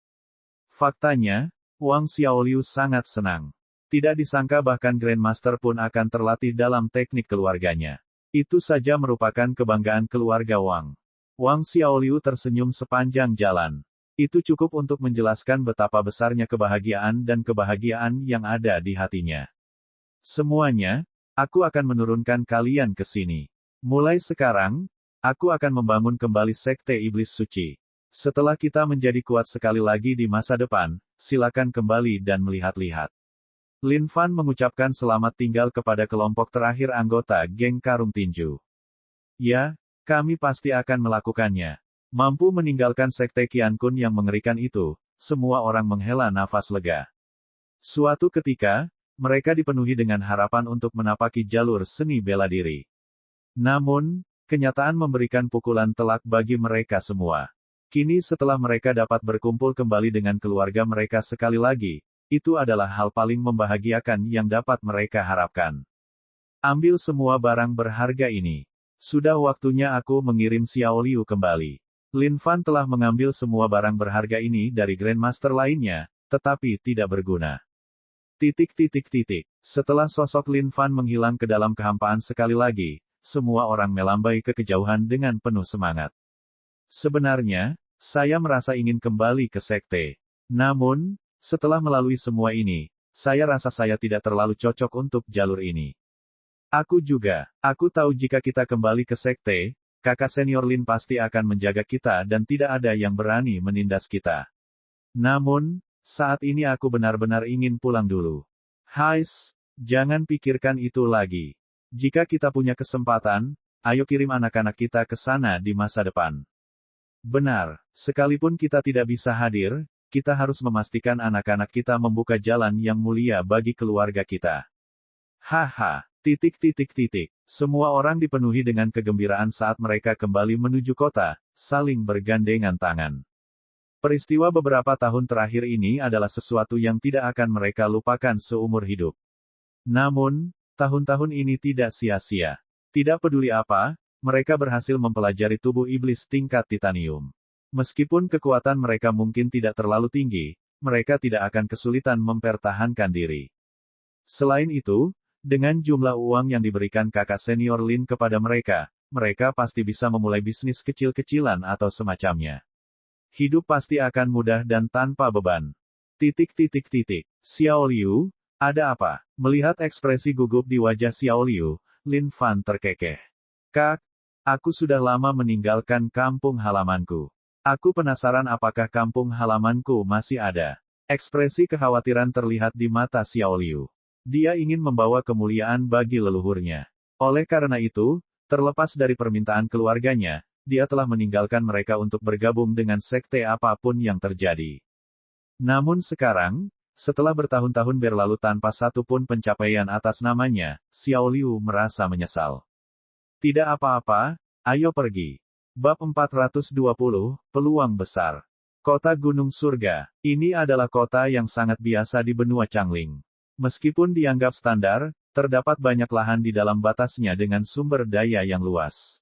Faktanya, Wang Xiaoliu sangat senang. Tidak disangka bahkan Grandmaster pun akan terlatih dalam teknik keluarganya. Itu saja merupakan kebanggaan keluarga Wang. Wang Xiaoliu tersenyum sepanjang jalan. Itu cukup untuk menjelaskan betapa besarnya kebahagiaan dan kebahagiaan yang ada di hatinya. Semuanya, aku akan menurunkan kalian ke sini. Mulai sekarang, aku akan membangun kembali Sekte Iblis Suci. Setelah kita menjadi kuat sekali lagi di masa depan, silakan kembali dan melihat-lihat. Lin Fan mengucapkan selamat tinggal kepada kelompok terakhir anggota geng karung tinju. Ya, kami pasti akan melakukannya. Mampu meninggalkan Sekte Qiankun yang mengerikan itu, semua orang menghela nafas lega. Suatu ketika, mereka dipenuhi dengan harapan untuk menapaki jalur seni bela diri. Namun, kenyataan memberikan pukulan telak bagi mereka semua. Kini setelah mereka dapat berkumpul kembali dengan keluarga mereka sekali lagi, itu adalah hal paling membahagiakan yang dapat mereka harapkan. Ambil semua barang berharga ini. Sudah waktunya aku mengirim Xiaoliu kembali. Lin Fan telah mengambil semua barang berharga ini dari Grandmaster lainnya, tetapi tidak berguna. Setelah sosok Lin Fan menghilang ke dalam kehampaan sekali lagi, semua orang melambai ke kejauhan dengan penuh semangat. Sebenarnya, saya merasa ingin kembali ke sekte. Namun, setelah melalui semua ini, saya rasa saya tidak terlalu cocok untuk jalur ini. Aku juga. Aku tahu jika kita kembali ke sekte, kakak senior Lin pasti akan menjaga kita dan tidak ada yang berani menindas kita. Namun, saat ini aku benar-benar ingin pulang dulu. Hais, jangan pikirkan itu lagi. Jika kita punya kesempatan, ayo kirim anak-anak kita ke sana di masa depan. Benar, sekalipun kita tidak bisa hadir, kita harus memastikan anak-anak kita membuka jalan yang mulia bagi keluarga kita. Haha, Semua orang dipenuhi dengan kegembiraan saat mereka kembali menuju kota, saling bergandengan tangan. Peristiwa beberapa tahun terakhir ini adalah sesuatu yang tidak akan mereka lupakan seumur hidup. Namun, Tahun-tahun ini tidak sia-sia. Tidak peduli apa, mereka berhasil mempelajari tubuh iblis tingkat titanium. Meskipun kekuatan mereka mungkin tidak terlalu tinggi, mereka tidak akan kesulitan mempertahankan diri. Selain itu, dengan jumlah uang yang diberikan kakak senior Lin kepada mereka, mereka pasti bisa memulai bisnis kecil-kecilan atau semacamnya. Hidup pasti akan mudah dan tanpa beban. Xiao Liu, ada apa? Melihat ekspresi gugup di wajah Xiao Liu, Lin Fan terkekeh. Kak, aku sudah lama meninggalkan kampung halamanku. Aku penasaran apakah kampung halamanku masih ada. Ekspresi kekhawatiran terlihat di mata Xiao Liu. Dia ingin membawa kemuliaan bagi leluhurnya. Oleh karena itu, terlepas dari permintaan keluarganya, dia telah meninggalkan mereka untuk bergabung dengan sekte apapun yang terjadi. Namun sekarang, setelah bertahun-tahun berlalu tanpa satu pun pencapaian atas namanya, Xiao Liu merasa menyesal. Tidak apa-apa, ayo pergi. Bab 420, Peluang Besar. Kota Gunung Surga. Ini adalah kota yang sangat biasa di benua Changling. Meskipun dianggap standar, terdapat banyak lahan di dalam batasnya dengan sumber daya yang luas.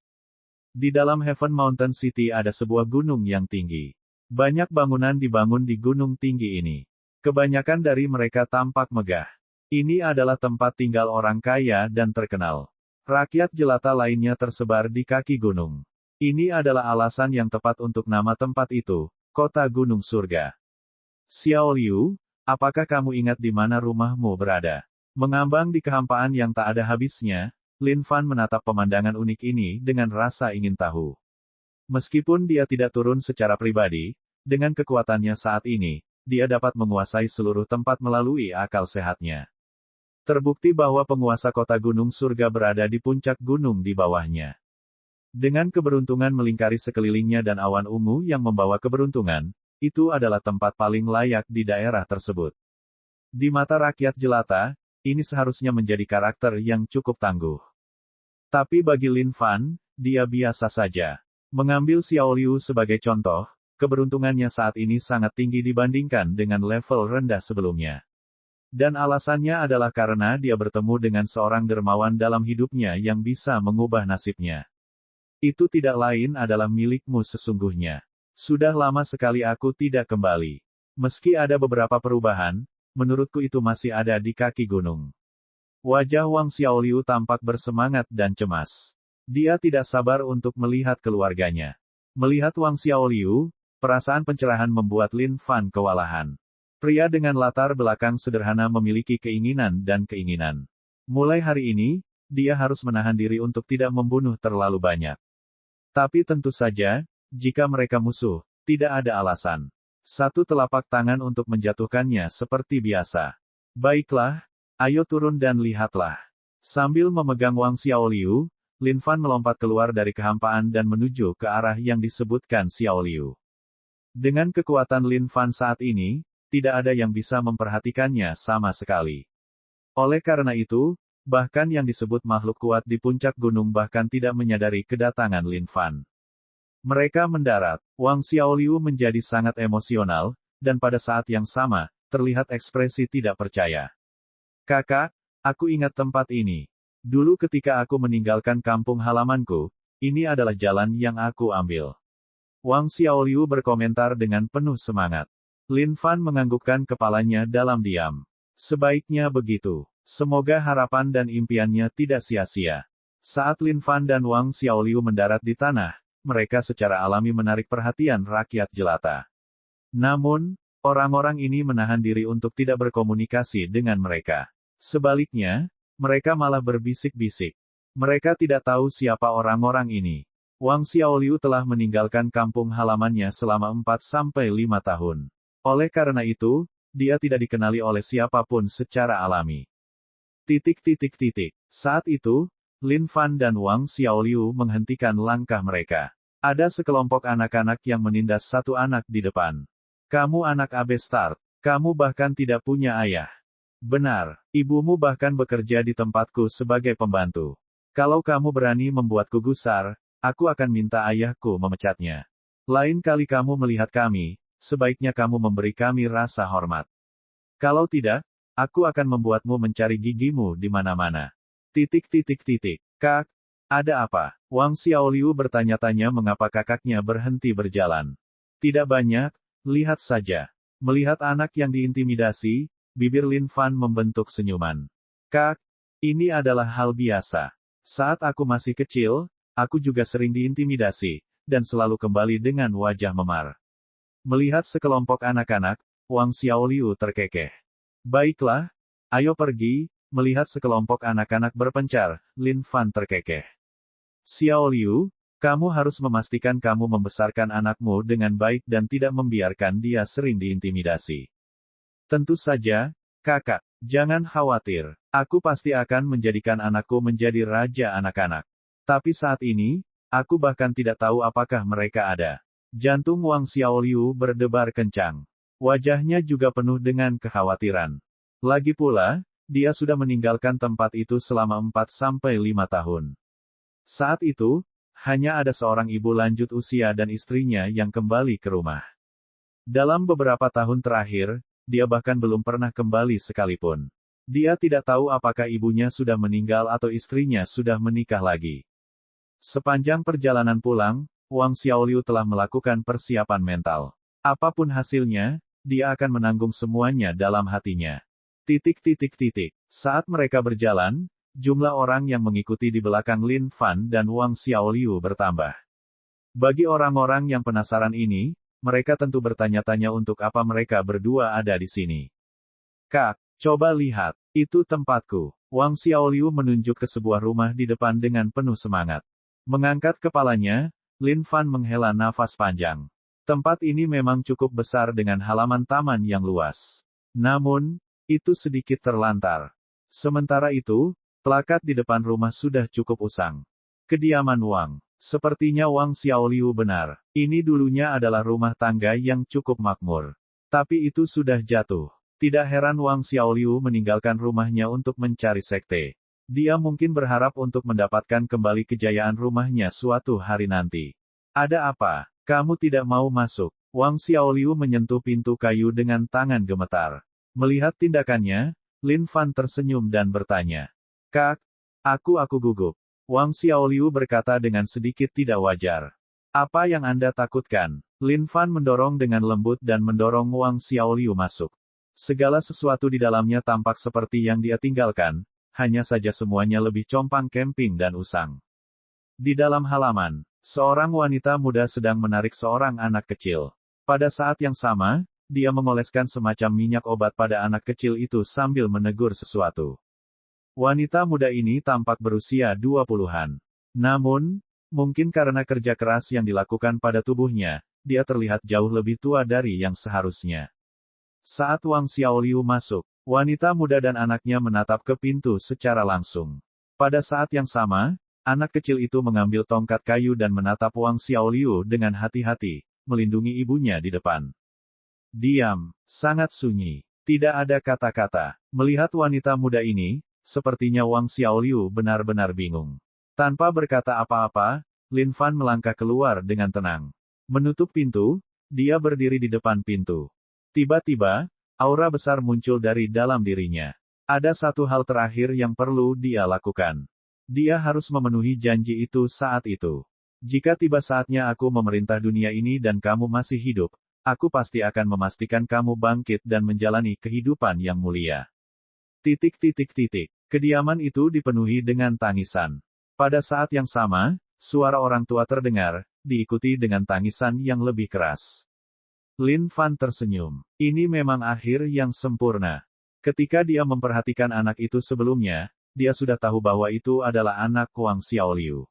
Di dalam Heaven Mountain City ada sebuah gunung yang tinggi. Banyak bangunan dibangun di gunung tinggi ini. Kebanyakan dari mereka tampak megah. Ini adalah tempat tinggal orang kaya dan terkenal. Rakyat jelata lainnya tersebar di kaki gunung. Ini adalah alasan yang tepat untuk nama tempat itu, Kota Gunung Surga. Xiao Liu, apakah kamu ingat di mana rumahmu berada? Mengambang di kehampaan yang tak ada habisnya, Lin Fan menatap pemandangan unik ini dengan rasa ingin tahu. Meskipun dia tidak turun secara pribadi, dengan kekuatannya saat ini, dia dapat menguasai seluruh tempat melalui akal sehatnya. Terbukti bahwa penguasa kota Gunung Surga berada di puncak gunung di bawahnya. Dengan keberuntungan melingkari sekelilingnya dan awan ungu yang membawa keberuntungan, itu adalah tempat paling layak di daerah tersebut. Di mata rakyat jelata, ini seharusnya menjadi karakter yang cukup tangguh. Tapi bagi Lin Fan, dia biasa saja. Mengambil Xiao Liu sebagai contoh, keberuntungannya saat ini sangat tinggi dibandingkan dengan level rendah sebelumnya. Dan alasannya adalah karena dia bertemu dengan seorang dermawan dalam hidupnya yang bisa mengubah nasibnya. Itu tidak lain adalah milikmu sesungguhnya. Sudah lama sekali aku tidak kembali. Meski ada beberapa perubahan, menurutku itu masih ada di kaki gunung. Wajah Wang Xiaoliu tampak bersemangat dan cemas. Dia tidak sabar untuk melihat keluarganya. Melihat Wang Xiaoliu, perasaan pencerahan membuat Lin Fan kewalahan. Pria dengan latar belakang sederhana memiliki keinginan dan keinginan. Mulai hari ini, dia harus menahan diri untuk tidak membunuh terlalu banyak. Tapi tentu saja, jika mereka musuh, tidak ada alasan. Satu telapak tangan untuk menjatuhkannya seperti biasa. Baiklah, ayo turun dan lihatlah. Sambil memegang Wang Xiaoliu, Lin Fan melompat keluar dari kehampaan dan menuju ke arah yang disebutkan Xiaoliu. Dengan kekuatan Lin Fan saat ini, tidak ada yang bisa memperhatikannya sama sekali. Oleh karena itu, bahkan yang disebut makhluk kuat di puncak gunung bahkan tidak menyadari kedatangan Lin Fan. Mereka mendarat. Wang Xiaoliu menjadi sangat emosional, dan pada saat yang sama, terlihat ekspresi tidak percaya. Kakak, aku ingat tempat ini. Dulu ketika aku meninggalkan kampung halamanku, ini adalah jalan yang aku ambil. Wang Xiaoliu berkomentar dengan penuh semangat. Lin Fan menganggukkan kepalanya dalam diam. Sebaiknya begitu. Semoga harapan dan impiannya tidak sia-sia. Saat Lin Fan dan Wang Xiaoliu mendarat di tanah, mereka secara alami menarik perhatian rakyat jelata. Namun, orang-orang ini menahan diri untuk tidak berkomunikasi dengan mereka. Sebaliknya, mereka malah berbisik-bisik. Mereka tidak tahu siapa orang-orang ini. Wang Xiaoliu telah meninggalkan kampung halamannya selama 4-5 tahun. Oleh karena itu, dia tidak dikenali oleh siapapun secara alami. Saat itu, Lin Fan dan Wang Xiaoliu menghentikan langkah mereka. Ada sekelompok anak-anak yang menindas satu anak di depan. Kamu anak abestar. Kamu bahkan tidak punya ayah. Benar, ibumu bahkan bekerja di tempatku sebagai pembantu. Kalau kamu berani membuatku gusar, aku akan minta ayahku memecatnya. Lain kali kamu melihat kami, sebaiknya kamu memberi kami rasa hormat. Kalau tidak, aku akan membuatmu mencari gigimu di mana-mana. Kak, ada apa? Wang Xiaoliu bertanya-tanya mengapa kakaknya berhenti berjalan. Tidak banyak, lihat saja. Melihat anak yang diintimidasi, bibir Lin Fan membentuk senyuman. Kak, ini adalah hal biasa. Saat aku masih kecil, aku juga sering diintimidasi, dan selalu kembali dengan wajah memar. Melihat sekelompok anak-anak, Wang Xiaoliu terkekeh. Baiklah, ayo pergi. Melihat sekelompok anak-anak berpencar, Lin Fan terkekeh. Xiaoliu, kamu harus memastikan kamu membesarkan anakmu dengan baik dan tidak membiarkan dia sering diintimidasi. Tentu saja, kakak, jangan khawatir. Aku pasti akan menjadikan anakku menjadi raja anak-anak. Tapi saat ini, aku bahkan tidak tahu apakah mereka ada. Jantung Wang Xiaoliu berdebar kencang. Wajahnya juga penuh dengan kekhawatiran. Lagi pula, dia sudah meninggalkan tempat itu selama 4-5 tahun. Saat itu, hanya ada seorang ibu lanjut usia dan istrinya yang kembali ke rumah. Dalam beberapa tahun terakhir, dia bahkan belum pernah kembali sekalipun. Dia tidak tahu apakah ibunya sudah meninggal atau istrinya sudah menikah lagi. Sepanjang perjalanan pulang, Wang Xiaoliu telah melakukan persiapan mental. Apapun hasilnya, dia akan menanggung semuanya dalam hatinya. Saat mereka berjalan, jumlah orang yang mengikuti di belakang Lin Fan dan Wang Xiaoliu bertambah. Bagi orang-orang yang penasaran ini, mereka tentu bertanya-tanya untuk apa mereka berdua ada di sini. Kak, coba lihat, itu tempatku. Wang Xiaoliu menunjuk ke sebuah rumah di depan dengan penuh semangat. Mengangkat kepalanya, Lin Fan menghela nafas panjang. Tempat ini memang cukup besar dengan halaman taman yang luas. Namun, itu sedikit terlantar. Sementara itu, plakat di depan rumah sudah cukup usang. Kediaman Wang. Sepertinya Wang Xiaoliu benar. Ini dulunya adalah rumah tangga yang cukup makmur. Tapi itu sudah jatuh. Tidak heran Wang Xiaoliu meninggalkan rumahnya untuk mencari sekte. Dia mungkin berharap untuk mendapatkan kembali kejayaan rumahnya suatu hari nanti. Ada apa? Kamu tidak mau masuk? Wang Xiaoliu menyentuh pintu kayu dengan tangan gemetar. Melihat tindakannya, Lin Fan tersenyum dan bertanya. Kak, aku gugup. Wang Xiaoliu berkata dengan sedikit tidak wajar. Apa yang Anda takutkan? Lin Fan mendorong dengan lembut dan mendorong Wang Xiaoliu masuk. Segala sesuatu di dalamnya tampak seperti yang dia tinggalkan, hanya saja semuanya lebih compang-camping dan usang. Di dalam halaman, seorang wanita muda sedang menarik seorang anak kecil. Pada saat yang sama, dia mengoleskan semacam minyak obat pada anak kecil itu sambil menegur sesuatu. Wanita muda ini tampak berusia 20-an. Namun, mungkin karena kerja keras yang dilakukan pada tubuhnya, dia terlihat jauh lebih tua dari yang seharusnya. Saat Wang Xiaoliu masuk, wanita muda dan anaknya menatap ke pintu secara langsung. Pada saat yang sama, anak kecil itu mengambil tongkat kayu dan menatap Wang Xiaoliu dengan hati-hati, melindungi ibunya di depan. Diam, sangat sunyi. Tidak ada kata-kata. Melihat wanita muda ini, sepertinya Wang Xiaoliu benar-benar bingung. Tanpa berkata apa-apa, Lin Fan melangkah keluar dengan tenang. Menutup pintu, dia berdiri di depan pintu. Tiba-tiba, aura besar muncul dari dalam dirinya. Ada satu hal terakhir yang perlu dia lakukan. Dia harus memenuhi janji itu saat itu. Jika tiba saatnya aku memerintah dunia ini dan kamu masih hidup, aku pasti akan memastikan kamu bangkit dan menjalani kehidupan yang mulia. Kediaman itu dipenuhi dengan tangisan. Pada saat yang sama, suara orang tua terdengar, diikuti dengan tangisan yang lebih keras. Lin Fan tersenyum. Ini memang akhir yang sempurna. Ketika dia memperhatikan anak itu sebelumnya, dia sudah tahu bahwa itu adalah anak Wang Xiaoliu.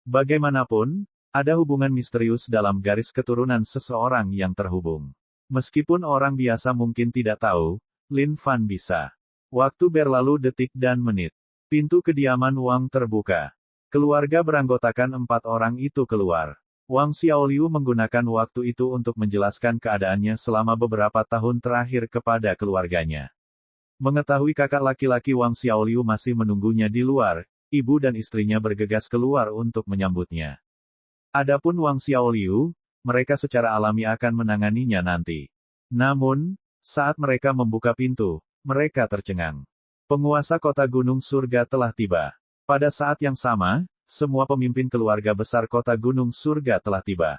Bagaimanapun, ada hubungan misterius dalam garis keturunan seseorang yang terhubung. Meskipun orang biasa mungkin tidak tahu, Lin Fan bisa. Waktu berlalu detik dan menit. Pintu kediaman Wang terbuka. Keluarga beranggotakan 4 orang itu keluar. Wang Xiaoliu menggunakan waktu itu untuk menjelaskan keadaannya selama beberapa tahun terakhir kepada keluarganya. Mengetahui kakak laki-laki Wang Xiaoliu masih menunggunya di luar, ibu dan istrinya bergegas keluar untuk menyambutnya. Adapun Wang Xiaoliu, mereka secara alami akan menanganinya nanti. Namun, saat mereka membuka pintu, mereka tercengang. Penguasa kota Gunung Surga telah tiba. Pada saat yang sama, semua pemimpin keluarga besar kota Gunung Surga telah tiba.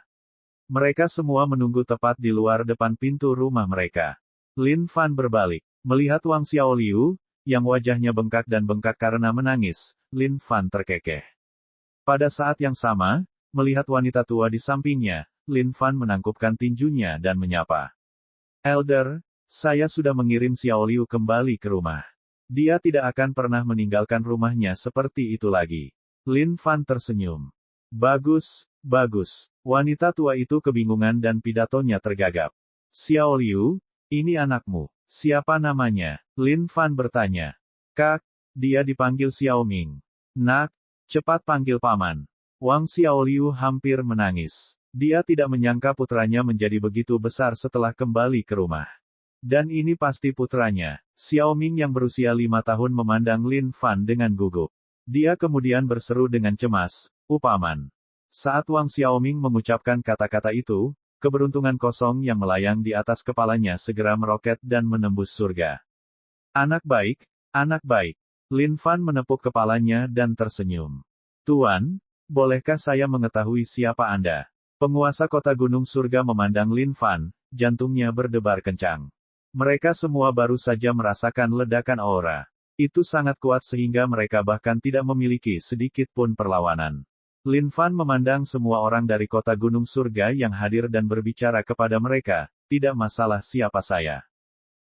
Mereka semua menunggu tepat di luar depan pintu rumah mereka. Lin Fan berbalik. Melihat Wang Xiaoliu, yang wajahnya bengkak dan bengkak karena menangis, Lin Fan terkekeh. Pada saat yang sama, melihat wanita tua di sampingnya, Lin Fan menangkupkan tinjunya dan menyapa. Elder, saya sudah mengirim Xiaoliu kembali ke rumah. Dia tidak akan pernah meninggalkan rumahnya seperti itu lagi. Lin Fan tersenyum. Bagus, bagus. Wanita tua itu kebingungan dan pidatonya tergagap. Xiaoliu, ini anakmu. Siapa namanya? Lin Fan bertanya. Kak, dia dipanggil Xiaoming. Nak, cepat panggil paman. Wang Xiaoliu hampir menangis. Dia tidak menyangka putranya menjadi begitu besar setelah kembali ke rumah. Dan ini pasti putranya. Xiaoming yang berusia 5 tahun memandang Lin Fan dengan gugup. Dia kemudian berseru dengan cemas, "Upaman." Saat Wang Xiaoming mengucapkan kata-kata itu, keberuntungan kosong yang melayang di atas kepalanya segera meroket dan menembus surga. Anak baik, anak baik. Lin Fan menepuk kepalanya dan tersenyum. Tuan, bolehkah saya mengetahui siapa Anda? Penguasa kota Gunung Surga memandang Lin Fan, jantungnya berdebar kencang. Mereka semua baru saja merasakan ledakan aura. Itu sangat kuat sehingga mereka bahkan tidak memiliki sedikit pun perlawanan. Lin Fan memandang semua orang dari kota Gunung Surga yang hadir dan berbicara kepada mereka, tidak masalah siapa saya.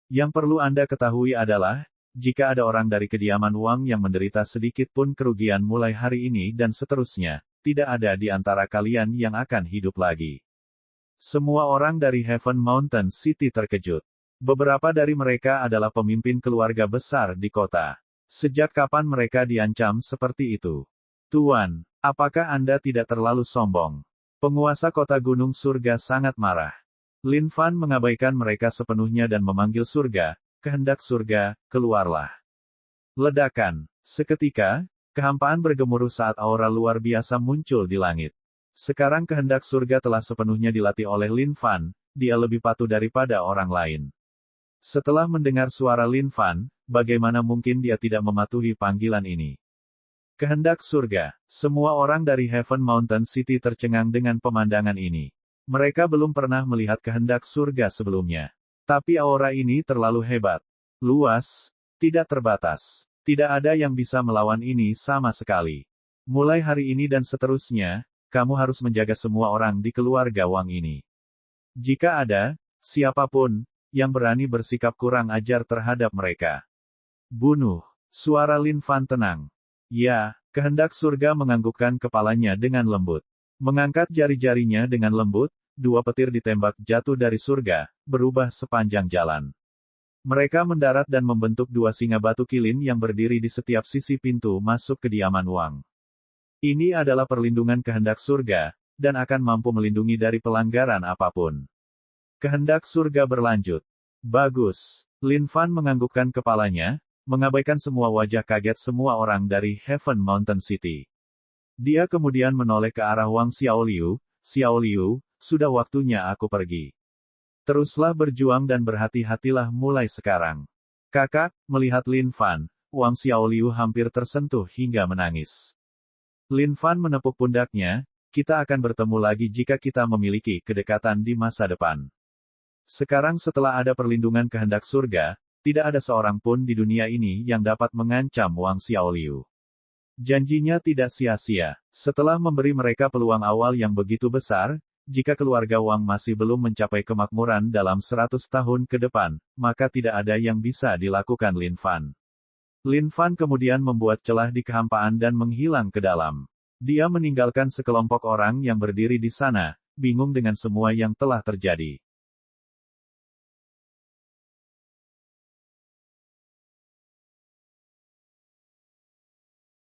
Yang perlu Anda ketahui adalah, jika ada orang dari kediaman Wang yang menderita sedikit pun kerugian mulai hari ini dan seterusnya, tidak ada di antara kalian yang akan hidup lagi. Semua orang dari Heaven Mountain City terkejut. Beberapa dari mereka adalah pemimpin keluarga besar di kota. Sejak kapan mereka diancam seperti itu? Tuan, apakah Anda tidak terlalu sombong? Penguasa kota Gunung Surga sangat marah. Lin Fan mengabaikan mereka sepenuhnya dan memanggil surga, "Kehendak surga, keluarlah." Ledakan. Seketika, kehampaan bergemuruh saat aura luar biasa muncul di langit. Sekarang kehendak surga telah sepenuhnya dilatih oleh Lin Fan, dia lebih patuh daripada orang lain. Setelah mendengar suara Lin Fan, bagaimana mungkin dia tidak mematuhi panggilan ini? Kehendak surga. Semua orang dari Heaven Mountain City tercengang dengan pemandangan ini. Mereka belum pernah melihat kehendak surga sebelumnya. Tapi aura ini terlalu hebat. Luas, tidak terbatas. Tidak ada yang bisa melawan ini sama sekali. Mulai hari ini dan seterusnya, kamu harus menjaga semua orang di keluarga Wang ini. Jika ada, siapapun, yang berani bersikap kurang ajar terhadap mereka. Bunuh. Suara Lin Fan tenang. Ya, kehendak surga menganggukkan kepalanya dengan lembut. Mengangkat jari-jarinya dengan lembut, 2 petir ditembak jatuh dari surga, berubah sepanjang jalan. Mereka mendarat dan membentuk 2 singa batu kilin yang berdiri di setiap sisi pintu masuk kediaman Wang. Ini adalah perlindungan kehendak surga, dan akan mampu melindungi dari pelanggaran apapun. Kehendak surga berlanjut. Bagus. Lin Fan menganggukkan kepalanya, mengabaikan semua wajah kaget semua orang dari Heaven Mountain City. Dia kemudian menoleh ke arah Wang Xiaoliu, "Xiaoliu, sudah waktunya aku pergi. Teruslah berjuang dan berhati-hatilah mulai sekarang." Kakak, melihat Lin Fan, Wang Xiaoliu hampir tersentuh hingga menangis. Lin Fan menepuk pundaknya, "Kita akan bertemu lagi jika kita memiliki kedekatan di masa depan." Sekarang setelah ada perlindungan kehendak surga, tidak ada seorang pun di dunia ini yang dapat mengancam Wang Xiaoliu. Janjinya tidak sia-sia. Setelah memberi mereka peluang awal yang begitu besar, jika keluarga Wang masih belum mencapai kemakmuran dalam 100 tahun ke depan, maka tidak ada yang bisa dilakukan Lin Fan. Lin Fan kemudian membuat celah di kehampaan dan menghilang ke dalam. Dia meninggalkan sekelompok orang yang berdiri di sana, bingung dengan semua yang telah terjadi.